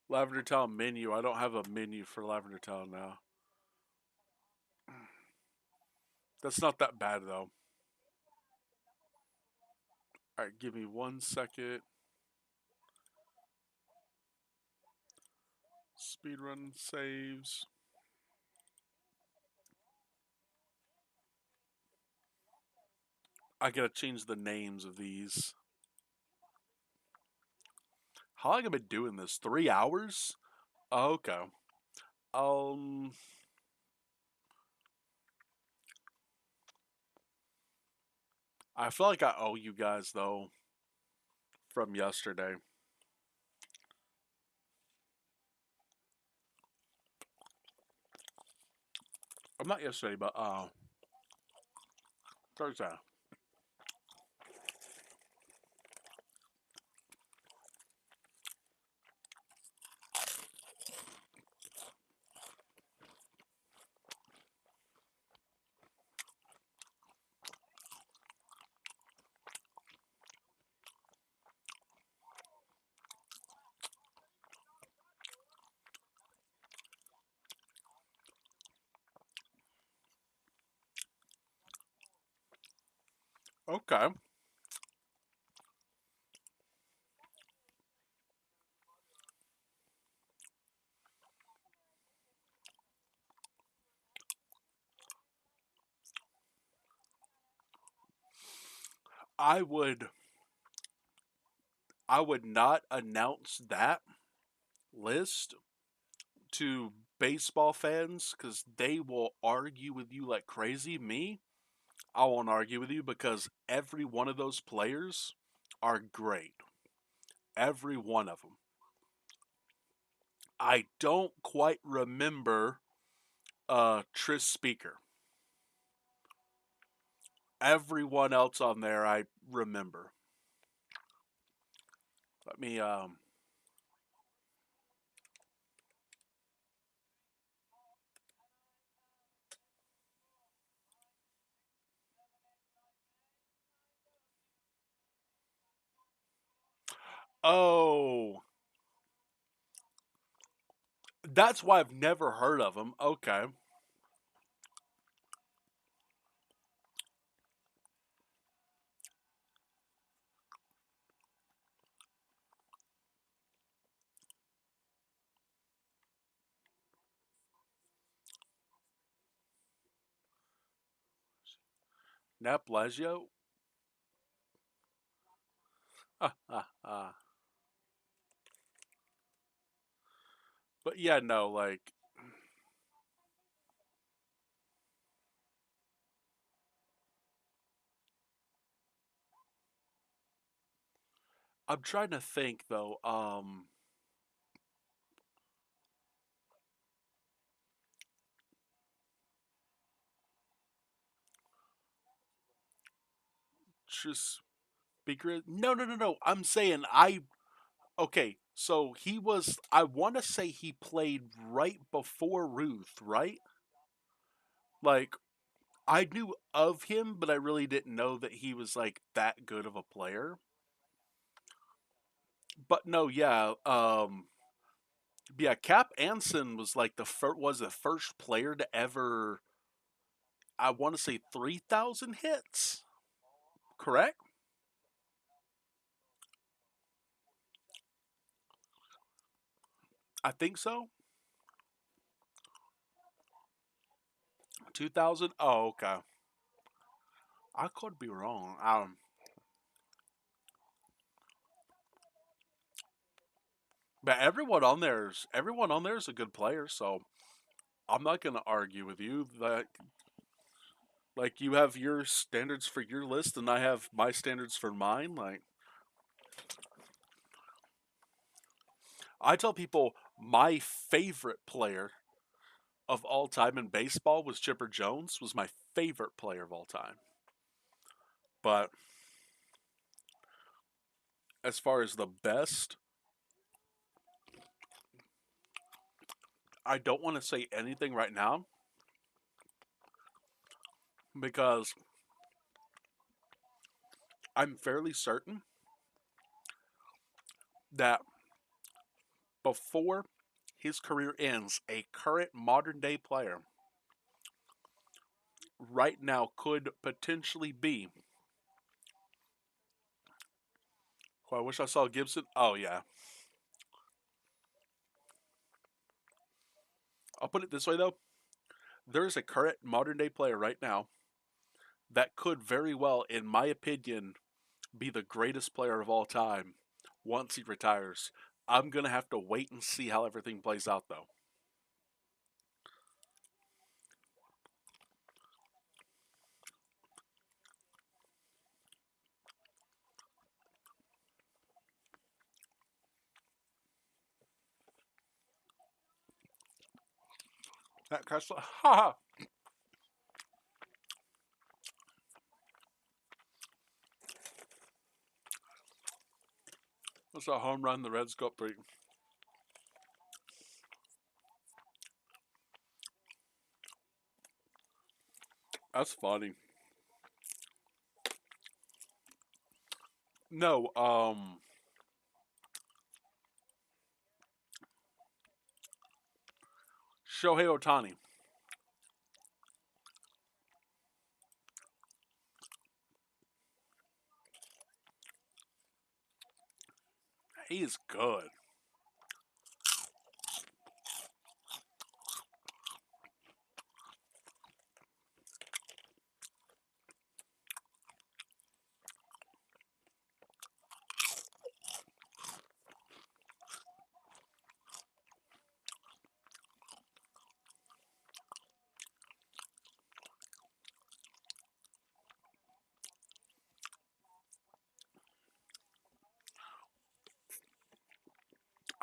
Lavender Town menu. I don't have a menu for Lavender Town now. That's not that bad though. All right, give me 1 second. Speedrun saves. I gotta change the names of these. How long have I been doing this? 3 hours? Oh, okay. Um, I feel like I owe you guys though from yesterday. I'm not yesterday, but Thursday. Okay. I would I would not announce that list to baseball fans because they will argue with you like crazy. Me, I won't argue with you because every one of those players are great. Every one of them. I don't quite remember Tris Speaker. Everyone else on there I remember. Let me Oh, that's why I've never heard of him. Okay. Naplegio? But yeah, no, like I'm trying to think though. Just Speaker. No, no, no, no. I'm saying I okay. So he was. I want to say he played right before Ruth, right? Like I knew of him, but I really didn't know that he was like that good of a player. But no, yeah. Yeah. Cap Anson was like was the first player to ever. I want to say 3,000 hits. Correct? I think so. 2,000. Oh, okay. I could be wrong. But everyone on there is a good player, so I'm not going to argue with you that like you have your standards for your list and I have my standards for mine. Like I tell people my favorite player of all time in baseball was Chipper Jones was my favorite player of all time. But as far as the best, I don't want to say anything right now because I'm fairly certain that before his career ends, a current modern day player right now could potentially be. Oh, I wish I saw Gibson. Oh, yeah. I'll put it this way, though. There's a current modern day player right now that could very well, in my opinion, be the greatest player of all time once he retires. I'm going to have to wait and see how everything plays out, though. That Kessler, ha! That's a home run the Reds got three. That's funny. No, Shohei Otani. He is good.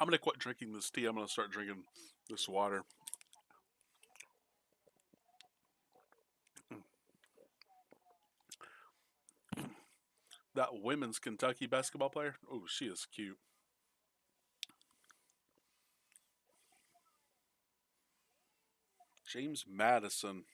I'm going to quit drinking this tea. I'm going to start drinking this water. That women's Kentucky basketball player, oh, she is cute. James Madison.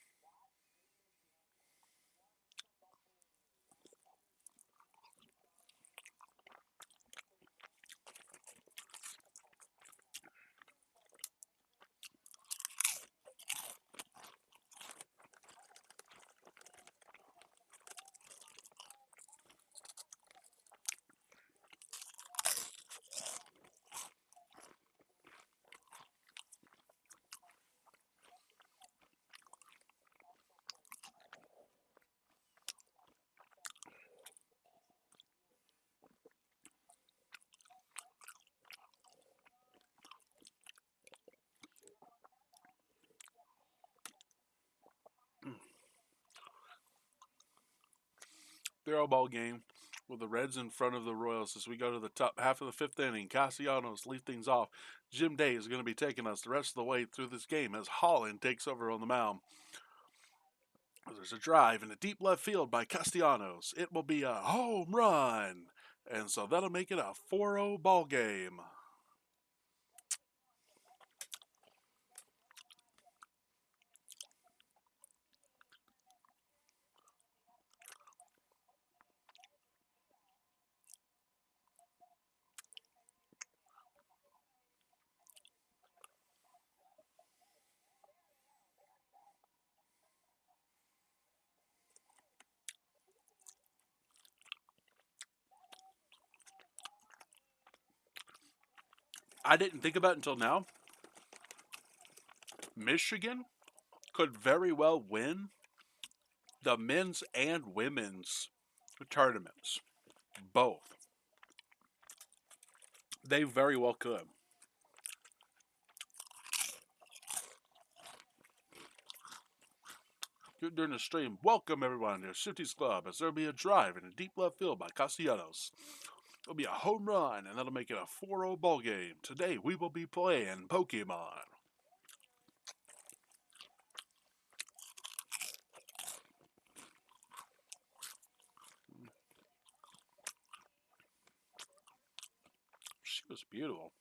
They're ball game with the Reds in front of the Royals as we go to the top half of the fifth inning. Castellanos lead things off. Jim Day is going to be taking us the rest of the way through this game as Holland takes over on the mound. There's a drive in the deep left field by Castellanos. It will be a home run. And so that'll make it a 4-0 ball game. I didn't think about it until now. Michigan could very well win the men's and women's tournaments. Both. They very well could. During the stream, welcome everyone to Shifty's Club as there'll be a drive in a deep left field by Castellanos. It'll be a home run, and that'll make it a 4-0 ball game. Today we will be playing Pokemon. She was beautiful.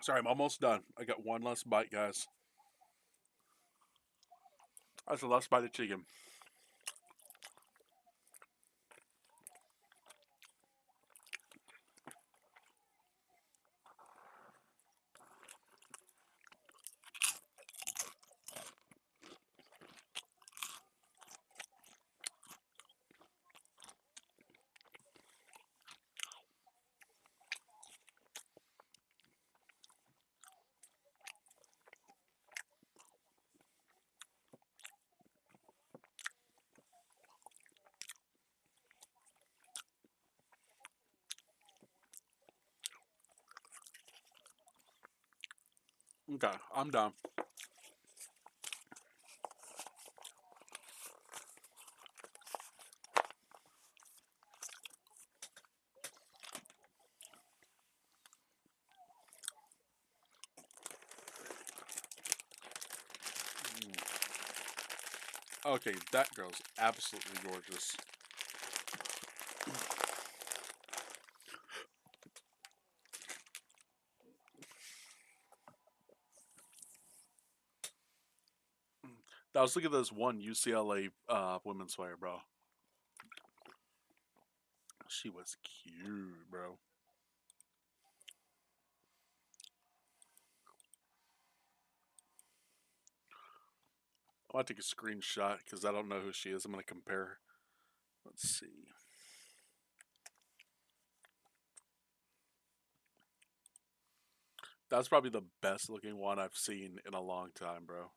Sorry, I'm almost done. I got one last bite, guys. That's the last bite of chicken. Okay, I'm done. Okay, that girl's absolutely gorgeous. Now, let's look at this one UCLA women's player, bro. She was cute, bro. I want to take a screenshot because I don't know who she is. I'm going to compare. Let's see. That's probably the best looking one I've seen in a long time, bro.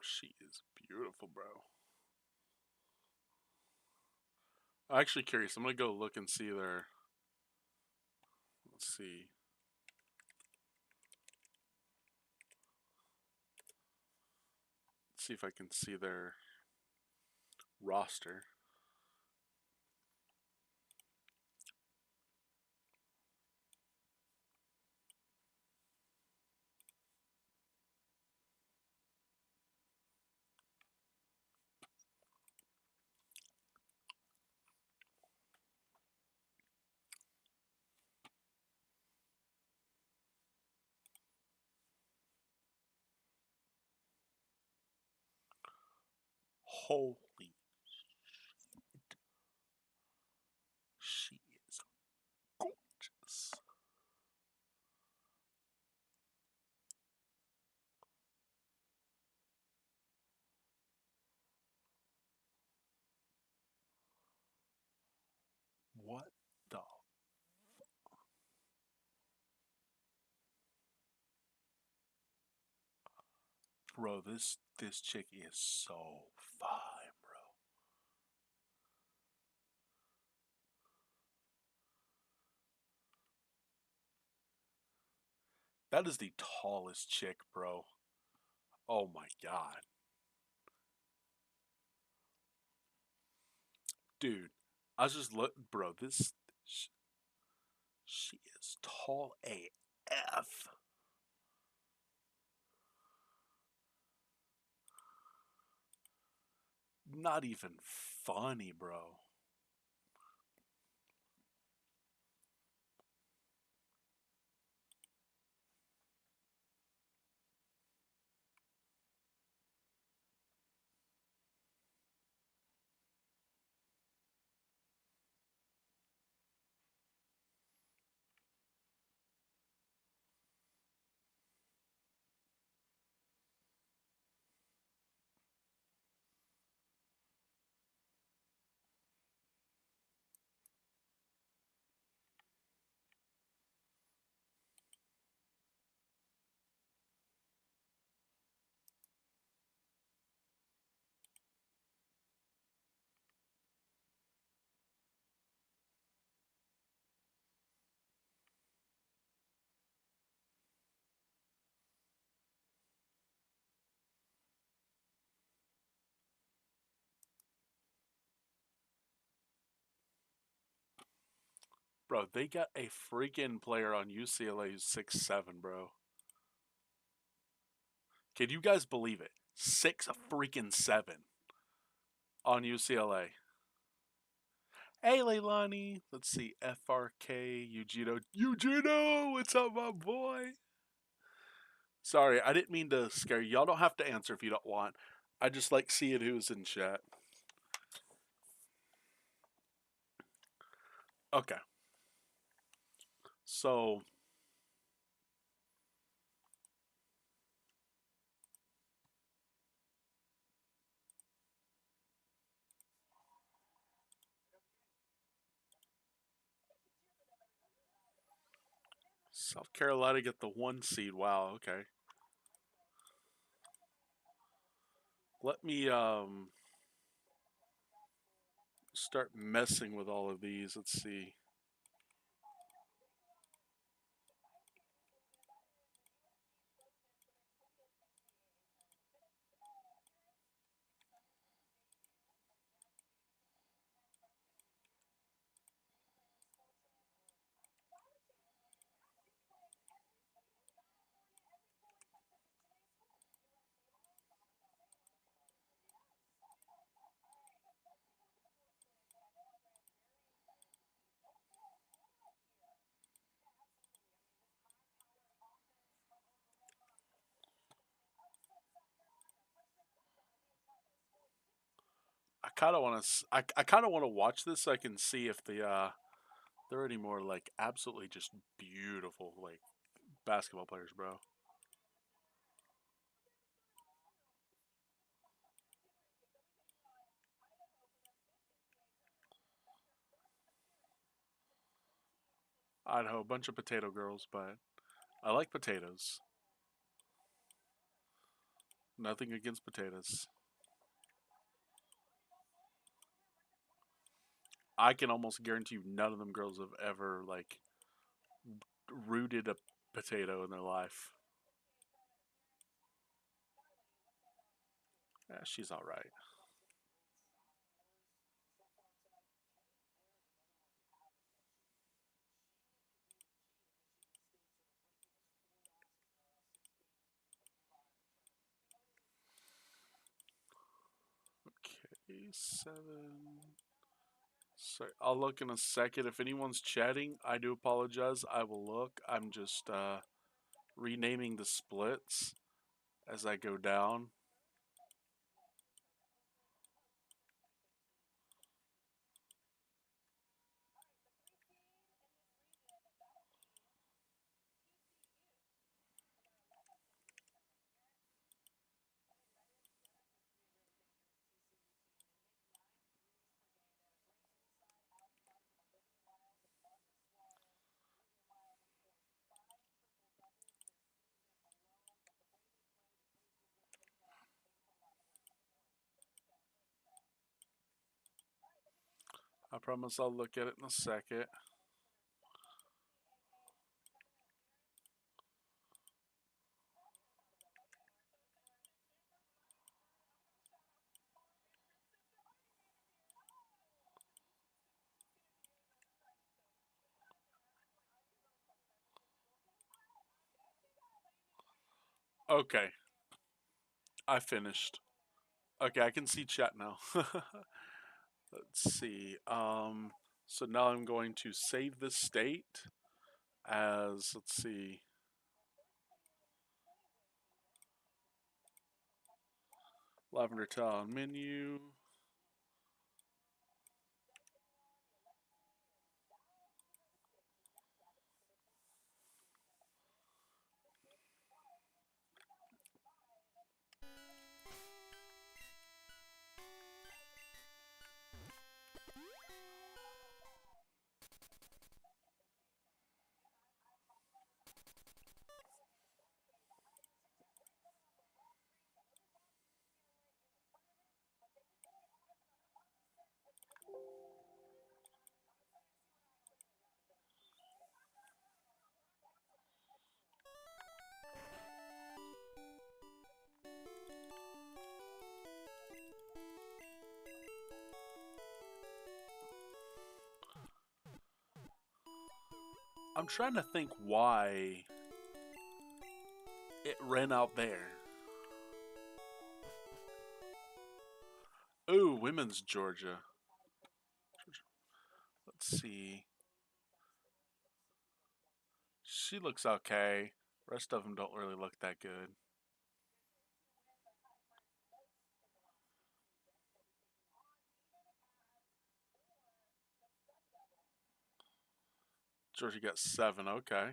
She is beautiful, bro. I'm actually curious. I'm going to go look and see their. Let's see. See if I can see their roster. Holy, she is gorgeous. What the bro? This chick is so fine, bro. That is the tallest chick, bro. Oh my god, dude. I was just look, bro. She is tall AF. Not even funny, bro. Bro, they got a freaking player on UCLA who's 6'7", bro. Can you guys believe it? 6 freaking 7 on UCLA. Hey, Leilani. Let's see. FRK, Eugenio. Eugenio, what's up, my boy? Sorry, I didn't mean to scare you. Y'all don't have to answer if you don't want. I just like seeing who's in chat. Okay. So, South Carolina get the 1 seed. Wow, okay. Let me start messing with all of these. Let's see. I kind of want to. I kind of want to watch this so I can see if there are any more like absolutely just beautiful like basketball players, bro. Idaho, a bunch of potato girls, but I like potatoes. Nothing against potatoes. I can almost guarantee you none of them girls have ever like rooted a potato in their life. Yeah, she's all right. Okay, 7. Sorry, I'll look in a second. If anyone's chatting, I do apologize. I will look. I'm just renaming the splits as I go down. I promise I'll look at it in a second. Okay, I finished. Okay, I can see chat now. Let's see. So now I'm going to save this state as, let's see, Lavender Town menu. I'm trying to think why it ran out there. Ooh, women's Georgia. Let's see. She looks okay. Rest of them don't really look that good. Georgia got 7. Okay.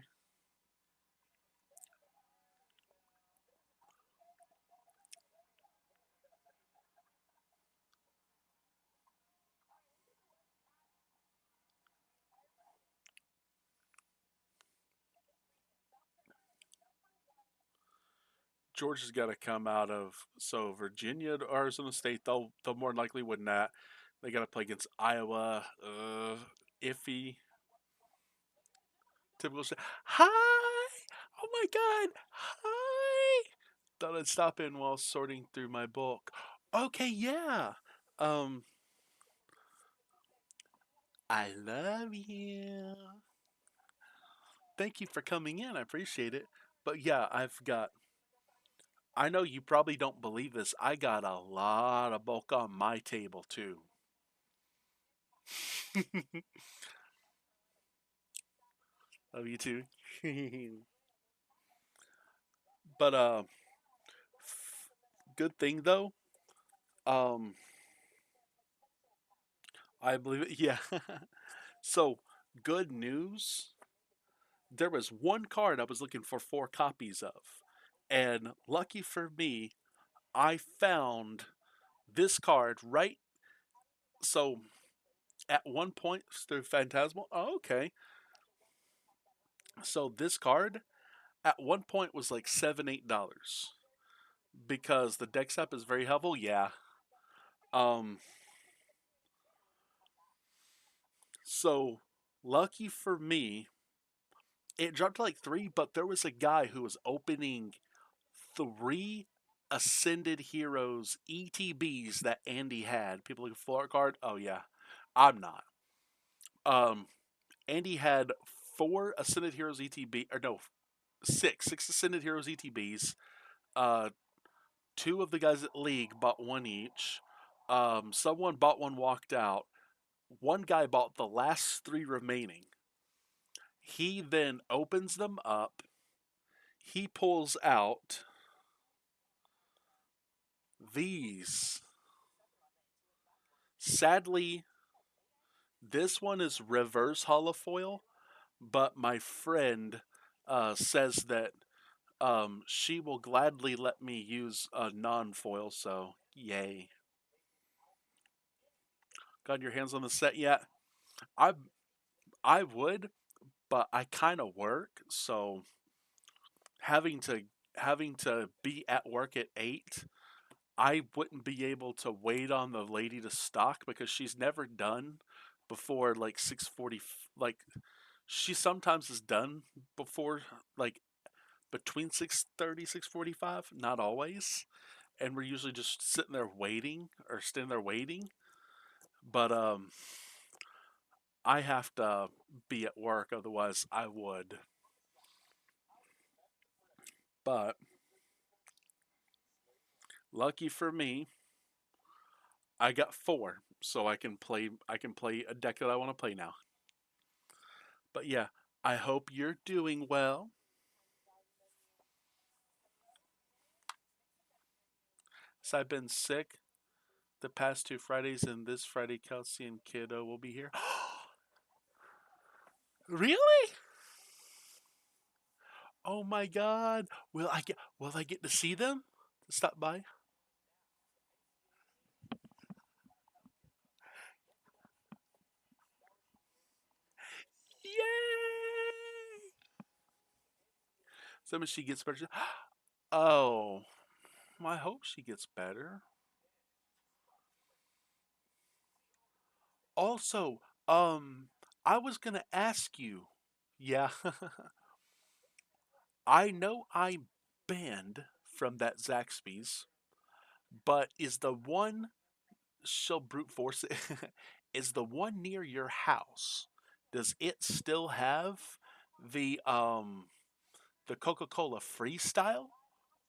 Georgia's got to come out of Virginia to Arizona State. They'll more than likely win that. They got to play against Iowa. Iffy. Typical. Hi. Oh my God. Hi. Thought I'd stop in while sorting through my book. Okay, yeah. Um, I love you. Thank you for coming in. I appreciate it. But yeah, I've got. I know you probably don't believe this. I got a lot of bulk on my table too. Love you too. But good thing though. Um, I believe it. Yeah. So good news. There was one card I was looking for 4 copies of, and lucky for me, I found this card right. So at one point through Phantasmal. Oh, okay. So this card at one point was like $7-8 because the deck sap is very helpful. Yeah. Um. So lucky for me, it dropped to like 3, but there was a guy who was opening 3 Ascended Heroes ETBs that Andy had. People looking for a card. Oh yeah, I'm not. Um, Andy had 4 Ascended Heroes ETB, or no, 6 Ascended Heroes ETBs. Uh, 2 of the guys at League bought 1 each. Someone bought 1, walked out. One guy bought the last 3 remaining. He then opens them up. He pulls out these. Sadly, this one is reverse holofoil, but my friend says that she will gladly let me use a non-foil, so yay. Got your hands on the set yet? I I would, but I kind of work, so having to having to be at work at 8, I wouldn't be able to wait on the lady to stock because she's never done before like 6:40. Like she sometimes is done before like between 6:30 6:45, not always, and we're usually just sitting there waiting or standing there waiting. But I have to be at work, otherwise I would. But lucky for me, I got 4, so I can play. I can play a deck that I want to play now. But yeah, I hope you're doing well. So I've been sick the past 2 Fridays, and this Friday, Kelsey and Kiddo will be here. Really? Oh my God! Will I get to see them? Stop by? Yay! So when she gets better. Oh, I hope she gets better. Also, I was gonna ask you. Yeah, I know I banned from that Zaxby's, but is the one she'll brute force it? Is the one near your house? Does it still have The Coca-Cola Freestyle,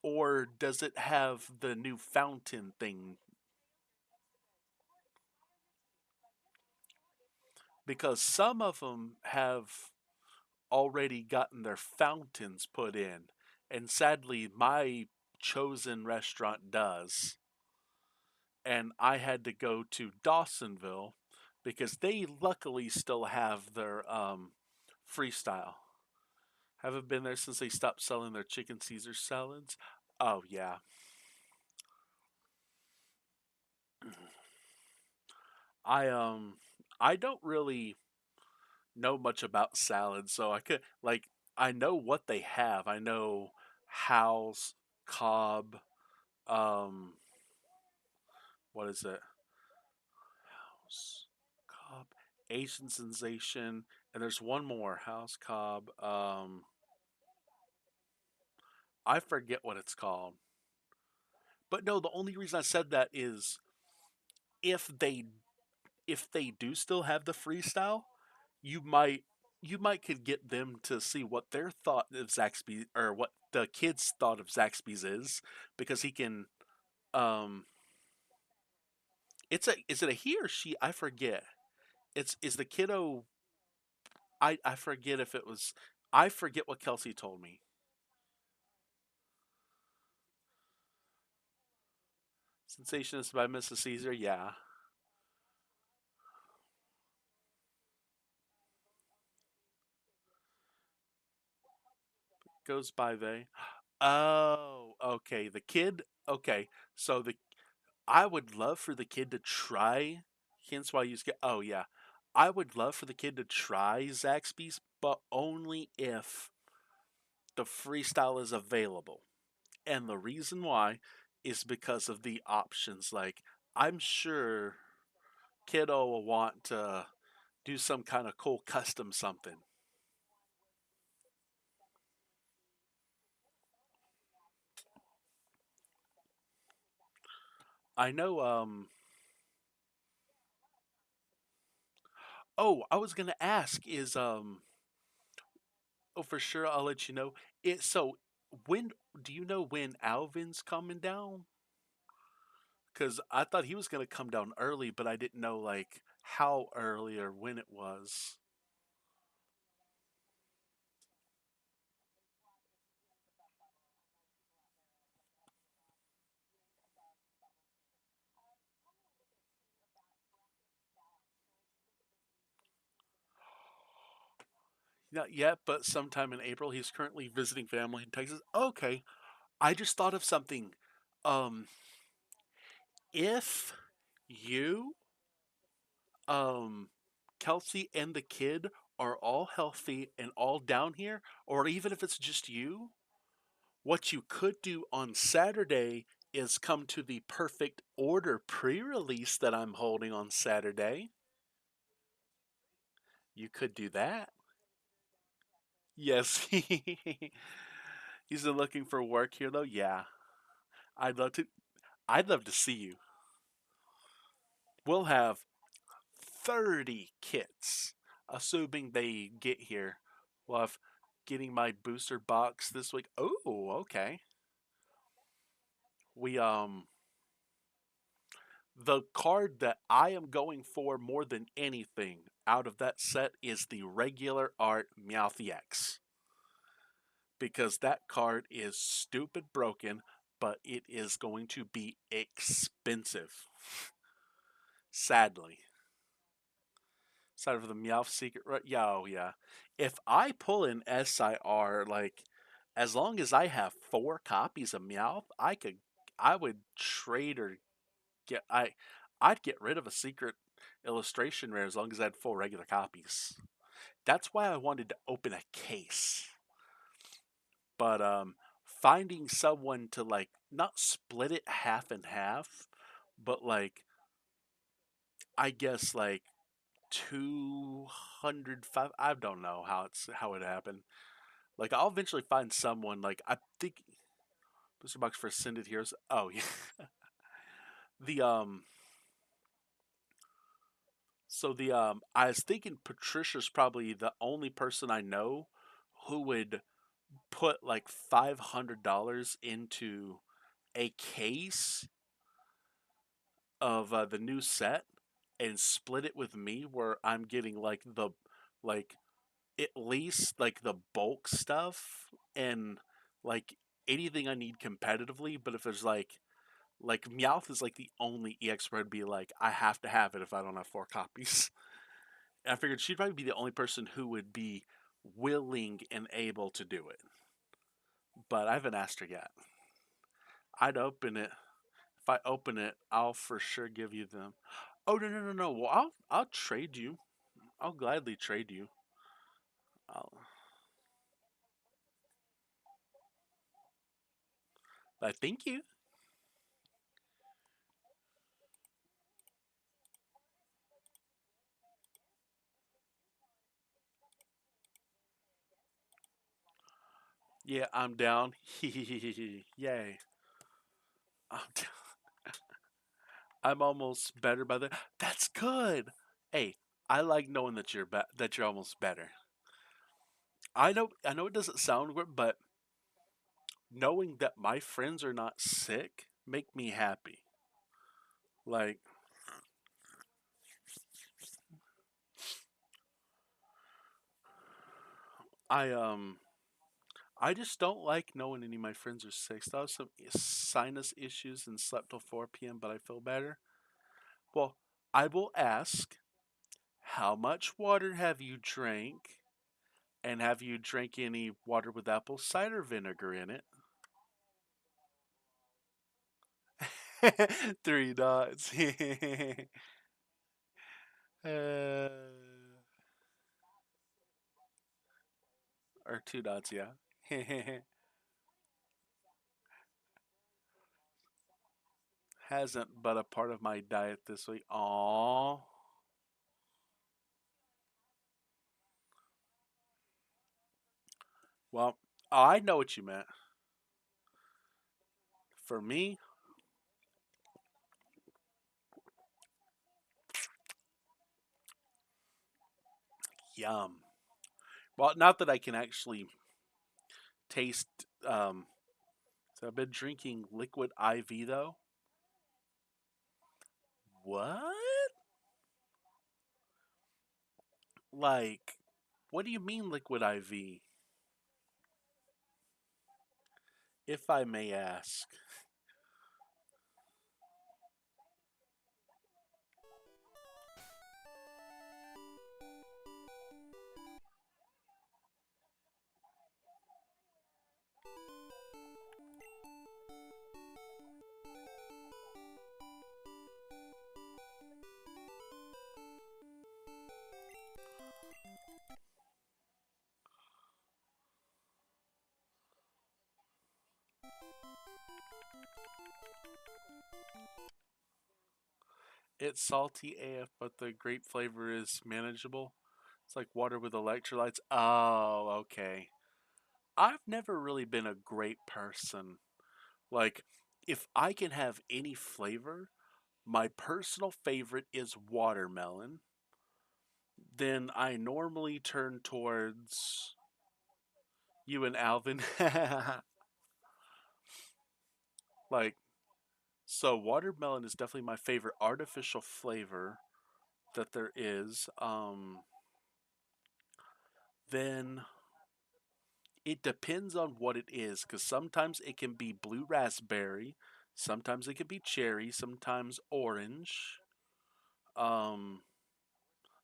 or does it have the new fountain thing? Because some of them have already gotten their fountains put in, and sadly, my chosen restaurant does. And I had to go to Dawsonville because they luckily still have their freestyle. Haven't been there since they stopped selling their chicken Caesar salads. Oh yeah, I I don't really know much about salads, so I could like I know what they have. I know House, Cobb, um, what is it? House, Cobb, Asian Sensation, and there's one more House Cobb. I forget what it's called. But no, the only reason I said that is if they if they do still have the freestyle, you might you might could get them to see what their thought of Zaxby or what the kids thought of Zaxby's is because he can um it's a is it a he or she? I forget. It's is the kiddo I forget if it was I forget what Kelsey told me. Sensationist by Mrs. Caesar, yeah. Goes by they. Oh, okay. The kid okay. So the I would love for the kid to try. Hence why you get. Oh yeah, I would love for the kid to try Zaxby's, but only if the freestyle is available. And the reason why is because of the options. Like I'm sure kiddo will want to do some kind of cool custom something. I know. Oh, I was gonna ask is Oh, for sure. I'll let you know. So when do you know when Alvin's coming down? Because I thought he was gonna come down early, but I didn't know like how early or when it was. Not yet, but sometime in April. He's currently visiting family in Texas. Okay, I just thought of something. Um, if you, um, Kelsey and the kid are all healthy and all down here, or even if it's just you, what you could do on Saturday is come to the Perfect Order pre release that I'm holding on Saturday. You could do that. Yes. He's been looking for work here though. Yeah. I'd love to I'd love to see you. We'll have 30 kits assuming they get here. We'll have getting my booster box this week. Oh, okay. We The card that I am going for more than anything out of that set is the regular art Meowth X. Because that card is stupid broken, but it is going to be expensive. Sadly. Aside of the Meowth Secret, yeah, oh yeah. If I pull an SIR, like, as long as I have 4 copies of Meowth, I would trade or get, I'd get rid of a secret illustration rare as long as I had 4 regular copies. That's why I wanted to open a case. But finding someone to like not split it half and half, but like I guess like 205. I don't know how it happened. Like I'll eventually find someone. Like I think booster box for Ascended Heroes. Oh yeah, the So the I was thinking Patricia's probably the only person I know who would put like $500 into a case of the new set and split it with me, where I'm getting like at least like the bulk stuff and like anything I need competitively. But if there's like Meowth is like the only EX where I'd be like, I have to have it if I don't have 4 copies. And I figured she'd probably be the only person who would be willing and able to do it. But I haven't asked her yet. I'd open it. If I open it, I'll for sure give you them. Oh no no no no. Well, I'll trade you. I'll gladly trade you. I'll, but thank you. Yeah, I'm down. Yay. I'm down. I'm almost better by the. That's good. Hey, I like knowing that that you're almost better. I know it doesn't sound good, but knowing that my friends are not sick make me happy. Like I I just don't like knowing any of my friends are sick. So I have some sinus issues and slept till 4 p.m., but I feel better. Well, I will ask, how much water have you drank? And have you drank any water with apple cider vinegar in it? 3 dots. uh, or 2 dots, yeah. Hasn't but a part of my diet this week. Aww. Well, I know what you meant. For me, yum. Well, not that I can actually taste. So I've been drinking liquid IV though. What? Like, what do you mean liquid IV? If I may ask. It's salty AF, but the grape flavor is manageable. It's like water with electrolytes. Oh, okay. I've never really been a grape person. Like, if I can have any flavor, my personal favorite is watermelon. Then I normally turn towards you and Alvin. Like, so watermelon is definitely my favorite artificial flavor that there is. Then it depends on what it is, because sometimes it can be blue raspberry, sometimes it can be cherry, sometimes orange, um,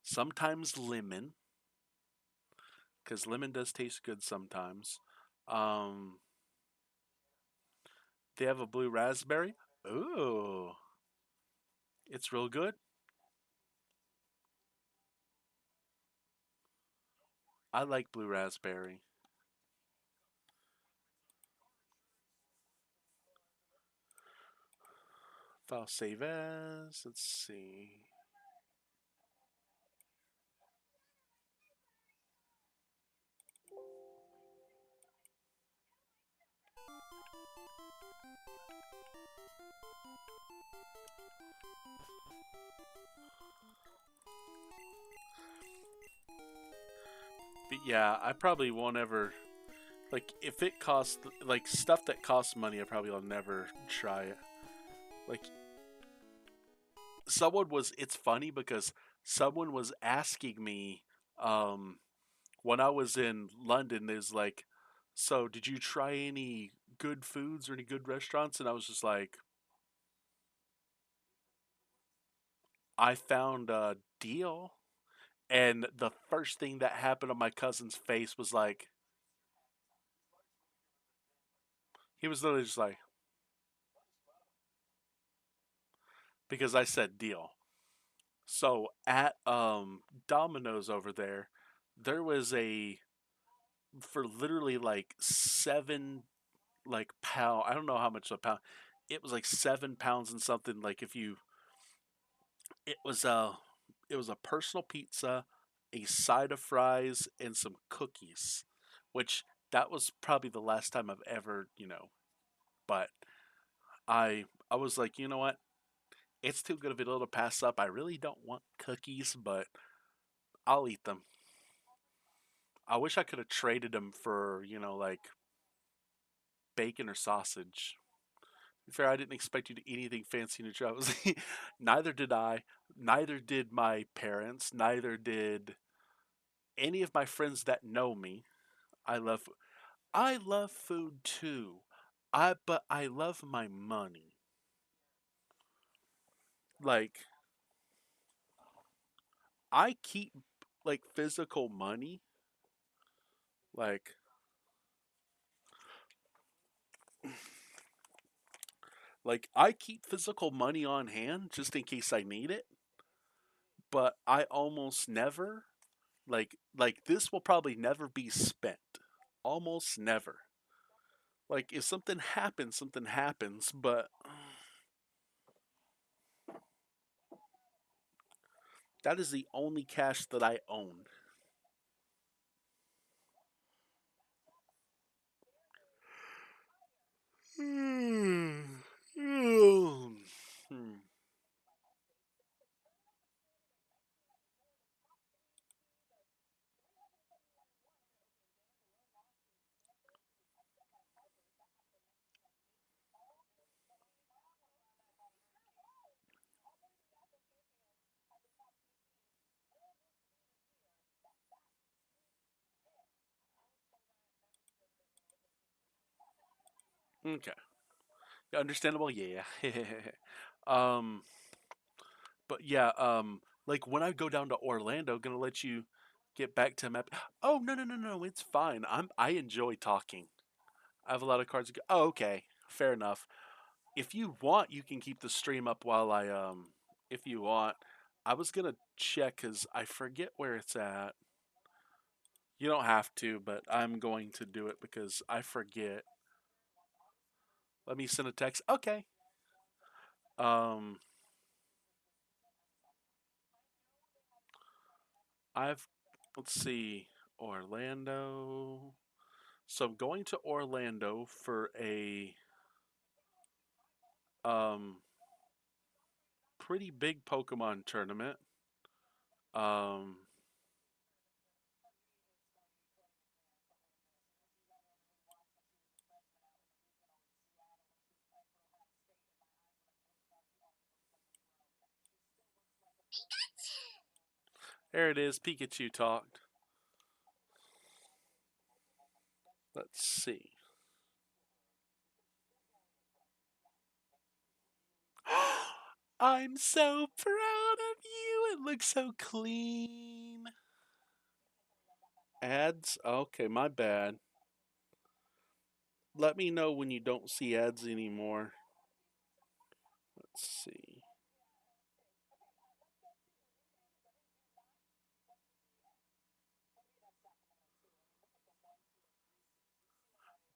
sometimes lemon, because lemon does taste good sometimes. Um, they have a blue raspberry. Ooh, it's real good. I like blue raspberry. File save as. Let's see. Yeah, I probably won't ever like if it costs like stuff that costs money. I probably will never try it. Like someone was. It's funny because someone was asking me um, when I was in London. Is like, so did you try any good foods or any good restaurants? And I was just like, I found a deal. And the first thing that happened on my cousin's face was like, he was literally just like, because I said deal. So at Domino's over there, there was a for literally like 7 pound. I don't know how much a pound. It was like 7 pounds and something. Like if you, it was a, it was a personal pizza, a side of fries, and some cookies, which that was probably the last time I've ever, But I was like, you know what? It's too good of a deal to pass up. I really don't want cookies, but I'll eat them. I wish I could have traded them for, like bacon or sausage. To be fair, I didn't expect you to eat anything fancy in your travels. Neither did I. Neither did my parents. Neither did any of my friends that know me. I love I love food too. But I love my money. Like I keep like physical money. Like I keep physical money on hand just in case I need it, but I almost never this will probably never be spent. Almost never. Like if something happens, but that is the only cash that I own. Hmm. Okay. Understandable, yeah. um but yeah, like when I go down to Orlando, gonna let you get back to map. Oh no, no, no, no, it's fine. I enjoy talking. I have a lot of cards to go. Oh, okay. Fair enough. If you want, you can keep the stream up while I if you want. I was gonna check because I forget where it's at. You don't have to, but I'm going to do it because I forget. Let me send a text. Okay. Um, I've let's see, Orlando. So I'm going to Orlando for a um pretty big Pokemon tournament. Um, there it is. Pikachu talked. Let's see. I'm so proud of you. It looks so clean. Ads? Okay, my bad. Let me know when you don't see ads anymore. Let's see.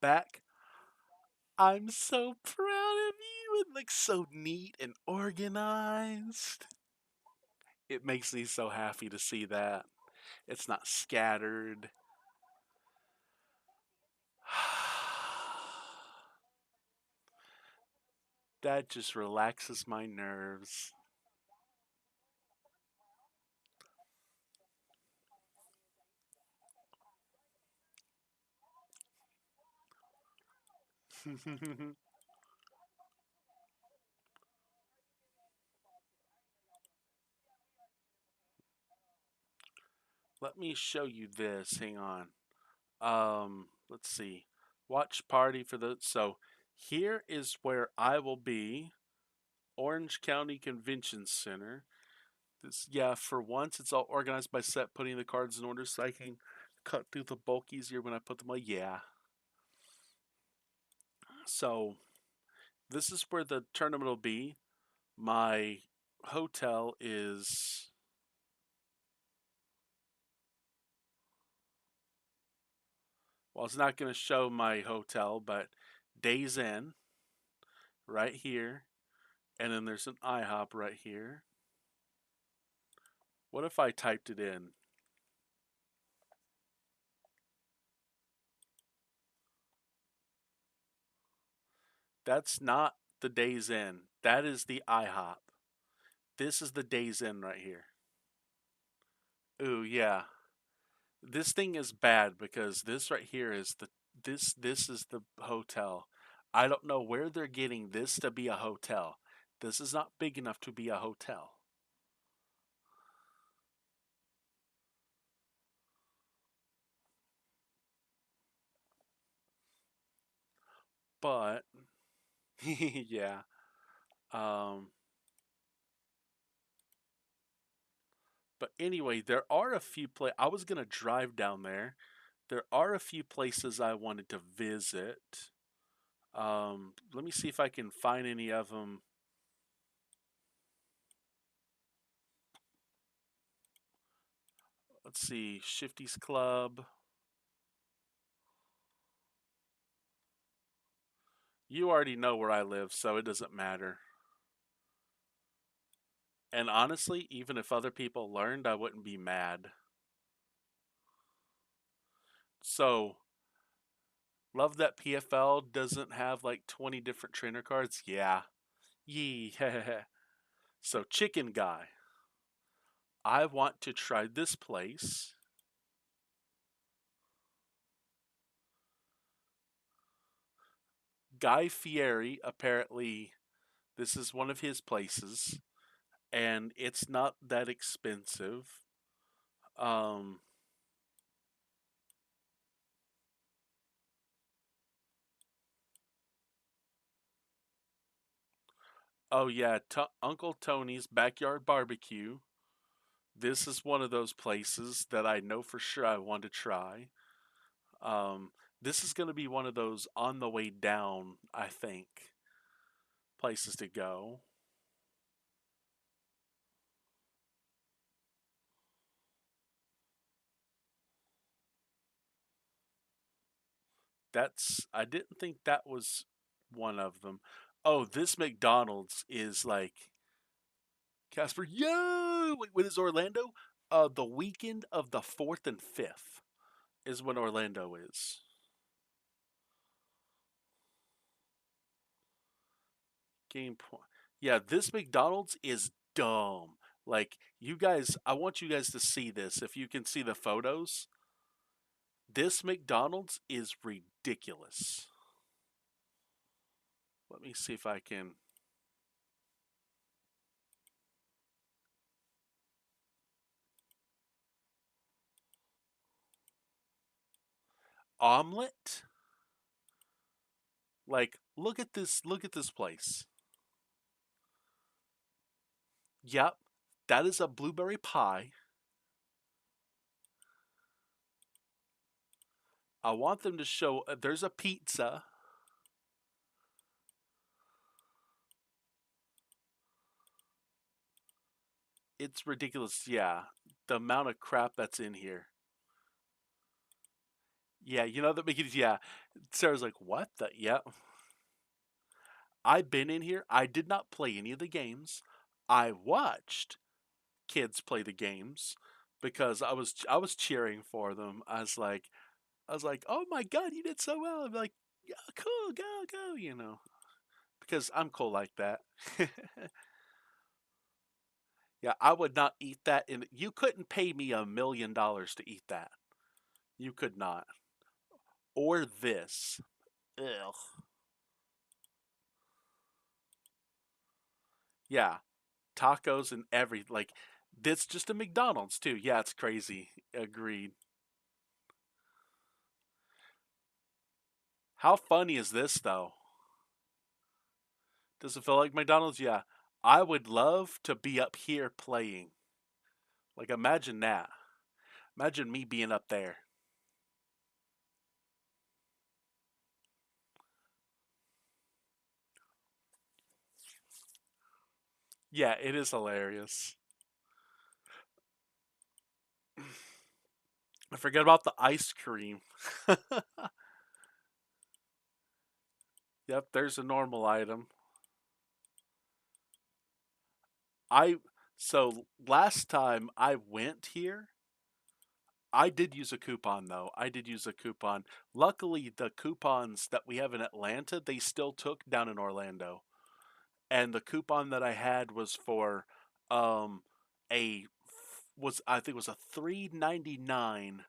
Back. I'm so proud of you. It looks so neat and organized. It makes me so happy to see that. It's not scattered. That just relaxes my nerves. Let me show you this. Hang on. Let's see. Watch party for the so here is where I will be. Orange County Convention Center. This yeah, for once it's all organized by set, putting the cards in order so I can cut through the bulk easier when I put them away. Yeah. So this is where the tournament will be. My hotel is well, it's not going to show my hotel, but Days Inn right here, and then there's an IHOP right here. What if I typed it in? That's not the Days Inn. That is the IHOP. This is the Days Inn right here. Ooh, yeah. This thing is bad because this right here is this is the hotel. I don't know where they're getting this to be a hotel. This is not big enough to be a hotel. But yeah. Um but anyway, there are a few I was going to drive down there. There are a few places I wanted to visit. Let me see if I can find any of them. Let's see, Shifty's Club. You already know where I live, so it doesn't matter. And honestly, even if other people learned, I wouldn't be mad. So, love that PFL doesn't have like 20 different trainer cards? Yeah. Yee. So, Chicken Guy. I want to try this place. Guy Fieri, apparently, this is one of his places, and it's not that expensive. Um, oh, yeah, Uncle Tony's Backyard Barbecue. This is one of those places that I know for sure I want to try. Um, this is going to be one of those on the way down, I think, places to go. I didn't think that was one of them. Oh, this McDonald's is like, Casper, yo! Wait, when is Orlando? The weekend of the 4th and 5th is when Orlando is. Game point. Yeah, this McDonald's is dumb. Like, you guys, I want you guys to see this. If you can see the photos, this McDonald's is ridiculous. Let me see if I can. Omelet? Like, look at this place. Yep, that is a blueberry pie. I want them to show there's a pizza. It's ridiculous. Yeah, the amount of crap that's in here. Yeah, you know that making yeah. Sarah's like, what the? Yeah, I've been in here. I did not play any of the games. I watched kids play the games because I was cheering for them. I was like, oh my god, you did so well. I'm like, yeah, cool, go go, you know, because I'm cool like that. Yeah, I would not eat that, and you couldn't pay me $1 million to eat that. You could not. Or this. Ugh. Yeah, tacos and every like that's just a McDonald's too. Yeah, it's crazy. Agreed. How funny is this though? Does it feel like McDonald's? Yeah. I would love to be up here playing. Like imagine that. Imagine me being up there. Yeah, it is hilarious. I forget about the ice cream. Yep, there's a normal item. I so last time I went here, I did use a coupon though. I did use a coupon. Luckily, the coupons that we have in Atlanta, they still took down in Orlando. And the coupon that I had was for um a was I think it was a 3.99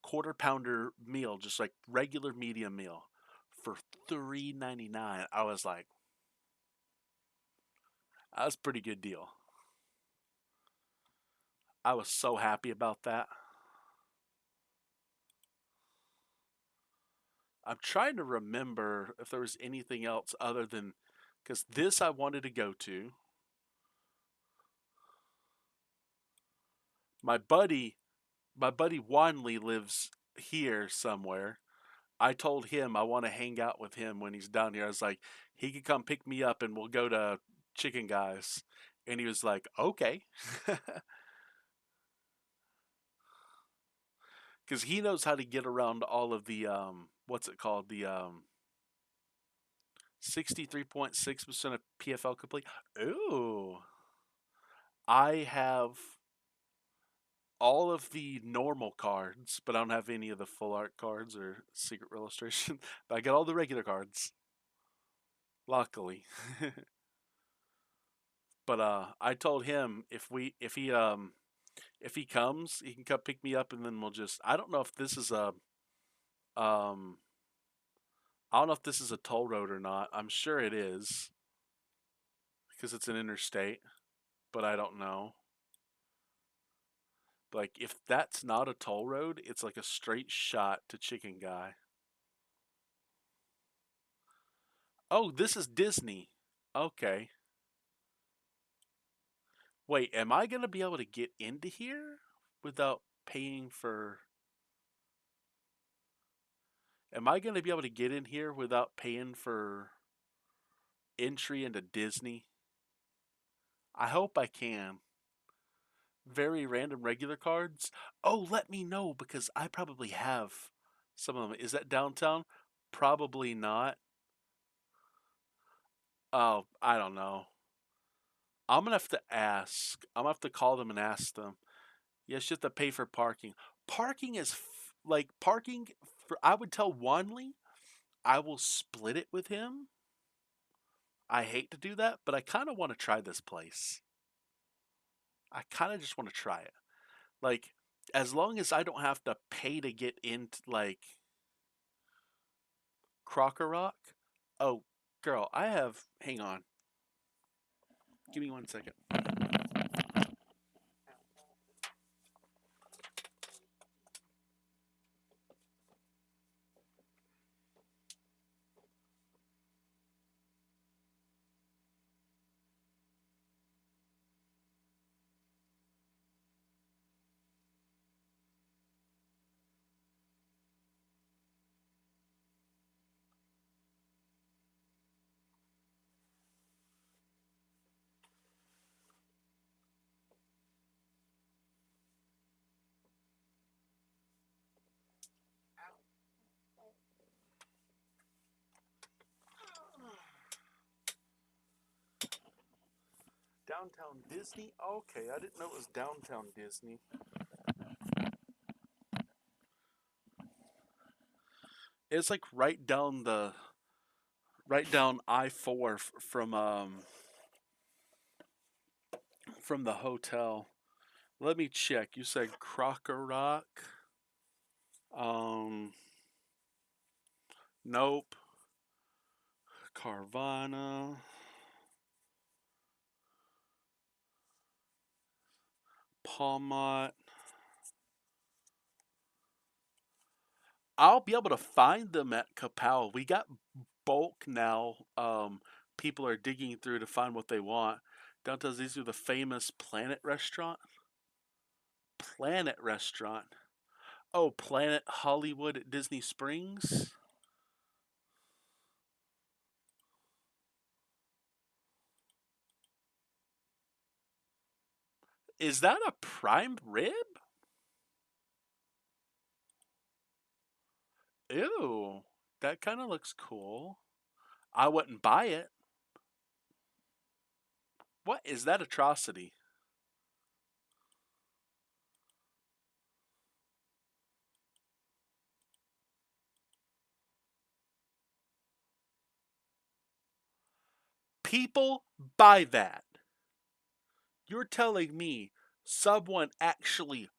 quarter pounder meal, just like regular medium meal for 3.99. I was like, that was a pretty good deal. I was so happy about that. I'm trying to remember if there was anything else other than because this I wanted to go to. My buddy, my buddy Wanley lives here somewhere. I told him I want to hang out with him when he's down here. I was like, he could come pick me up and we'll go to Chicken Guys. And he was like, okay. Because he knows how to get around all of the, what's it called? The 63.6% of PFL complete. Ooh. I have all of the normal cards, but I don't have any of the full art cards or secret illustration. But I got all the regular cards, luckily. But I told him if he comes, he can come pick me up, and then we'll just. I don't know if this is a um I don't know if this is a toll road or not. I'm sure it is because it's an interstate, but I don't know. Like if that's not a toll road, it's like a straight shot to Chicken Guy. Oh, this is Disney. Okay. Wait, am I going to be able to get into here without paying for. Am I going to be able to get in here without paying for entry into Disney? I hope I can. Very random regular cards. Oh, let me know because I probably have some of them. Is that downtown? Probably not. Oh, I don't know. I'm gonna have to ask. I'm gonna have to call them and ask them. Yes, you have to pay for parking. Parking is like parking for. I would tell Wanley I will split it with him. I hate to do that, but I kind of want to try this place. I kind of just want to try it. Like, as long as I don't have to pay to get into like Crocker Rock. Oh, girl, I have. Hang on. Give me 1 second. Downtown Disney? Okay, I didn't know it was downtown Disney. It's like right down I-4 from the hotel. Let me check. You said Crocker Rock? Um nope. Carvana. Palmot. I'll be able to find them at Kapow. We got bulk now. People are digging through to find what they want. Downtown, these are the famous Planet Restaurant. Planet Restaurant. Oh, Planet Hollywood at Disney Springs. Is that a prime rib? Ew, that kind of looks cool. I wouldn't buy it. What is that atrocity? People buy that. You're telling me someone actually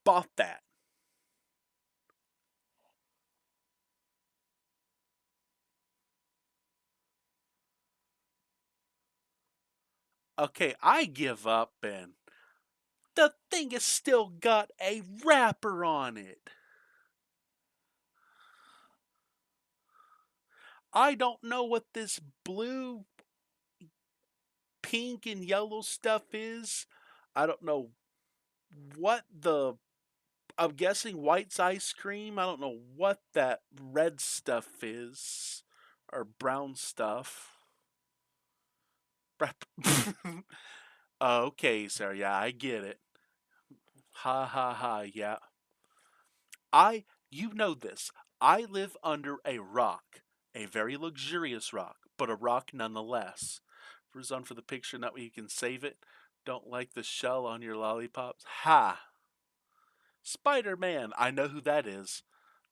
bought that? Okay, I give up, and the thing has still got a wrapper on it. I don't know what this blue, pink, and yellow stuff is. I don't know what the. I'm guessing White's ice cream. I don't know what that red stuff is. Or brown stuff. Okay, sir. Yeah, I get it. Ha ha ha. Yeah. You know this. I live under a rock, a very luxurious rock, but a rock nonetheless. Who's on for the picture, that way you can save it. Don't like the shell on your lollipops? Ha! Spider Man. I know who that is.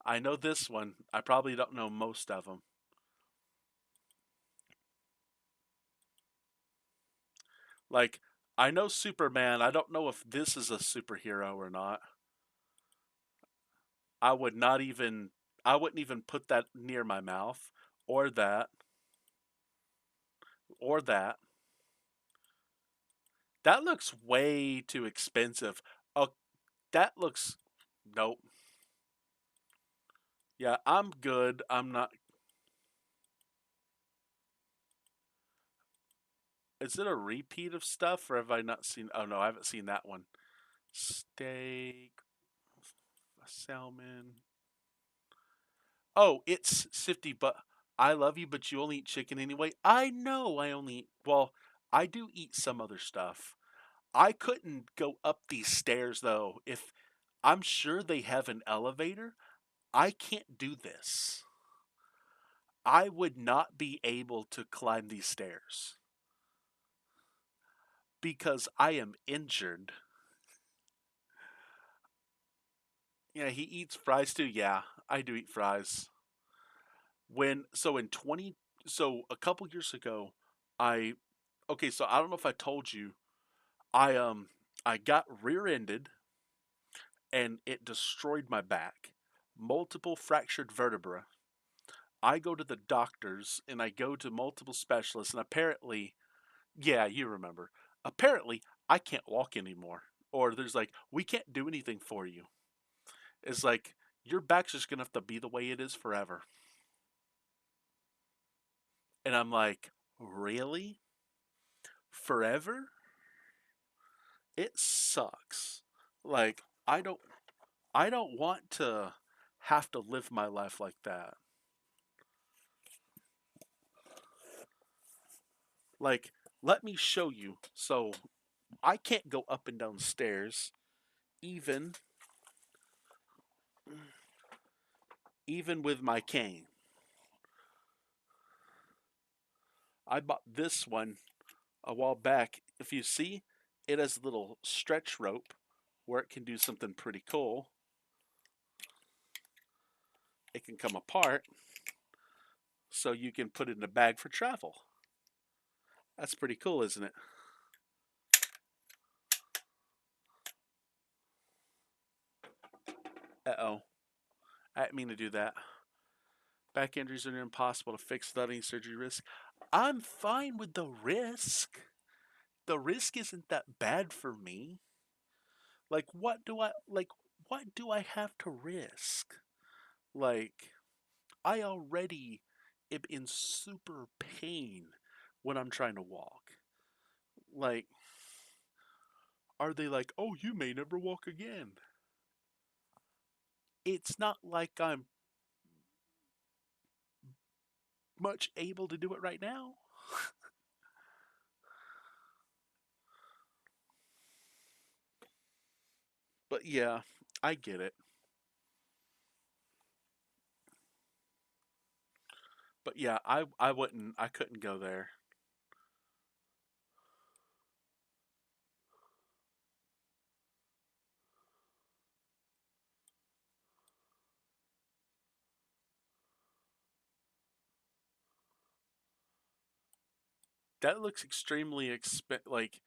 I know this one. I probably don't know most of them. Like, I know Superman. I don't know if this is a superhero or not. I would not even. I wouldn't even put that near my mouth. Or that. Or that. That looks way too expensive. Oh, that looks. Nope. Yeah, I'm good. I'm not. Is it a repeat of stuff, or have I not seen? Oh no, I haven't seen that one. Steak, salmon. Oh, it's Sifty, but I love you, but you only eat chicken anyway. I know I only eat. Well, I do eat some other stuff. I couldn't go up these stairs though. If I'm sure they have an elevator, I can't do this. I would not be able to climb these stairs because I am injured. Yeah, he eats fries too. Yeah, I do eat fries. In 20 a couple years ago, I okay, so I don't know if I told you, I got rear-ended and it destroyed my back. Multiple fractured vertebra. I go to the doctors and I go to multiple specialists, and apparently, yeah, you remember. Apparently, I can't walk anymore. Or there's like, we can't do anything for you. It's like your back's just gonna have to be the way it is forever. And I'm like, really? Forever? It sucks. Like, I don't want to have to live my life like that. Like, let me show you. So, I can't go up and down stairs even even with my cane. I bought this one a while back. If you see, it has a little stretch rope where it can do something pretty cool. It can come apart so you can put it in a bag for travel. That's pretty cool, isn't it? Uh-oh. I didn't mean to do that. Back injuries are impossible to fix without any surgery risk. I'm fine with the risk. The risk isn't that bad for me. Like, what do I have to risk? Like, I already am in super pain when I'm trying to walk. Like, are they like, oh, you may never walk again? It's not like I'm much able to do it right now. But yeah, I get it. But yeah, I couldn't go there. That looks extremely like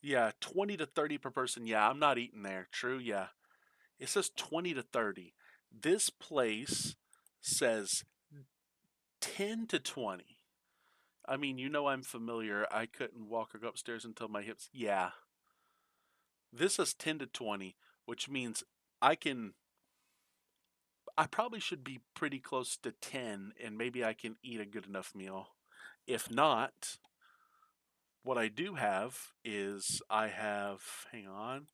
yeah, 20 to 30 per person. Yeah, I'm not eating there. True, yeah. It says 20 to 30. This place says 10 to 20. I mean, I'm familiar. I couldn't walk or go upstairs until my hips. Yeah. This says 10 to 20, which means I can I probably should be pretty close to 10 and maybe I can eat a good enough meal. If not, what I do have is I have, hang on,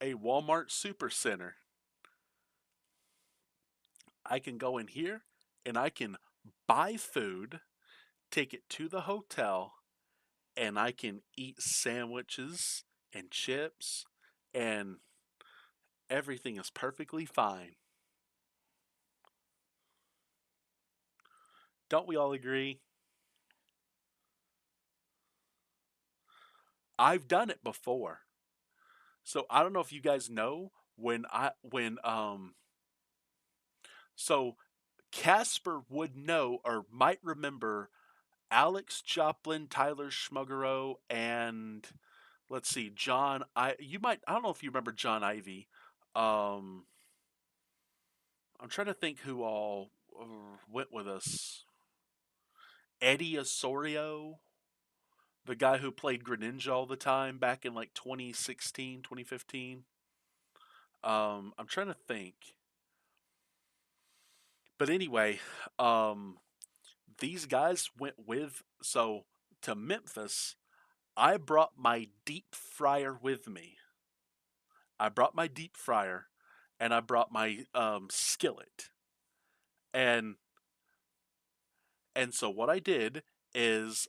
a Walmart Super Center. I can go in here and I can buy food, take it to the hotel, and I can eat sandwiches and chips, and everything is perfectly fine. Don't we all agree? I've done it before. So I don't know if you guys know so Casper would know or might remember Alex Joplin, Tyler Schmugero, and let's see, I don't know if you remember John Ivy. Um, I'm trying to think who all went with us. Eddie Osorio, the guy who played Greninja all the time back in like 2016, 2015. I'm trying to think. But anyway, um, these guys went to Memphis. I brought my deep fryer with me. I brought my deep fryer and I brought my skillet. And so what I did is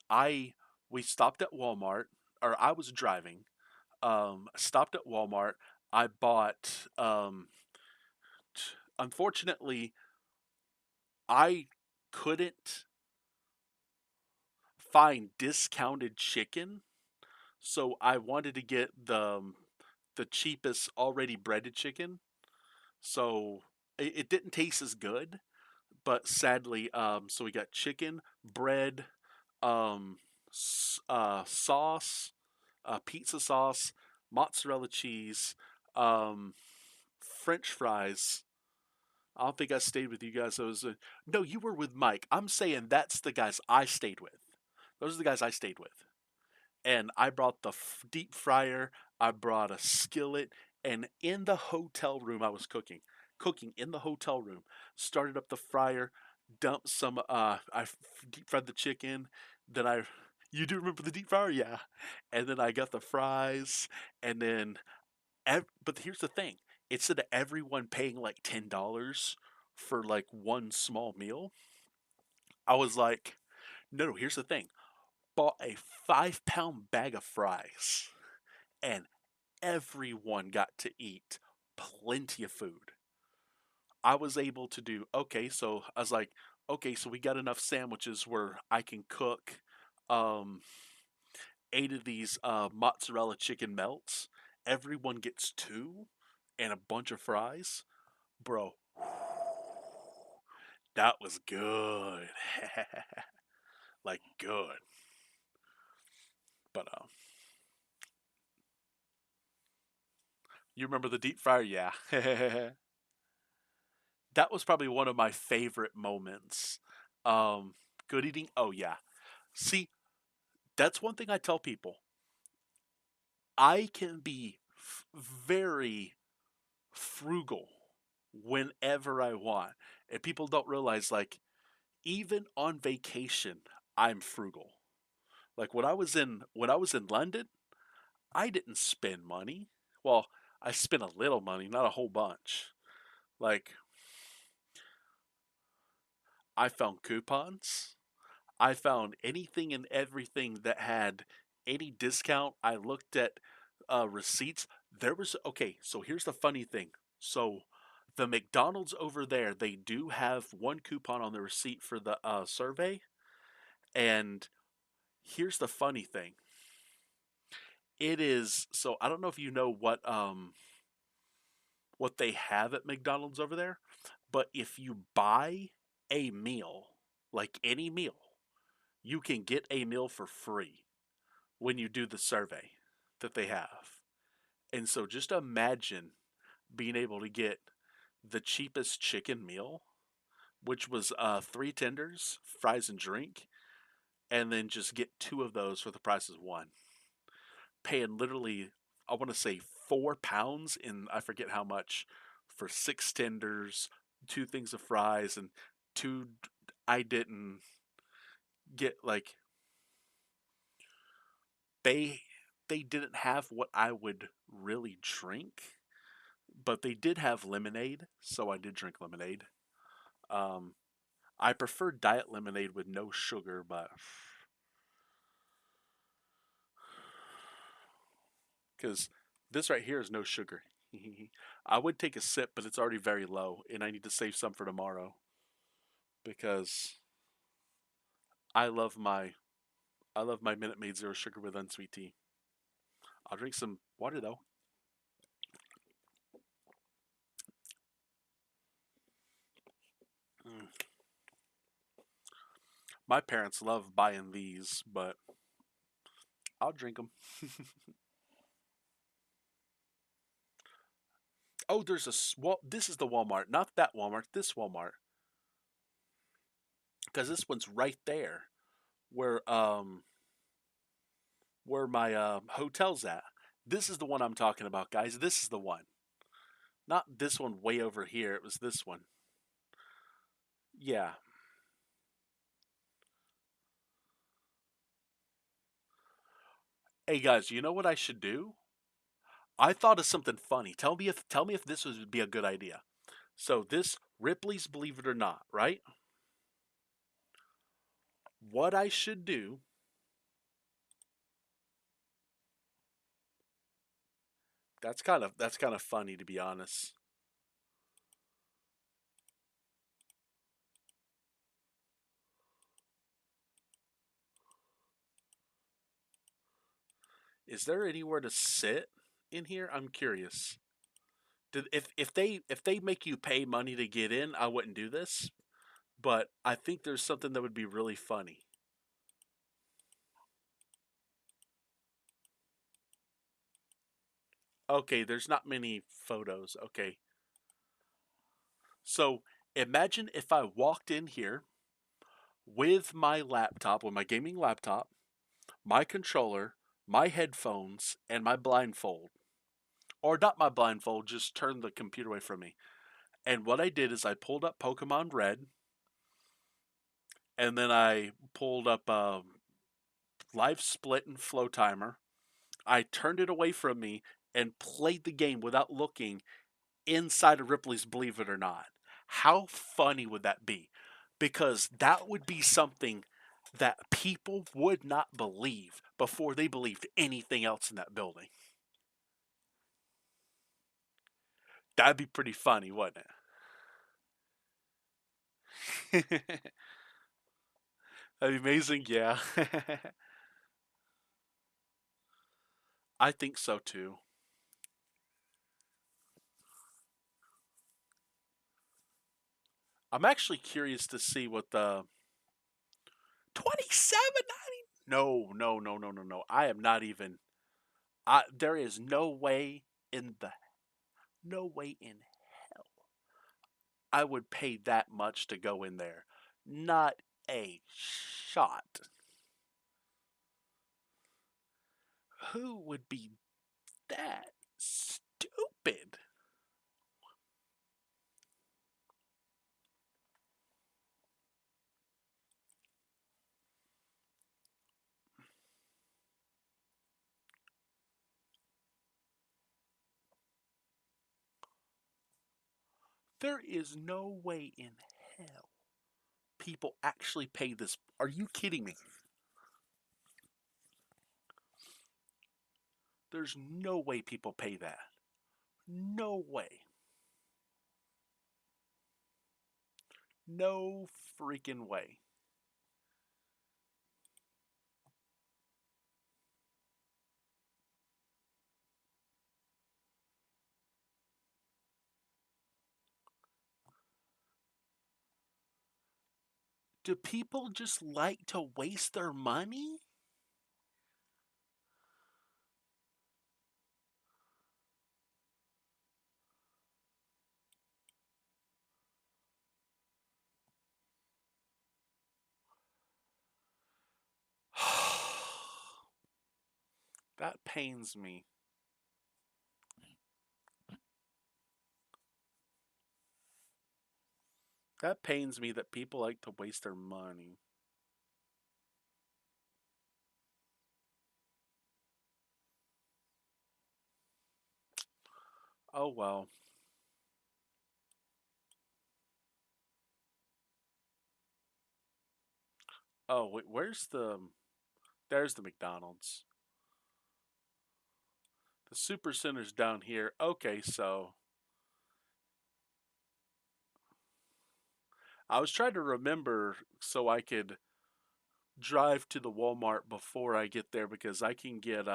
we stopped at Walmart, or I was driving. Stopped at Walmart. I bought unfortunately I couldn't find discounted chicken, so I wanted to get the cheapest already breaded chicken. So it didn't taste as good, but sadly, so we got chicken, bread, um, sauce, pizza sauce, mozzarella cheese, um, French fries. I don't think I stayed with you guys. No, you were with Mike. I'm saying that's the guys I stayed with. Those are the guys I stayed with. And I brought the deep fryer. I brought a skillet, and in the hotel room I was cooking in the hotel room. Started up the fryer, dumped some. Deep fried the chicken. Then you do remember the deep fryer, yeah. And then I got the fries, and then, but here's the thing: instead of everyone paying like $10 for like one small meal, I was like, no, no. Here's the thing: bought a 5 pound bag of fries, and everyone got to eat plenty of food. I was able to do okay, so I was like, okay, so we got enough sandwiches where I can cook um 8 of these mozzarella chicken melts. Everyone gets two and a bunch of fries. Bro, that was good. Like good. But you remember the deep fryer? Yeah. That was probably one of my favorite moments. Good eating. Oh yeah. See, That's one thing I tell people. I can be very frugal whenever I want. And people don't realize, like, even on vacation, I'm frugal. Like when I was in London, I didn't spend money. Well, I spent a little money, not a whole bunch. Like I found coupons. I found anything and everything that had any discount. I looked at receipts. There was okay. So here's the funny thing. So the McDonald's over there, they do have one coupon on the receipt for the survey. And here's the funny thing. It is so I don't know if you know what they have at McDonald's over there, but if you buy a meal, like any meal, you can get a meal for free when you do the survey that they have. And so just imagine being able to get the cheapest chicken meal, which was three tenders, fries, and drink, and then just get two of those for the price of one. Paying literally, I want to say £4 in I forget how much for six tenders, two things of fries, and two. I didn't get like they they didn't have what I would really drink, but they did have lemonade, so I did drink lemonade. Um, I prefer diet lemonade with no sugar, but because this right here is no sugar. I would take a sip, but it's already very low, and I need to save some for tomorrow because I love my I love my Minute Maid Zero Sugar with unsweet tea. I'll drink some water though. Mm. My parents love buying these, but I'll drink them. Oh, there's well, this is the Walmart, not that Walmart. This Walmart, because this one's right there where where my hotel's at. This is the one I'm talking about, guys. This is the one, not this one way over here. It was this one. Yeah. Hey guys, you know what I should do? I thought of something funny. Tell me if this would be a good idea. So this Ripley's Believe It or Not, right? What I should do, that's kind of funny to be honest. Is there anywhere to sit in here? I'm curious. If they make you pay money to get in, I wouldn't do this. But I think there's something that would be really funny. Okay, there's not many photos. Okay. So imagine if I walked in here with my laptop, with my gaming laptop, my controller, my headphones, and my blindfold. Or not my blindfold, just turn the computer away from me. And what I did is I pulled up Pokemon Red, and then I pulled up Live Split and Flow Timer. I turned it away from me and played the game without looking inside of Ripley's Believe It or Not. How funny would that be? Because that would be something that people would not believe before they believed anything else in that building. That'd be pretty funny, wouldn't it? That'd be amazing, yeah. I think so too. I'm actually curious to see what the 27.90. No, no, no, no, no, no. I am not even. There is in the no way in hell I would pay that much to go in there. Not a shot. Who would be that stupid? There is no way in hell people actually pay this. Are you kidding me? There's no way people pay that. No way. No freaking way. Do people just like to waste their money? That pains me. That pains me that people like to waste their money. Oh well. Oh, wait, where's the. There's the McDonald's. The Super Center's down here. Okay, so. I was trying to remember so I could drive to the Walmart before I get there because I can get.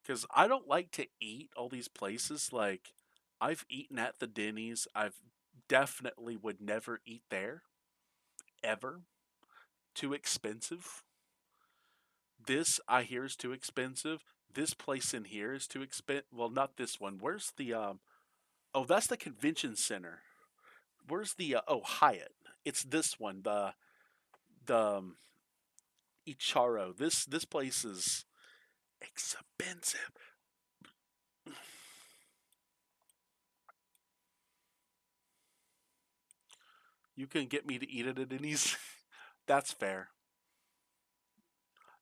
Because I don't like to eat all these places. Like, I've eaten at the Denny's. I've definitely would never eat there. Ever. Too expensive. This I hear is too expensive. This place in here is too expensive. Well, not this one. Where's the Oh, that's the convention center. Where's the oh, Hyatt? It's this one. The Icharo. This place is expensive. You can get me to eat it at Denny's. That's fair.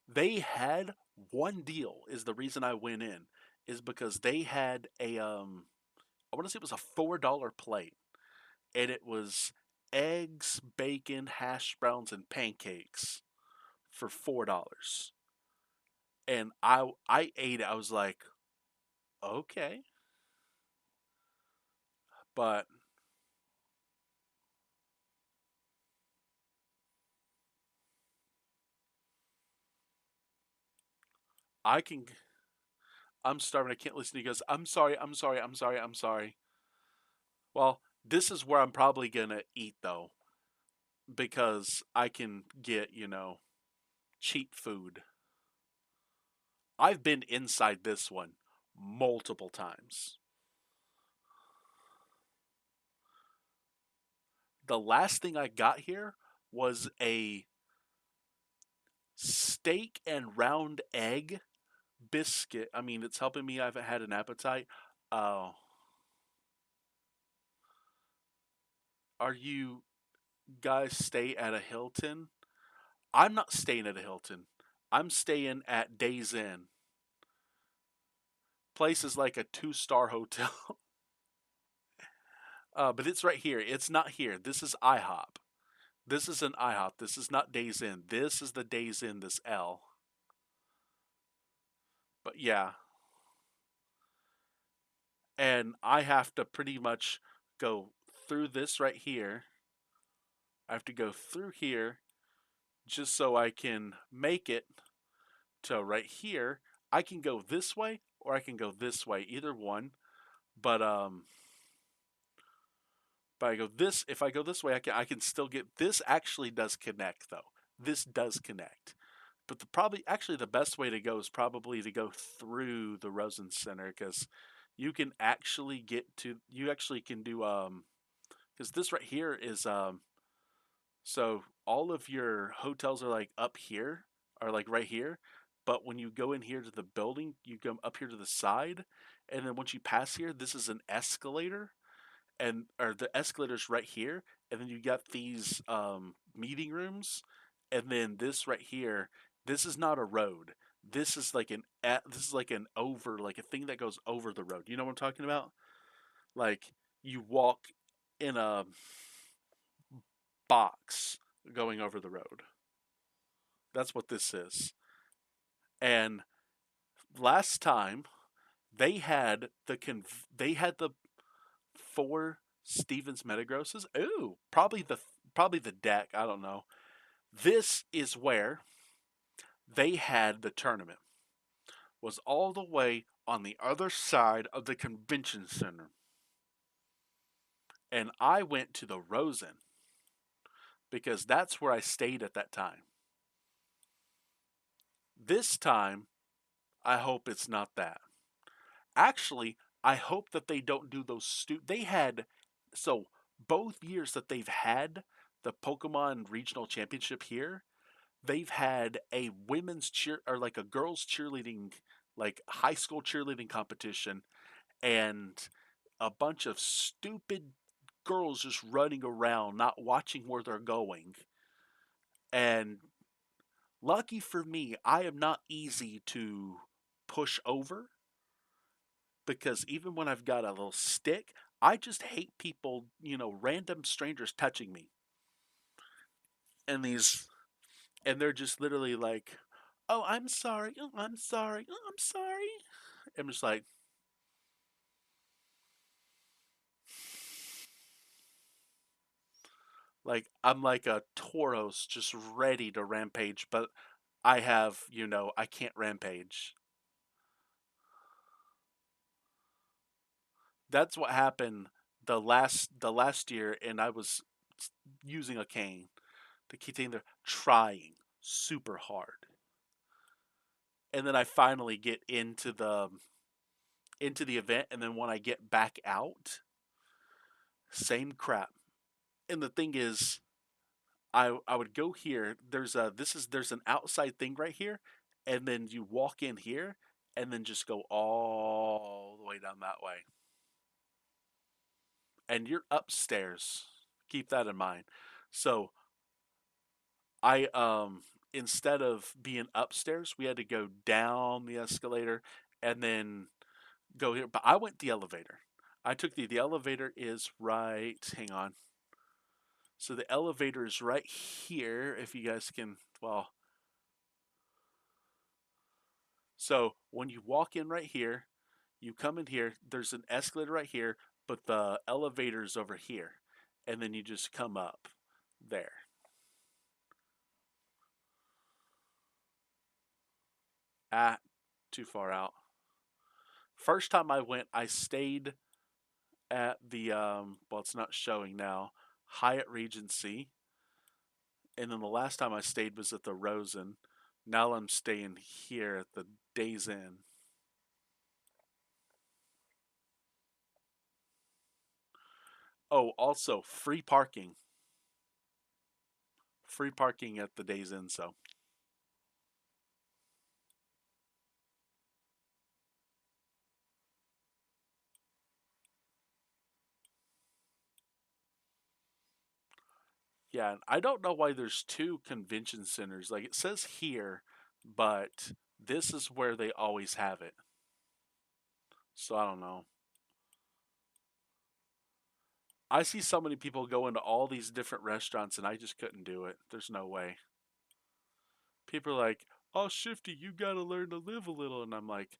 They had one deal is the reason I went in is because they had a I want to say it was a $4 plate and it was eggs, bacon, hash browns, and pancakes for $4. And I ate it. I was like, okay, but I can. I'm starving. I can't listen. He goes, I'm sorry. I'm sorry. I'm sorry. I'm sorry. Well, this is where I'm probably gonna eat though, because I can get cheap food. I've been inside this one multiple times. The last thing I got here was a steak and round egg biscuit. I mean, it's helping me. I haven't had an appetite. Oh, are you guys stay at a Hilton? I'm not staying at a Hilton. I'm staying at Days Inn. Place is like a two-star hotel. But it's right here. It's not here. This is IHOP. This is an IHOP. This is not Days Inn. This is the Days Inn, this L. But yeah, and I have to pretty much go through this right here. I have to go through here just so I can make it to right here. I can go this way or I can go this way, either one. But but I go this. If I go this way, I can still get this. Actually, does connect though. This does connect. But the probably actually the best way to go is probably to go through the Rosen Center because you can actually get to. You actually can do because this right here is so all of your hotels are like up here, are like right here. but when you go in here to the building, you come up here to the side, and then once you pass here, this is an escalator, and or the escalator's right here, and then you got these meeting rooms, and then this right here, this is not a road. This is like an over like a thing that goes over the road. You know what I'm talking about? Like you walk in a box going over the road. That's what this is. And last time they had the four Stevens Metagrosses. Ooh, probably the deck. I don't know. This is where they had the tournament. Was all the way on the other side of the convention center, and I went to the Rosen because that's where I stayed at that time. This time, I hope it's not that. Actually, I hope that they don't do those they had so both years that they've had the Pokemon Regional Championship here, they've had a women's cheer or like a girls cheerleading like high school cheerleading competition and a bunch of stupid girls just running around not watching where they're going. And lucky for me, I am not easy to push over because even when I've got a little stick, I just hate people, random strangers touching me. And they're just literally like, "Oh, I'm sorry. Oh, I'm sorry. Oh, I'm sorry." I'm just like I'm like a Tauros just ready to rampage, but I can't rampage. That's what happened the last year, and I was using a cane to keep in there trying super hard, and then I finally get into the event, and then when I get back out, same crap. And the thing is, I would go here. There's an outside thing right here, and then you walk in here, and then just go all the way down that way, and you're upstairs. Keep that in mind. So I instead of being upstairs, we had to go down the escalator and then go here. But I went the elevator. I took the elevator is right. Hang on. So the elevator is right here. If you guys can, well, so when you walk in right here, you come in here. There's an escalator right here, but the elevator is over here, and then you just come up there. Ah, too far out. First time I went, I stayed at the well, it's not showing now, Hyatt Regency, and then the last time I stayed was at the Rosen. Now I'm staying here at the Days Inn. Oh, also free parking at the Days Inn. So yeah, and I don't know why there's two convention centers. Like it says here, but this is where they always have it. So I don't know. I see so many people go into all these different restaurants, and I just couldn't do it. There's no way. People are like, "Oh, Shifty, you gotta learn to live a little," and I'm like,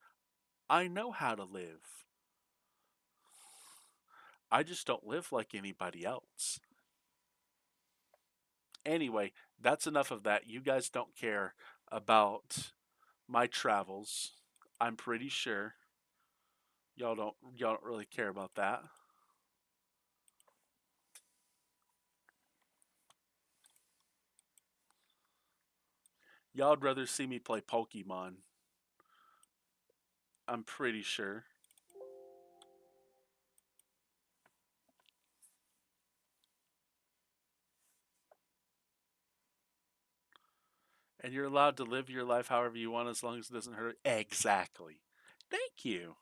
I know how to live. I just don't live like anybody else. Anyway, that's enough of that. You guys don't care about my travels. I'm pretty sure y'all don't really care about that. Y'all'd rather see me play Pokemon. I'm pretty sure. And you're allowed to live your life however you want as long as it doesn't hurt. Exactly. Thank you.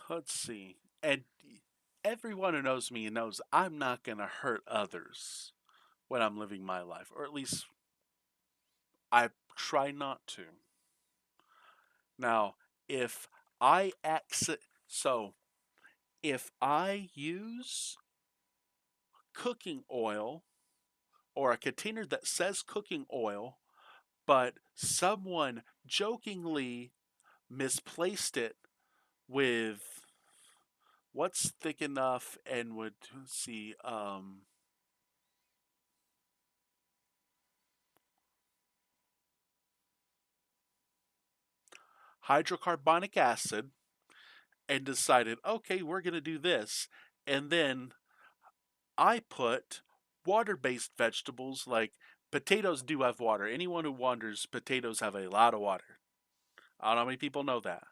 Let's see. And everyone who knows me knows I'm not going to hurt others when I'm living my life, or at least I try not to. Now, if I exit, so if I use cooking oil or a container that says cooking oil, but someone jokingly misplaced it with what's thick enough and would see hydrocarbonic acid and decided, okay, we're going to do this. And then I put water based vegetables like potatoes do have water. Anyone who wonders, potatoes have a lot of water. I don't know how many people know that.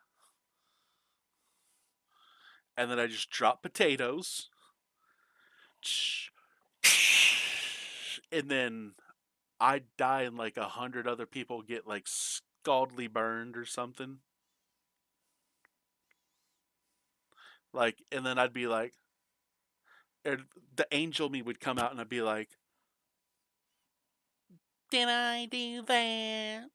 And then I just drop potatoes. And then I die and like 100 other people get like scaldly burned or something. Like, and then I'd be like, the angel me would come out and I'd be like, did I do that?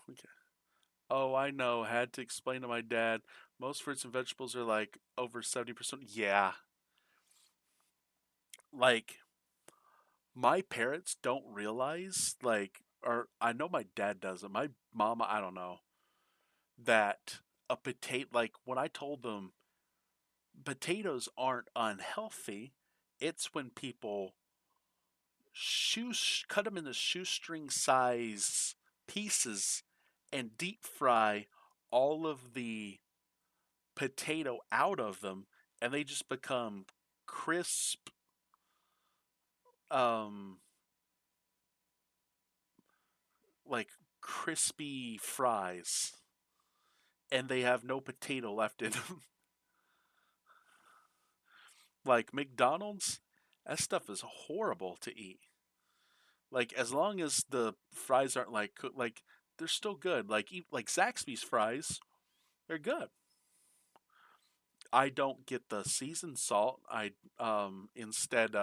Okay. Oh, I know. Had to explain to my dad. Most fruits and vegetables are like over 70%. Yeah. Like, my parents don't realize, like, or I know my dad doesn't. My mama, I don't know, that a potato, like, when I told them potatoes aren't unhealthy, it's when people cut them into shoestring size pieces and deep fry all of the potato out of them and they just become crisp um like crispy fries and they have no potato left in them. Like McDonald's, that stuff is horrible to eat. Like as long as the fries aren't like cooked, like they're still good. Like Zaxby's fries, they're good. I don't get the seasoned salt. I instead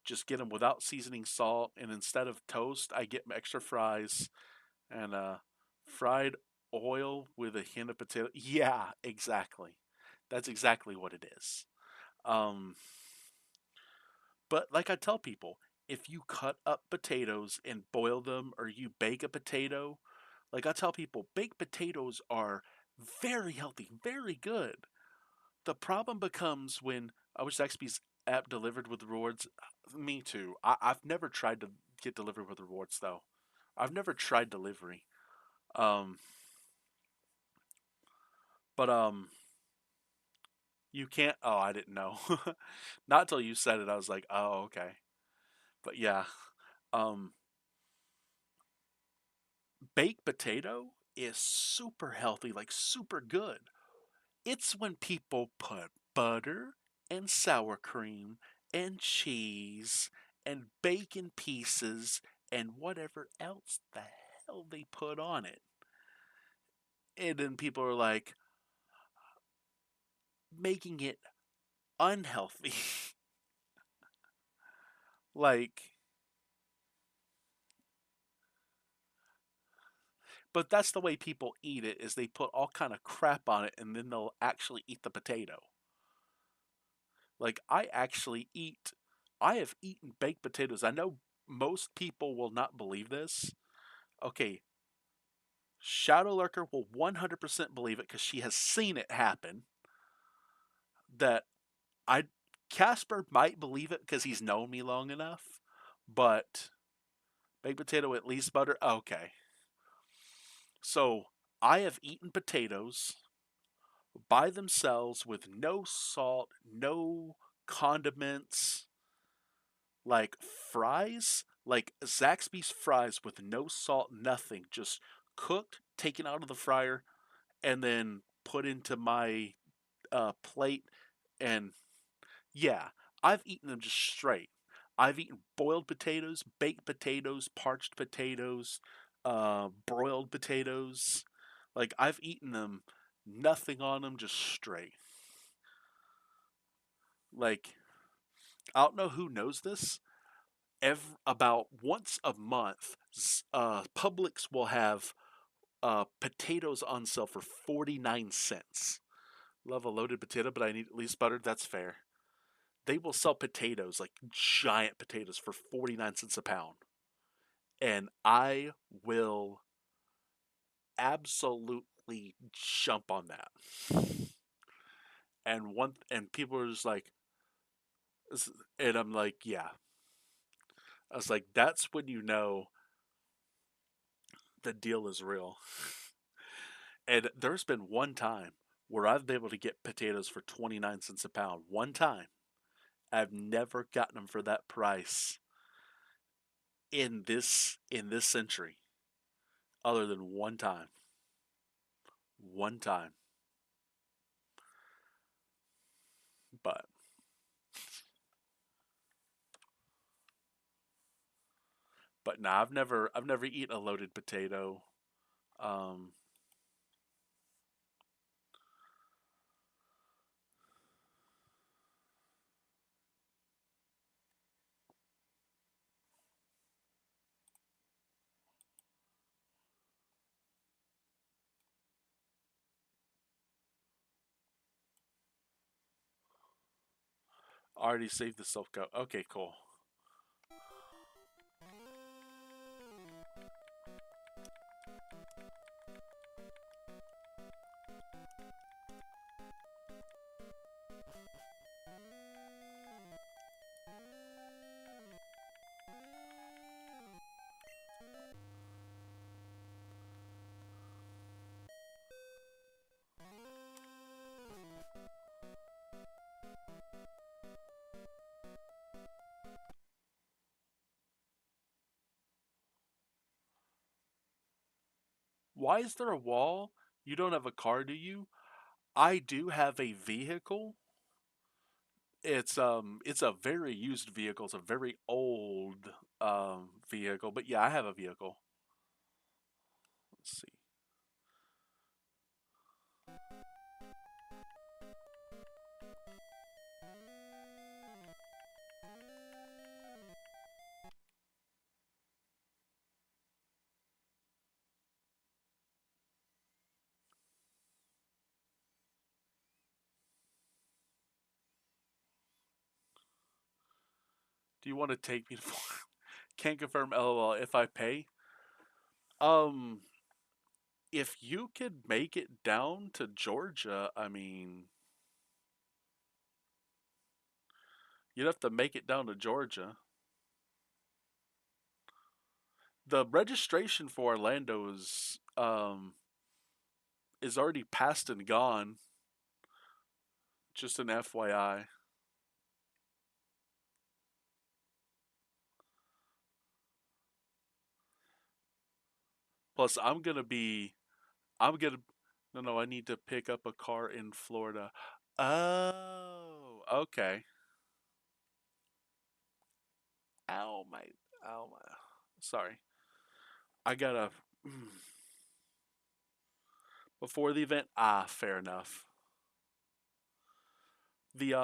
just get them without seasoning salt, and instead of toast, I get extra fries and fried oil with a hint of potato. Yeah, exactly. That's exactly what it is. Um, but like I tell people, if you cut up potatoes and boil them, or you bake a potato, like I tell people, baked potatoes are very healthy, very good. The problem becomes when I wish Zaxby's app delivered with rewards. Me too. I've never tried to get delivered with rewards though. I've never tried delivery. Um, but you can't. Oh, I didn't know. Not until you said it, I was like, oh, okay. But yeah, um, baked potato is super healthy, like super good. It's when people put butter and sour cream and cheese and bacon pieces and whatever else the hell they put on it. And then people are like making it unhealthy. Like, but that's the way people eat it is they put all kind of crap on it and then they'll actually eat the potato. Like I have eaten baked potatoes. I know most people will not believe this. Okay, Shadow Lurker will 100% believe it because she has seen it happen. That I Casper might believe it because he's known me long enough, but baked potato at least butter. Okay, so I have eaten potatoes by themselves with no salt, no condiments, like fries, like Zaxby's fries with no salt, nothing, just cooked, taken out of the fryer, and then put into my plate. And yeah, I've eaten them just straight. I've eaten boiled potatoes, baked potatoes, parched potatoes, broiled potatoes. Like I've eaten them, nothing on them, just straight. Like I don't know who knows this. About once a month, Publix will have potatoes on sale for 49 cents. Love a loaded potato, but I need at least buttered. That's fair. They will sell potatoes, like giant potatoes, for 49 cents a pound. And I will absolutely jump on that. And people are just like, and I'm like, yeah. I was like, that's when you know the deal is real. And there's been one time where I've been able to get potatoes for 29 cents a pound. One time. I've never gotten them for that price in this century other than one time. One time. But nah, I've never eaten a loaded potato. Um already saved the self go. Okay, cool. Why is there a wall? You don't have a car, do you? I do have a vehicle. It's a very used vehicle. It's a very old vehicle, but yeah, I have a vehicle. Let's see. Do you want to take me to Can't confirm LOL if I pay. Um if you could make it down to Georgia, I mean, you'd have to make it down to Georgia. The registration for Orlando is already passed and gone. Just an FYI. Plus, I'm gonna, no, I need to pick up a car in Florida. Oh, okay. Ow, my. Ow, my. Sorry. I gotta. Before the event, fair enough. The,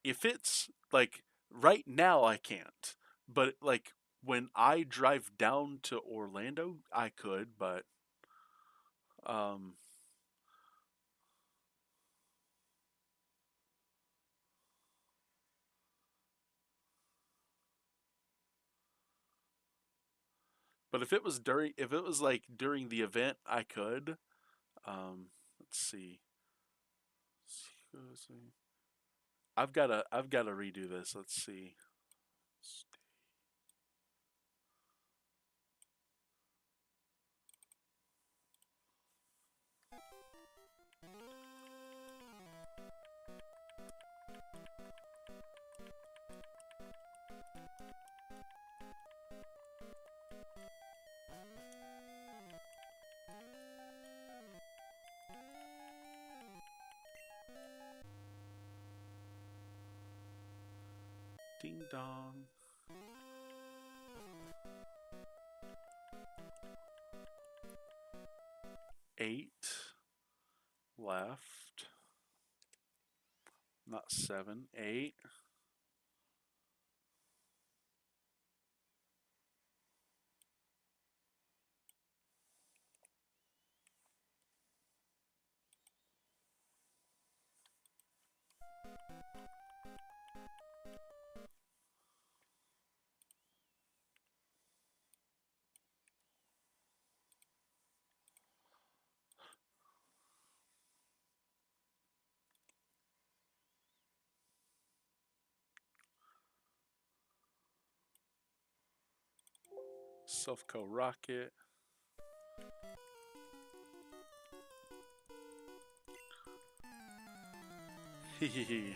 if it's like right now, I can't. But like when I drive down to Orlando, I could, um, but if it was like during the event, I could. Let's see. I've gotta redo this. Let's see. Ding dong. 8 left. Not 7, 8. Selfco rocket. Hehehe.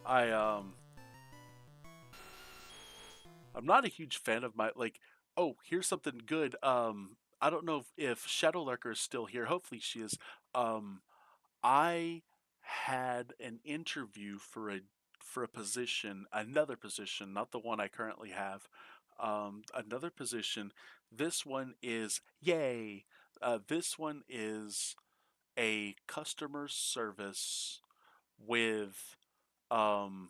I I'm not a huge fan of my like. Oh, here's something good. I don't know if Shadow Lurker is still here. Hopefully she is. Um, I had an interview for a position, another position, not the one I currently have. Another position. This one is yay. This one is a customer service with um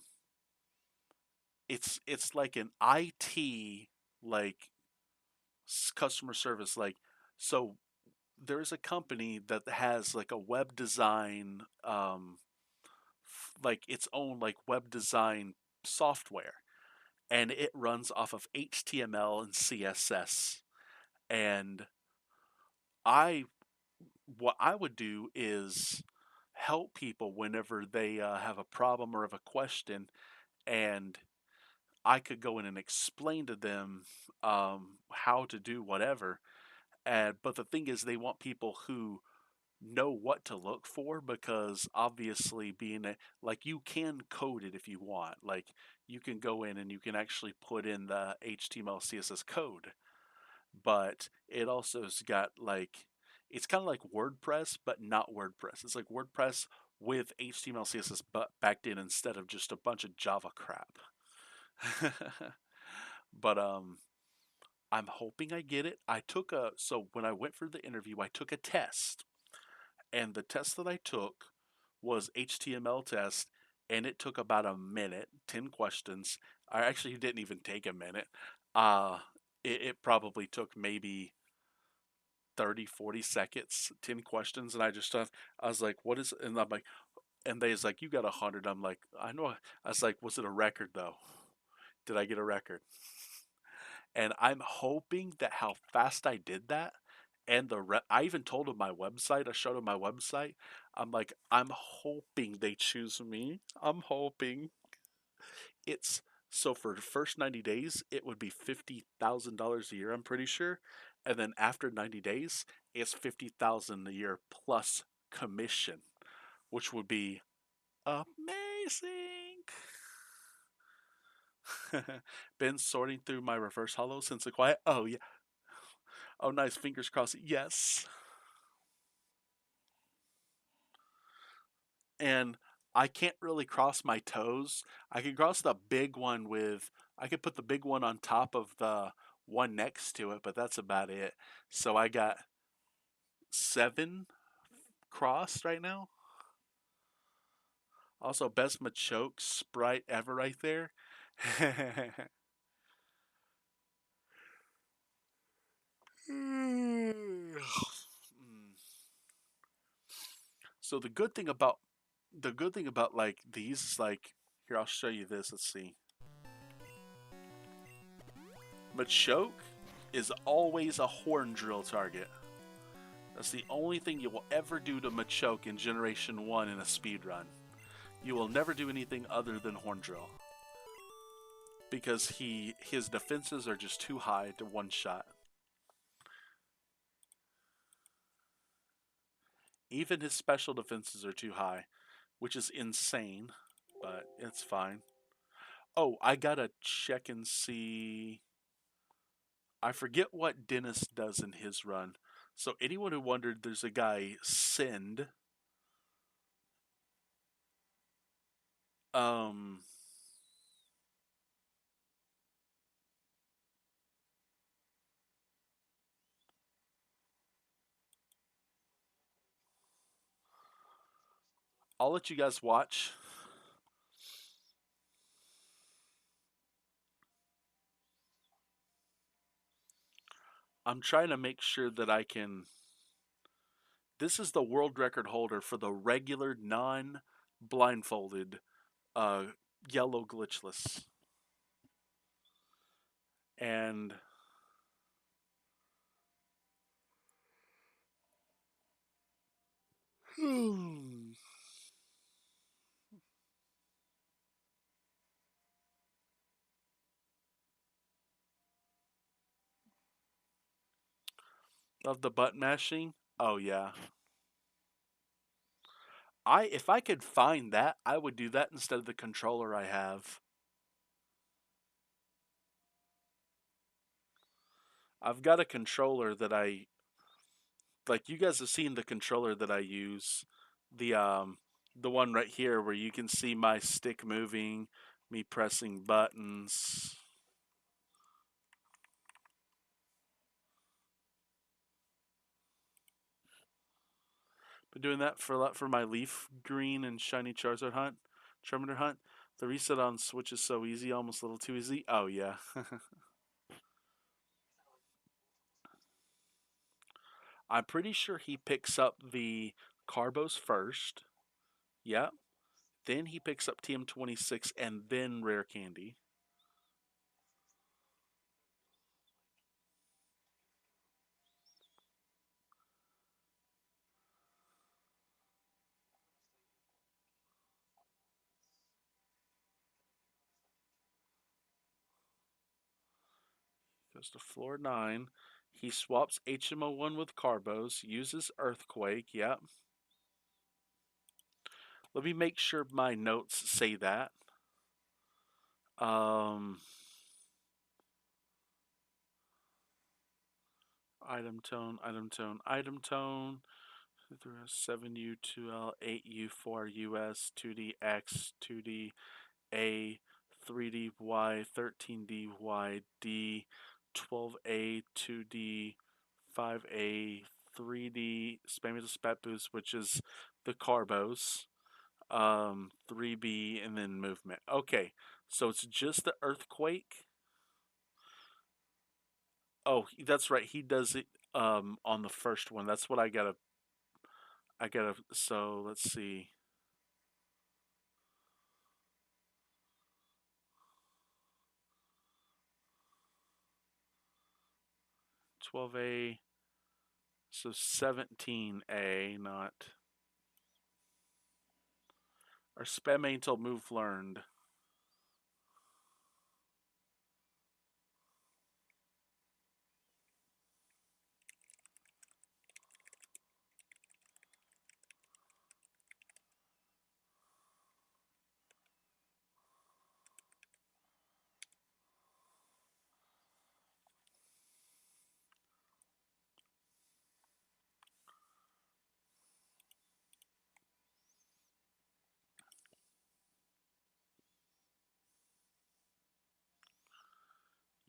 it's like an IT like customer service like so there's a company that has like a web design like its own like web design software and it runs off of HTML and CSS and I what I would do is help people whenever they have a problem or have a question and I could go in and explain to them how to do whatever. But the thing is, they want people who know what to look for because obviously, like you can code it if you want. Like you can go in and you can actually put in the HTML CSS code, but it also's got like it's kind of like WordPress, but not WordPress. It's like WordPress with HTML CSS but backed in instead of just a bunch of Java crap. But I'm hoping I get it. So when I went for the interview, I took a test, and the test that I took was HTML test, and it took about a minute, 10 questions. I actually didn't even take a minute. Uh, it probably took maybe 30, 40 seconds, 10 questions, and I was like, what is? And I'm like, and they was like, you got 100. I'm like, I know. I was like, was it a record though? Did I get a record? And I'm hoping that how fast I did that, and I even told them my website. I showed them my website. I'm like, I'm hoping they choose me. I'm hoping it's so for the first 90 days, it would be $50,000 a year. I'm pretty sure, and then after 90 days, it's 50,000 a year plus commission, which would be amazing. Been sorting through my reverse hollow since the quiet. Oh yeah. Oh nice. Fingers crossed. Yes. and I can't really cross my toes. I can cross the big one with, I could put the big one on top of the one next to it, but that's about it. So I got 7 crossed right now. Also, best Machoke sprite ever right there. So the good thing about like these is like, here, I'll show you this. Let's see. Machoke is always a horn drill target. That's the only thing you will ever do to Machoke in Generation 1 in a speed run. You will never do anything other than horn drill. Because his defenses are just too high to one shot. Even his special defenses are too high, which is insane, but it's fine. Oh, I gotta check and see. I forget what Dennis does in his run. So anyone who wondered, there's a guy, Send. Um, I'll let you guys watch. I'm trying to make sure that I can. This is the world record holder for the regular non-blindfolded yellow glitchless. And of the button mashing. Oh yeah. If I could find that, I would do that instead of the controller I have. I've got a controller that I like. You guys have seen the controller that I use, the one right here where you can see my stick moving, me pressing buttons. Been doing that for a lot for my Leaf Green and Shiny Charizard hunt, Charmander hunt. The reset on Switch is so easy, almost a little too easy. Oh yeah. I'm pretty sure he picks up the Carbos first. Yep. Then he picks up TM26 and then Rare Candy. Goes to floor 9. He swaps HMO1 with Carbos, uses Earthquake. Yep. Let me make sure my notes say that. Item tone, item tone, item tone. 7U, 2L, 8U, 4US, 2DX, 2DA, 3DY, 13DY, D, 12A, 2D, 5A, 3D, Spammy Spat Boost, which is the Carbos, 3B, and then movement. Okay, so it's just the Earthquake. Oh, that's right. He does it on the first one. That's what I gotta. So let's see. 12A. So 17A, not. Or spam until move learned.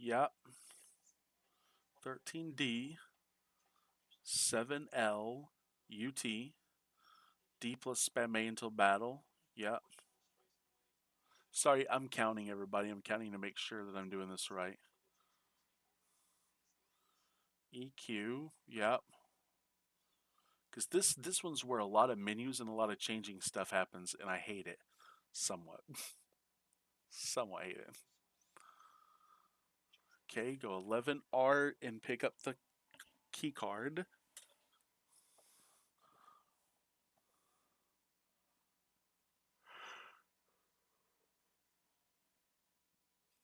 Yep. 13D, 7L, UT, D plus spam A until battle. Yep. Sorry, I'm counting everybody. I'm counting to make sure that I'm doing this right. EQ, yep. Because this one's where a lot of menus and a lot of changing stuff happens, and I hate it somewhat. Somewhat hate it. Okay, go 11R and pick up the key card.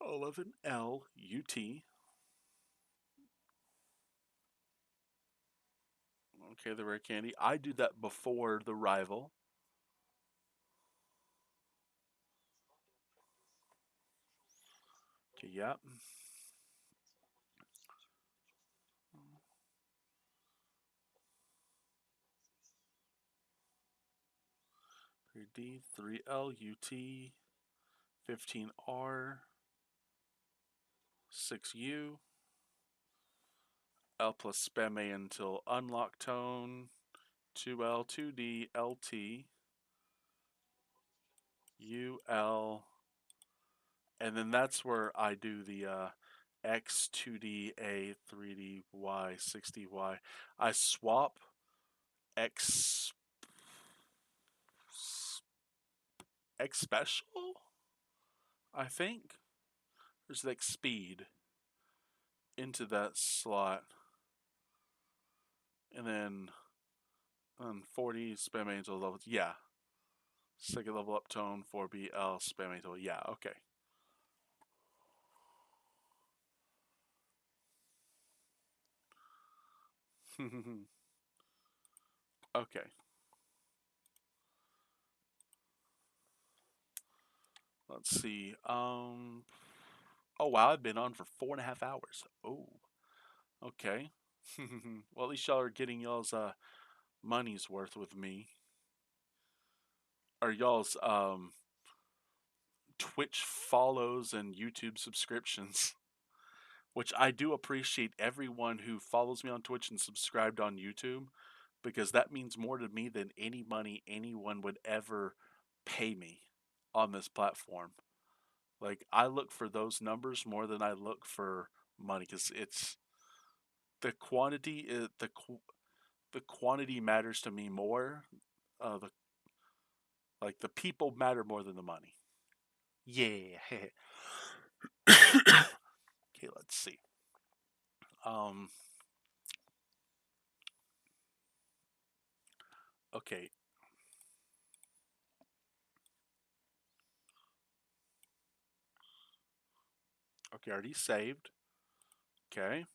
11L UT. Okay, the rare candy. I do that before the rival. Okay, yep. 3D, 3L UT, 15R, 6U, L plus spam A until unlock tone, 2L, 2D, LT, UL, and then that's where I do the X, 2D, A, 3D, Y, 60Y. I swap X, X special, I think. There's like speed into that slot. And then 40 spam angel levels. Yeah. Second level up tone, 4BL spam angel. Yeah, okay. Okay. Let's see. Oh wow, I've been on for 4.5 hours. Oh. Okay. Well, at least y'all are getting y'all's money's worth with me. Or y'all's Twitch follows and YouTube subscriptions. Which I do appreciate everyone who follows me on Twitch and subscribed on YouTube, because that means more to me than any money anyone would ever pay me on this platform. Like, I look for those numbers more than I look for money, because it's the quantity the quantity matters to me more. The like the people matter more than the money. Yeah. Okay, let's see. Um. Okay. Okay, already saved. Okay.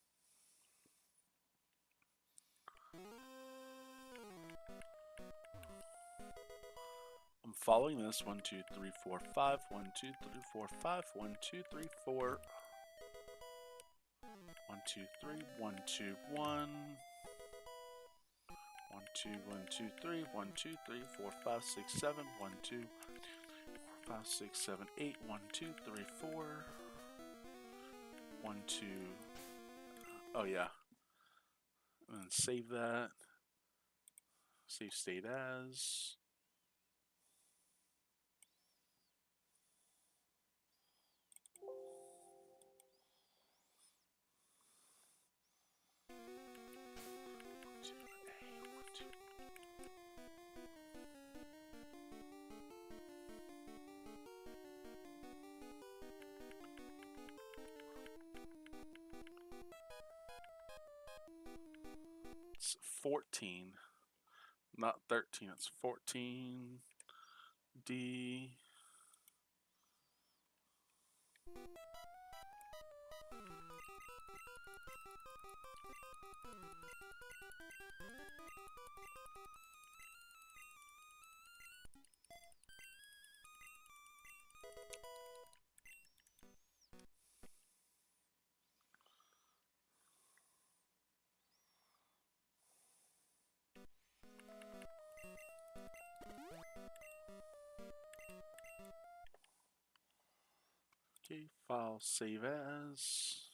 I'm following this. 1, 2, 3, 4, 5. 1, 2, 3, 4, 5. 1, 2, 3, 4. 1, 2, 3. 1, 2, 1. 1, 2, 1, 2, 3. 1, 2, 3, 4, 5, 6, 7. 1, 2, 4, 5, 6, 7, 8. 1, 2, 3, 4. 1, 2. Oh, yeah. And then save that. Save state as. It's 14. Not 13, it's 14. D. Okay, file save as.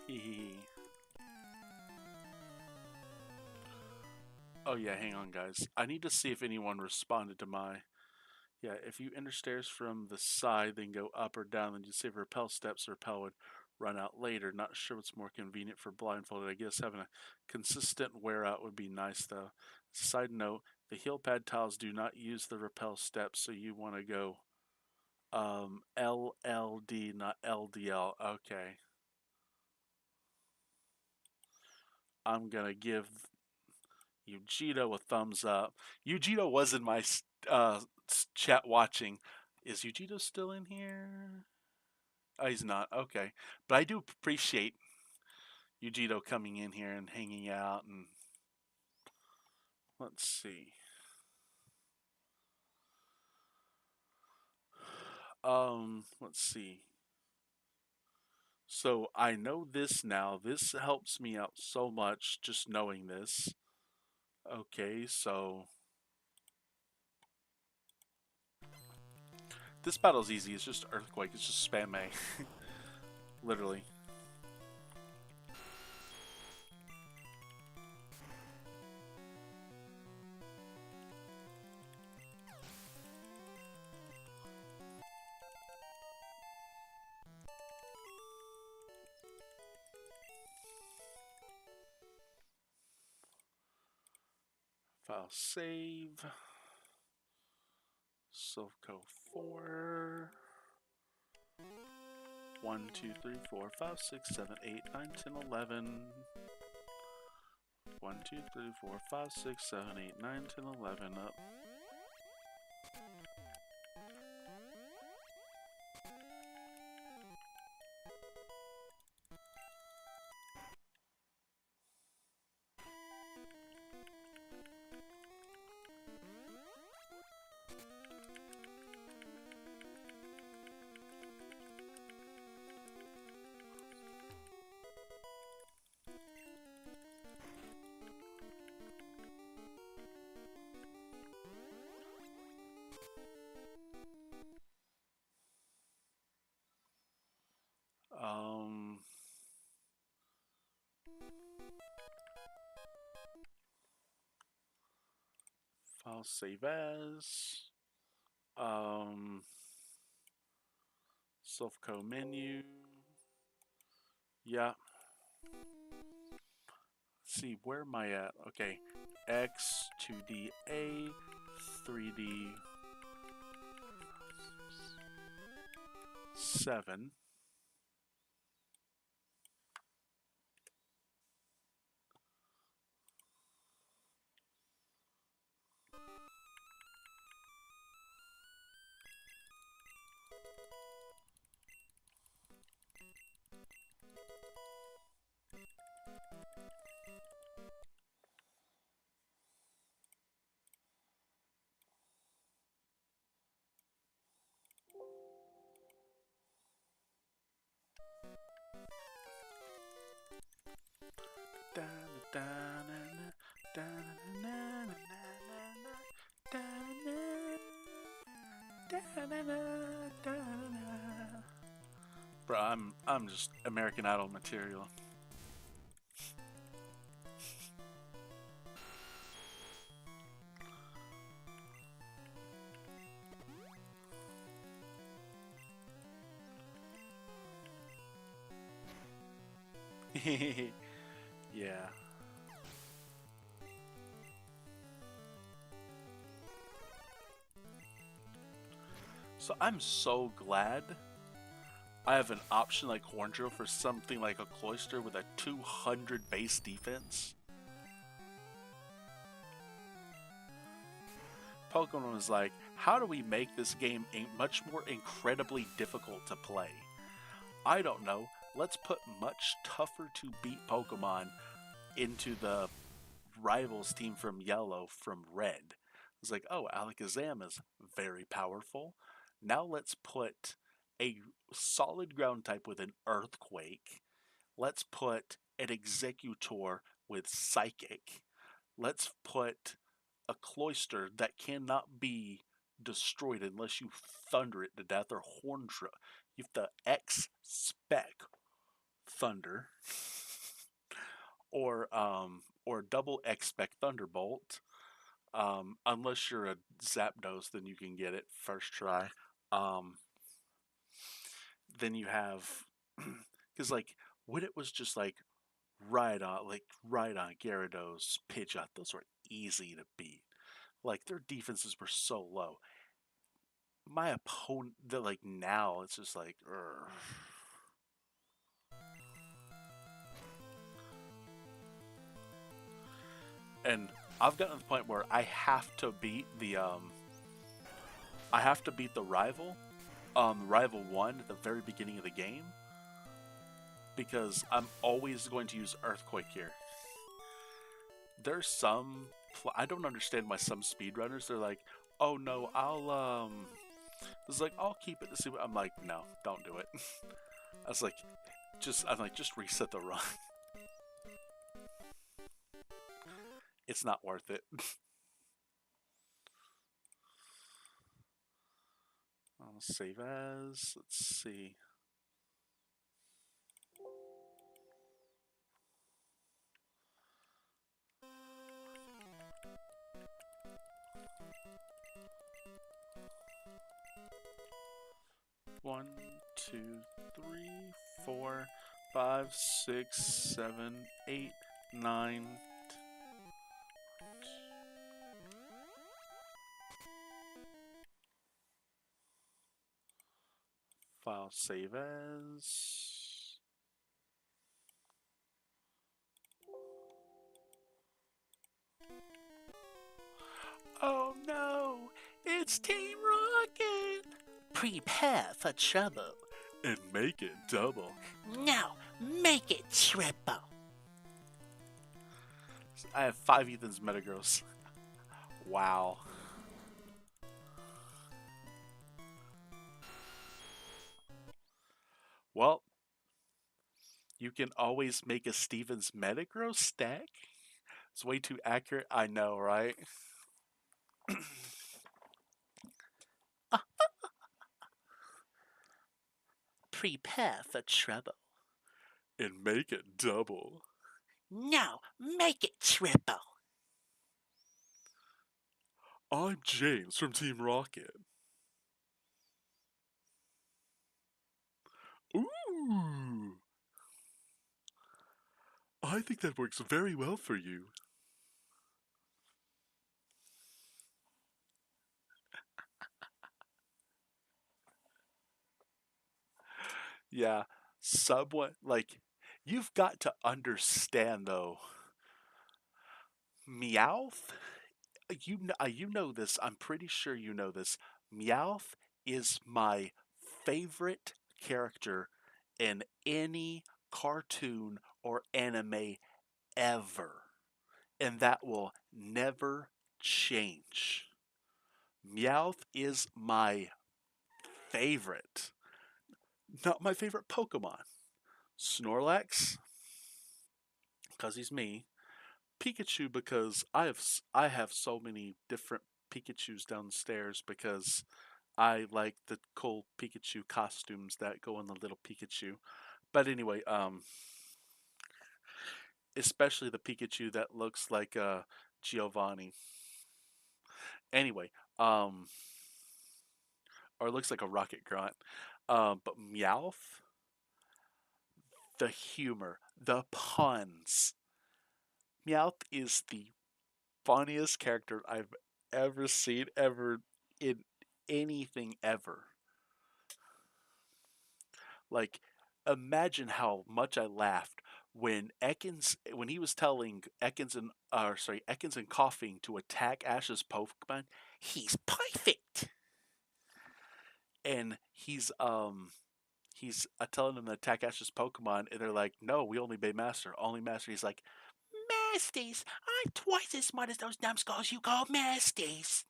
Hee. Oh yeah, hang on guys. I need to see if anyone responded to my... Yeah, if you enter stairs from the side, then go up or down, then you save rappel steps, rappel would run out later. Not sure what's more convenient for blindfolded. I guess having a consistent wear out would be nice though. Side note, the heel pad tiles do not use the rappel steps, so you want to go LLD, not LDL. Okay. I'm going to give Eugito a thumbs up. Eugito was in my chat watching. Is Eugito still in here? Oh, he's not. Okay. But I do appreciate Eugito coming in here and hanging out. And let's see. Let's see. So I know this now. This helps me out so much just knowing this. Okay, so this battle's easy. It's just Earthquake. It's just spam May. Literally. File save. Silph.co 4. 1, 2, 3, 4, 5, 6, 7, 8, 9, 10, 11. 1, 2, 3, 4, 5, 6, 7, 8, 9, 10, 11 up. File save as. Silph.co menu. Yeah. Let's see, where am I at? Okay. X, 2D, A, 3D, 7. Bro, I'm just American Idol material. Yeah. So I'm so glad I have an option like Horndrill for something like a Cloyster with a 200 base defense. Pokemon was like, how do we make this game much more incredibly difficult to play? I don't know. Let's put much tougher to beat Pokemon into the rivals team from Yellow from Red. It's like, oh, Alakazam is very powerful. Now let's put a solid ground type with an Earthquake. Let's put an Executor with Psychic. Let's put a Cloyster that cannot be destroyed unless you thunder it to death or Hornsra. You have to X-spec Thunder or double X-spec Thunderbolt. Unless you're a Zapdos, then you can get it first try. Um, then you have, because like when it was just like right on Gyarados, Pidgeot, those were easy to beat. Like their defenses were so low. My opponent, they're like now it's just like, Urgh. And I've gotten to the point where I have to beat the rival one at the very beginning of the game because I'm always going to use Earthquake here. There's some I don't understand why some speedrunners they're like, oh no, it's like I'll keep it to see what I'm like, no, don't do it. I was like, just reset the run. It's not worth it. I'll save as. Let's see. One, two, three, 4, 5, 6, 7, 8, 9. File save as. Oh no, it's Team Rocket! Prepare for trouble. And make it double. Now, make it triple. I have 5 Ethan's Metagross. Wow. Well, you can always make a Stevens Metagross stack. It's way too accurate, I know, right? Prepare for trouble. And make it double. Now, make it triple. I'm James from Team Rocket. Ooh! I think that works very well for you. Yeah, Subway, like, you've got to understand though. Meowth, you know this. I'm pretty sure you know this. Meowth is my favorite character in any cartoon or anime ever, and that will never change. Meowth is my favorite. Not my favorite Pokemon. Snorlax, because he's me. Pikachu, because I have so many different Pikachu's downstairs because I like the cool Pikachu costumes that go on the little Pikachu. But anyway, especially the Pikachu that looks like Giovanni. Anyway, or looks like a rocket grunt. But Meowth, the humor, the puns. Meowth is the funniest character I've ever seen ever in anything ever. Like, imagine how much I laughed when he was telling Ekans and Coughing to attack Ash's Pokemon. He's perfect. And he's telling them to attack Ash's Pokemon, and they're like, "No, we only bay Master, only Master." He's like, Masties, I'm twice as smart as those numbskulls you call Masties.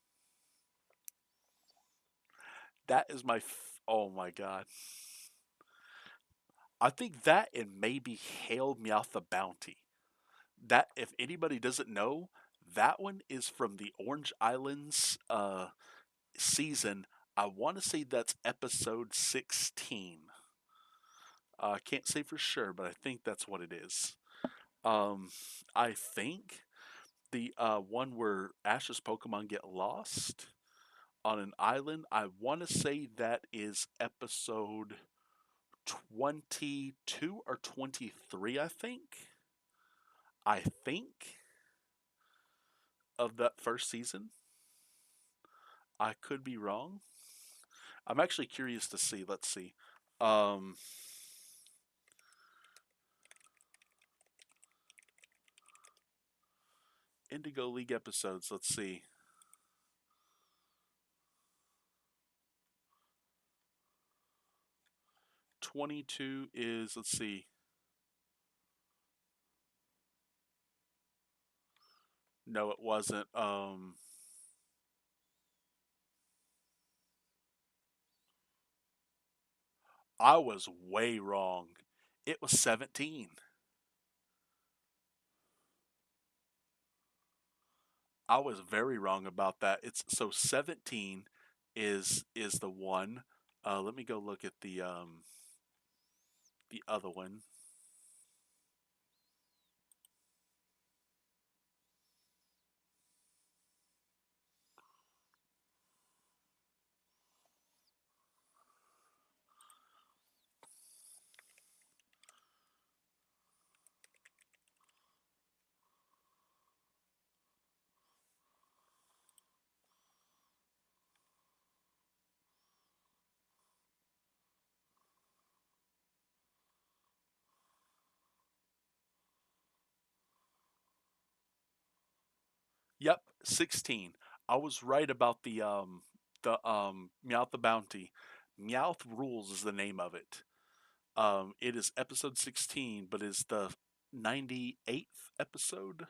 That is oh my god. I think that and maybe Hail Meowth the Bounty. That, if anybody doesn't know, that one is from the Orange Islands season. I want to say that's episode 16. I can't say for sure, but I think that's what it is. Um, I think the one where Ash's Pokemon get lost on an island. I want to say that is episode 22 or 23. I think of that first season. I could be wrong. I'm actually curious to see. Let's see. Um, Indigo League episodes. Let's see. 22 is, let's see. No, it wasn't. I was way wrong. It was 17. I was very wrong about that. It's so 17 is the one. Let me go look at the other one. Yep, 16. I was right about the Meowth the Bounty. Meowth Rules is the name of it. It is episode 16, but is the 98th episode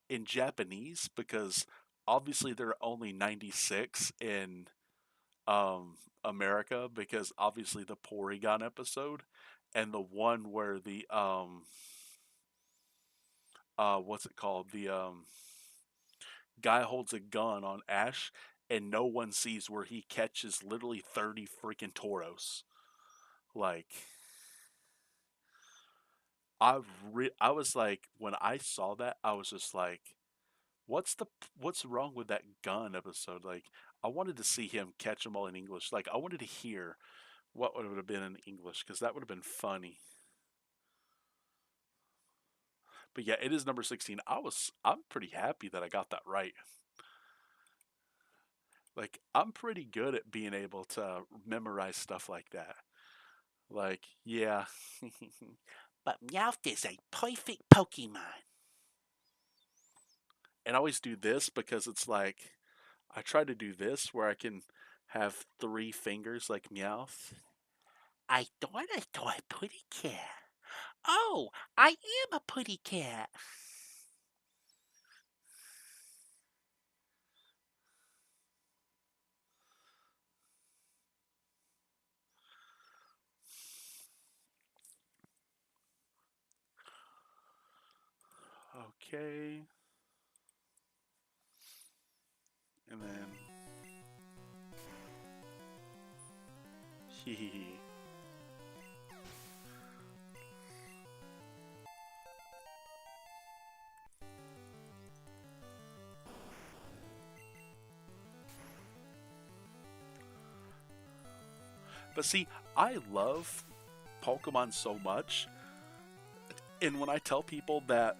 in Japanese because obviously there are only 96 in America because obviously the Porygon episode and the one where the what's it called, the guy holds a gun on Ash and no one sees where he catches literally 30 freaking Tauros. Like I was like, when I saw that I was just like, what's the what's wrong with that gun episode? Like I wanted to see him catch them all in English. Like I wanted to hear what would have been in English because that would have been funny. But yeah, it is number 16. I'm pretty happy that I got that right. Like I'm pretty good at being able to memorize stuff like that. Like, yeah. But Meowth is a perfect Pokemon. And I always do this because it's like I try to do this where I can have three fingers like Meowth. I saw a pretty cat. Oh, I am a pretty cat. Okay. And then he. But see, I love Pokemon so much. And when I tell people that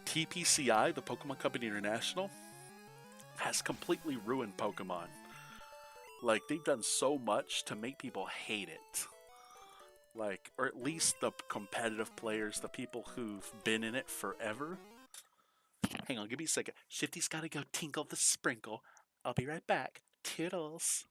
TPCI, the Pokemon Company International, has completely ruined Pokemon. Like they've done so much to make people hate it. Like, or at least the competitive players, the people who've been in it forever. Hang on, give me a second. Shifty's gotta go tinkle the sprinkle. I'll be right back. Toodles.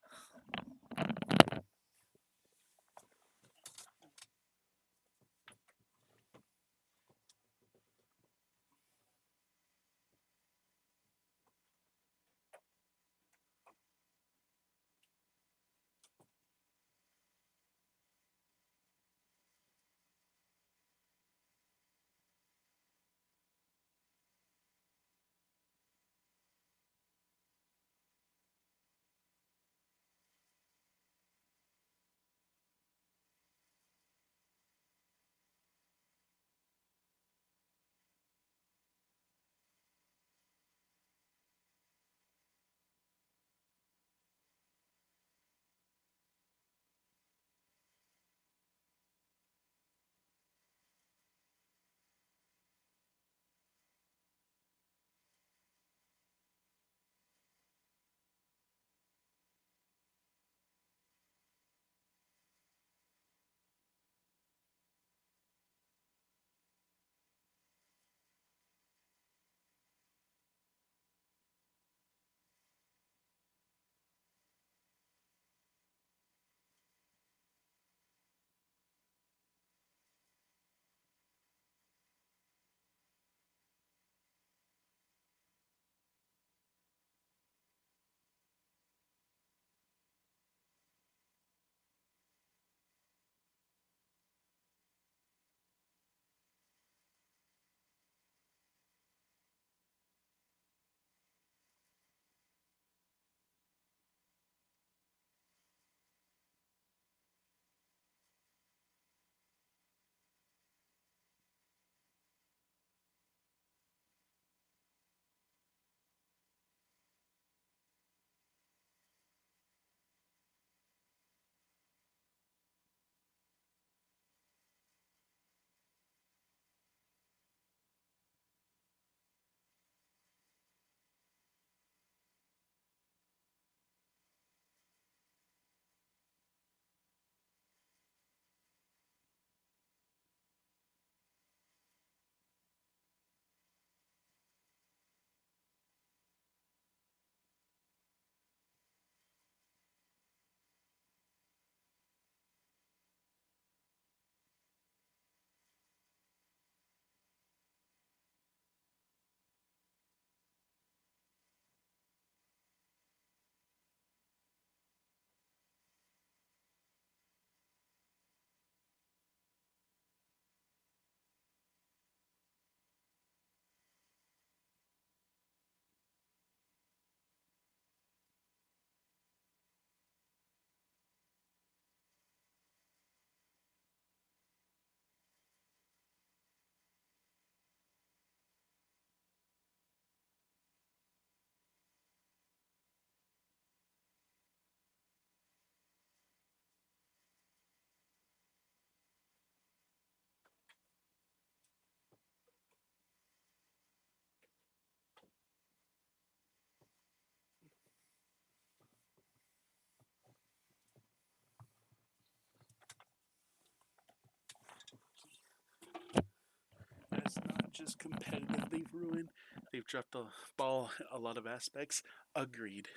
just competitive they've ruined. They've dropped the ball a lot of aspects. Agreed.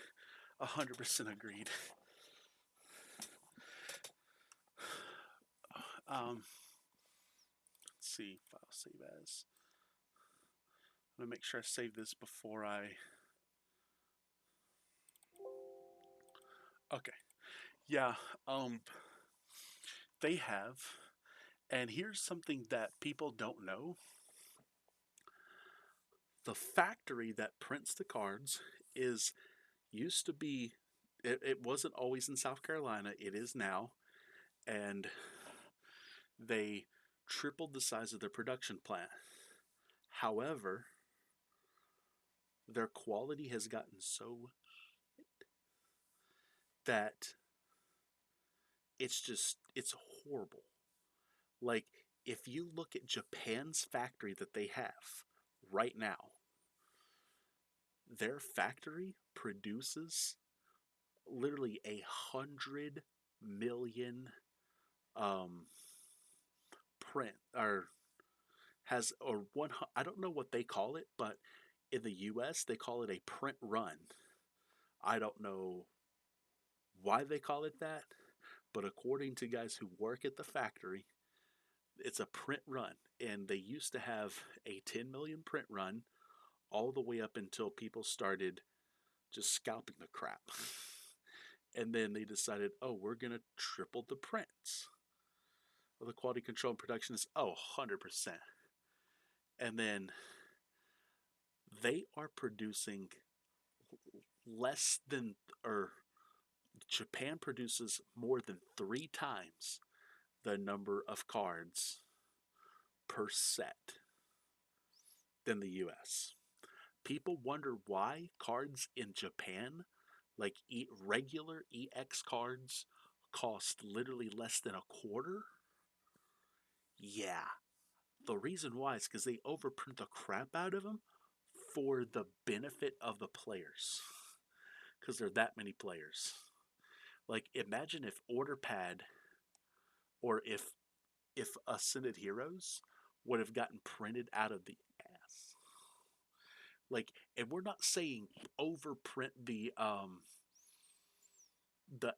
100% agreed. Let's see. File save as. I'm gonna make sure I save this before I. Okay. Yeah. They have. And here's something that people don't know. The factory that prints the cards is used to be it wasn't always in South Carolina, it is now, and they tripled the size of their production plant. However, their quality has gotten so that it's horrible. Like if you look at Japan's factory that they have right now, their factory produces literally 100 million um print or has or one I don't know what they call it, but in the US they call it a print run. I don't know why they call it that, but according to guys who work at the factory, it's a print run, and they used to have a 10 million print run all the way up until people started just scalping the crap. And then they decided, oh, we're going to triple the prints. Well, the quality control and production is, oh, 100%. And then they are producing less than, or Japan produces more than 3 times the number of cards per set than the US. People wonder why cards in Japan, like regular EX cards, cost literally less than a quarter. Yeah, the reason why is because they overprint the crap out of them for the benefit of the players. Because there are that many players. Like, imagine if OrderPad or if Ascended Heroes would have gotten printed out of the ass. Like, and we're not saying overprint the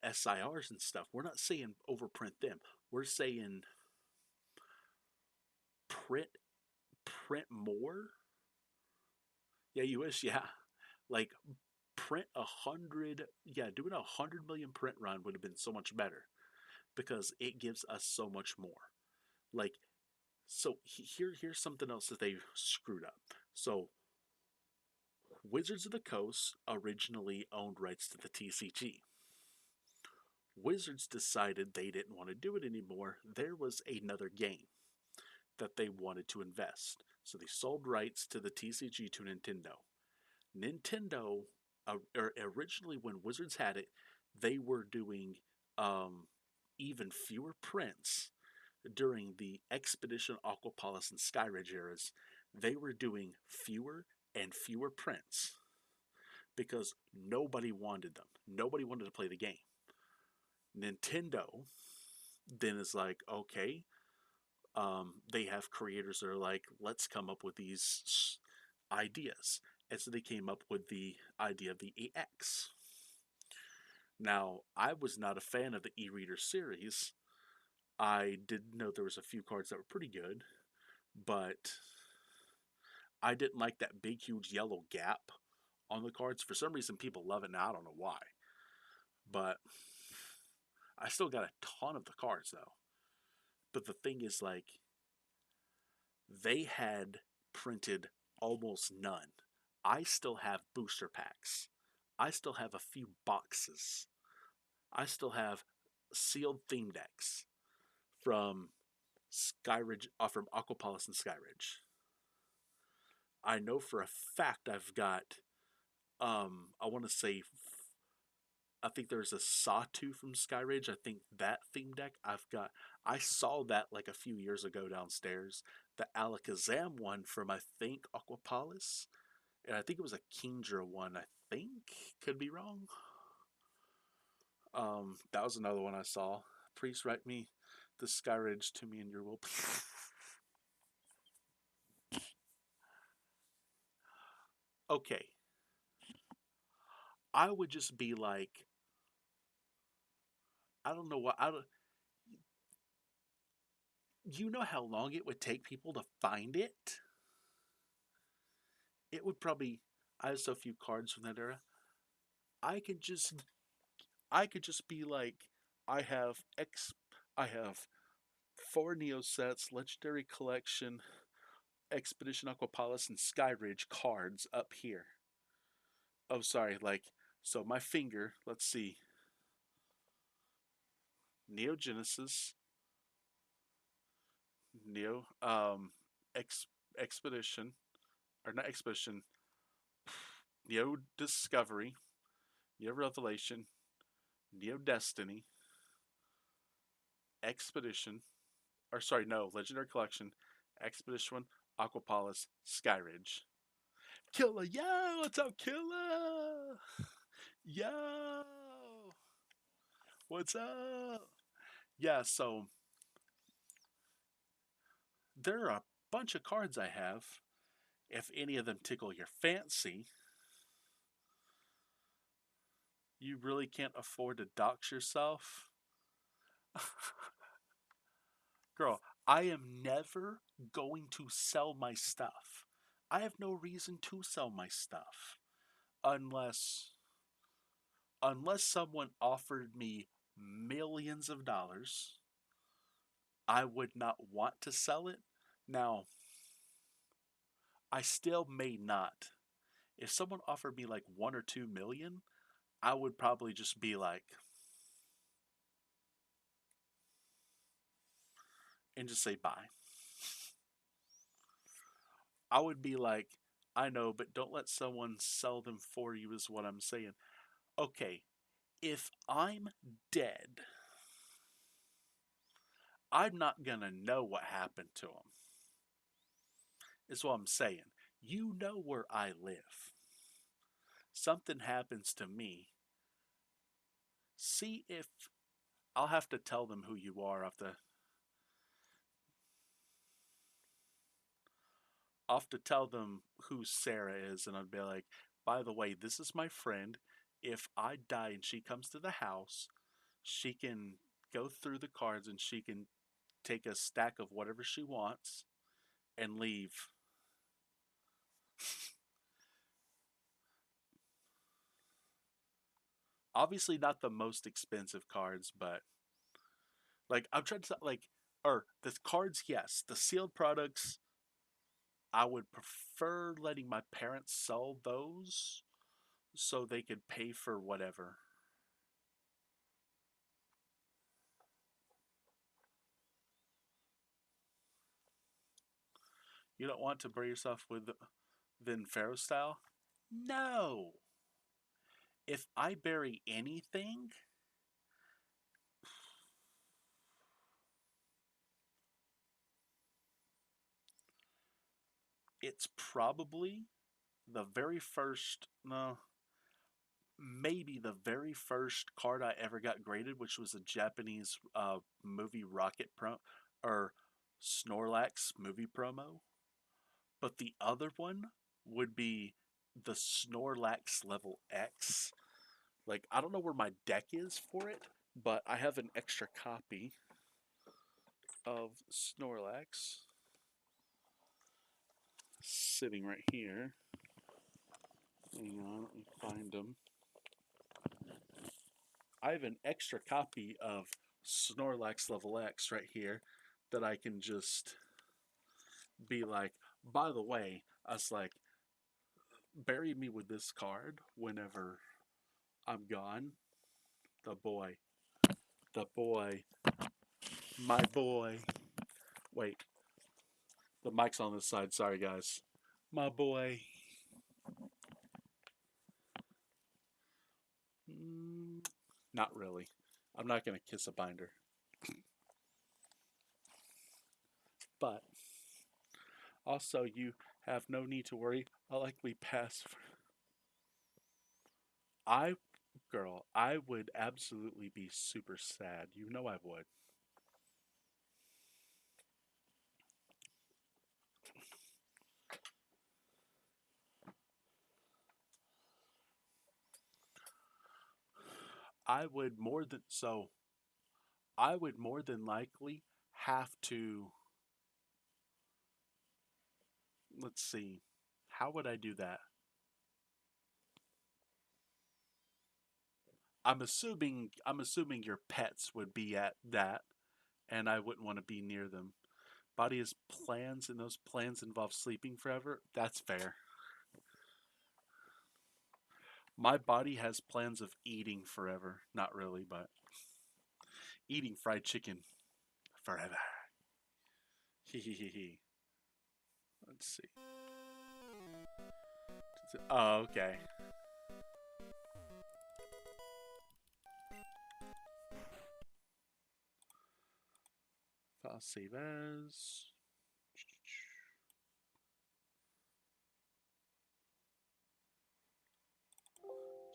SIRs and stuff. We're not saying overprint them. We're saying print print more. Yeah, you wish. Yeah, like print 100. Yeah, doing 100 million print run would have been so much better because it gives us so much more. Like, so here's something else that they screwed up. So Wizards of the Coast originally owned rights to the TCG. Wizards decided they didn't want to do it anymore. There was another game that they wanted to invest. So they sold rights to the TCG to Nintendo. Nintendo, originally when Wizards had it, they were doing even fewer prints during the Expedition, Aquapolis, and Skyridge eras. They were doing fewer and fewer prints because nobody wanted them. Nobody wanted to play the game. Nintendo then is like, okay, they have creators that are like, let's come up with these ideas. And so they came up with the idea of the EX. Now, I was not a fan of the e-reader series. I did know there was a few cards that were pretty good, but I didn't like that big, huge yellow gap on the cards. For some reason, people love it now. I don't know why. But I still got a ton of the cards, though. But the thing is, like, they had printed almost none. I still have booster packs. I still have a few boxes. I still have sealed theme decks from Skyridge, from Aquapolis and Skyridge. I know for a fact I've got, I want to say, I think there's a Sawtooth from Skyridge. I think that theme deck I've got. I saw that like a few years ago downstairs. The Alakazam one from, I think, Aquapolis. And I think it was a Kingdra one, I think. Could be wrong. That was another one I saw. Please write me the Skyridge to me in your will. okay, I would just be like, I don't know what I don't. You know how long it would take people to find it? It would probably. I have so few cards from that era. I could just I could just be like, I have I have four Neo sets, Legendary Collection, Expedition Aquapalis, and Skyridge cards up here. Oh, sorry, like, so my finger, let's see, Neo Genesis, Neo, Ex, Expedition, or not Expedition, Neo Discovery, Neo Revelation, Neo Destiny, Expedition, or sorry, no, Legendary Collection, Expedition, Aquapalis, Skyridge. Killer, yo, what's up, Killer? Yo, what's up? Yeah, so there are a bunch of cards I have. If any of them tickle your fancy, you really can't afford to dox yourself. Girl, I am never going to sell my stuff. I have no reason to sell my stuff unless someone offered me millions of dollars. I would not want to sell it. Now, I still may not. If someone offered me like 1 or 2 million, I would probably just be like, and just say bye. I would be like, I know, but don't let someone sell them for you, is what I'm saying. Okay, if I'm dead, I'm not gonna know what happened to them, is what I'm saying. You know where I live. Something happens to me. See if I'll have to tell them who you are I'll have to tell them who Sarah is, and I'd be like, by the way, this is my friend. If I die and she comes to the house, she can go through the cards and she can take a stack of whatever she wants and leave. Obviously, not the most expensive cards, but like I'm trying to like, or the cards, yes, the sealed products. I would prefer letting my parents sell those so they could pay for whatever. You don't want to bury yourself with Vin Pharaoh style? No. If I bury anything, it's probably the very first, no, maybe the very first card I ever got graded, which was a Japanese movie Rocket Pro or Snorlax movie promo. But the other one would be the Snorlax level X. Like, I don't know where my deck is for it, but I have an extra copy of Snorlax sitting right here. Hang on, let me find him. I have an extra copy of Snorlax level X right here that I can just be like, by the way, I was like, bury me with this card whenever I'm gone. The boy, the boy, my boy. Wait, the mic's on this side. Sorry, guys. My boy. Mm, not really. I'm not going to kiss a binder. But also, you have no need to worry. I'll likely pass. I, girl, I would absolutely be super sad. You know I would. I would more than so I would more than likely have to, let's see. How would I do that? I'm assuming your pets would be at that and I wouldn't want to be near them. Body has plans and those plans involve sleeping forever. That's fair. My body has plans of eating forever. Not really, but eating fried chicken forever. Hehehe. Let's see. Oh, okay. File save as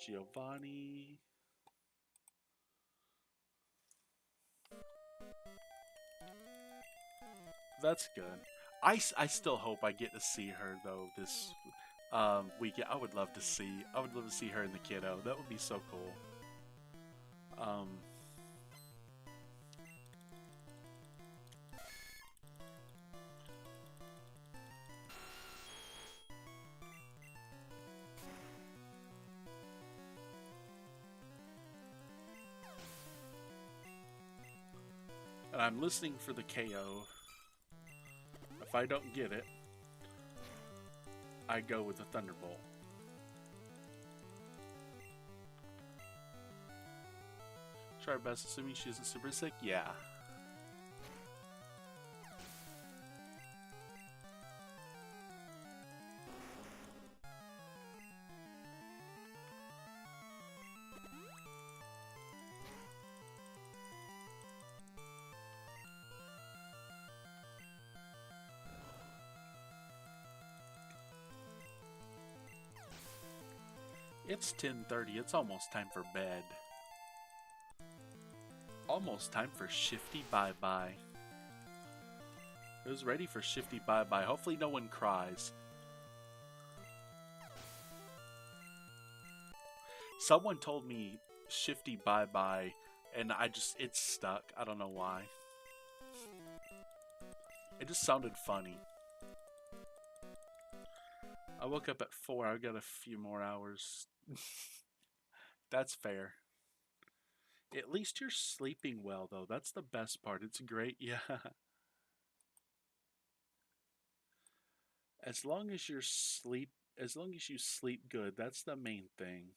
Giovanni. That's good. I still hope I get to see her though this weekend. I would love to see her and the kiddo. That would be so cool. Um, and I'm listening for the KO. If I don't get it, I go with the Thunderbolt. Try our best, assuming she isn't super sick. Yeah. It's 10:30. It's almost time for bed. Almost time for Shifty Bye Bye. Who's ready for Shifty Bye Bye? Hopefully no one cries. Someone told me Shifty Bye Bye and it's stuck. I don't know why. It just sounded funny. I woke up at 4. I got a few more hours. That's fair. At least you're sleeping well, though. That's the best part. It's great. Yeah. As long as you sleep good, that's the main thing.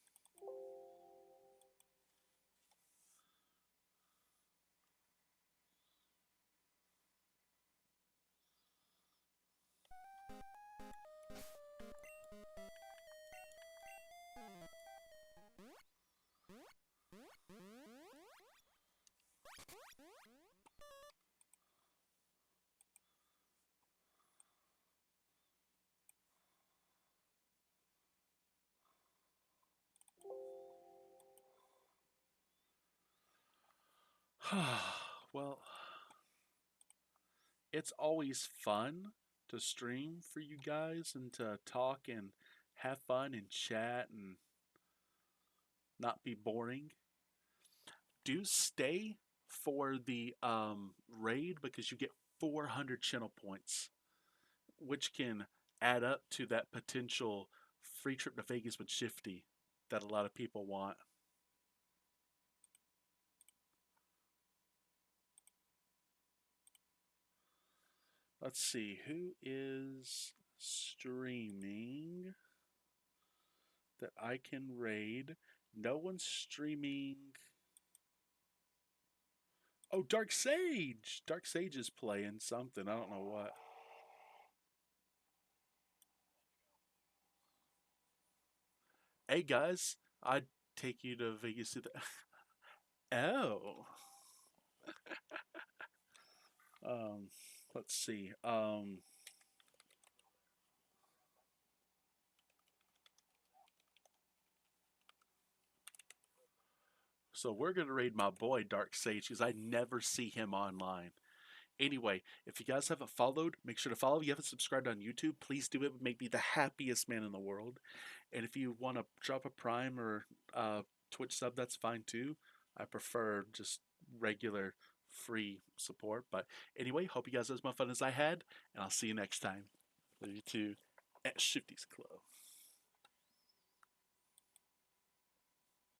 Well, it's always fun to stream for you guys and to talk and have fun and chat and not be boring. Do stay for the raid because you get 400 channel points, which can add up to that potential free trip to Vegas with Shifty that a lot of people want. Let's see, who is streaming that I can raid? No one's streaming. Oh, Dark Sage! Dark Sage is playing something. I don't know what. Hey guys, I'd take you to Vegas to the. Oh. Um, let's see. So we're gonna raid my boy Dark Sage because I never see him online. Anyway, if you guys haven't followed, make sure to follow. If you haven't subscribed on YouTube, please do it. It would make me the happiest man in the world. And if you want to drop a Prime or Twitch sub, that's fine too. I prefer just regular free support. But anyway, hope you guys had as much fun as I had, and I'll see you next time. Love you too at Shifty's Club.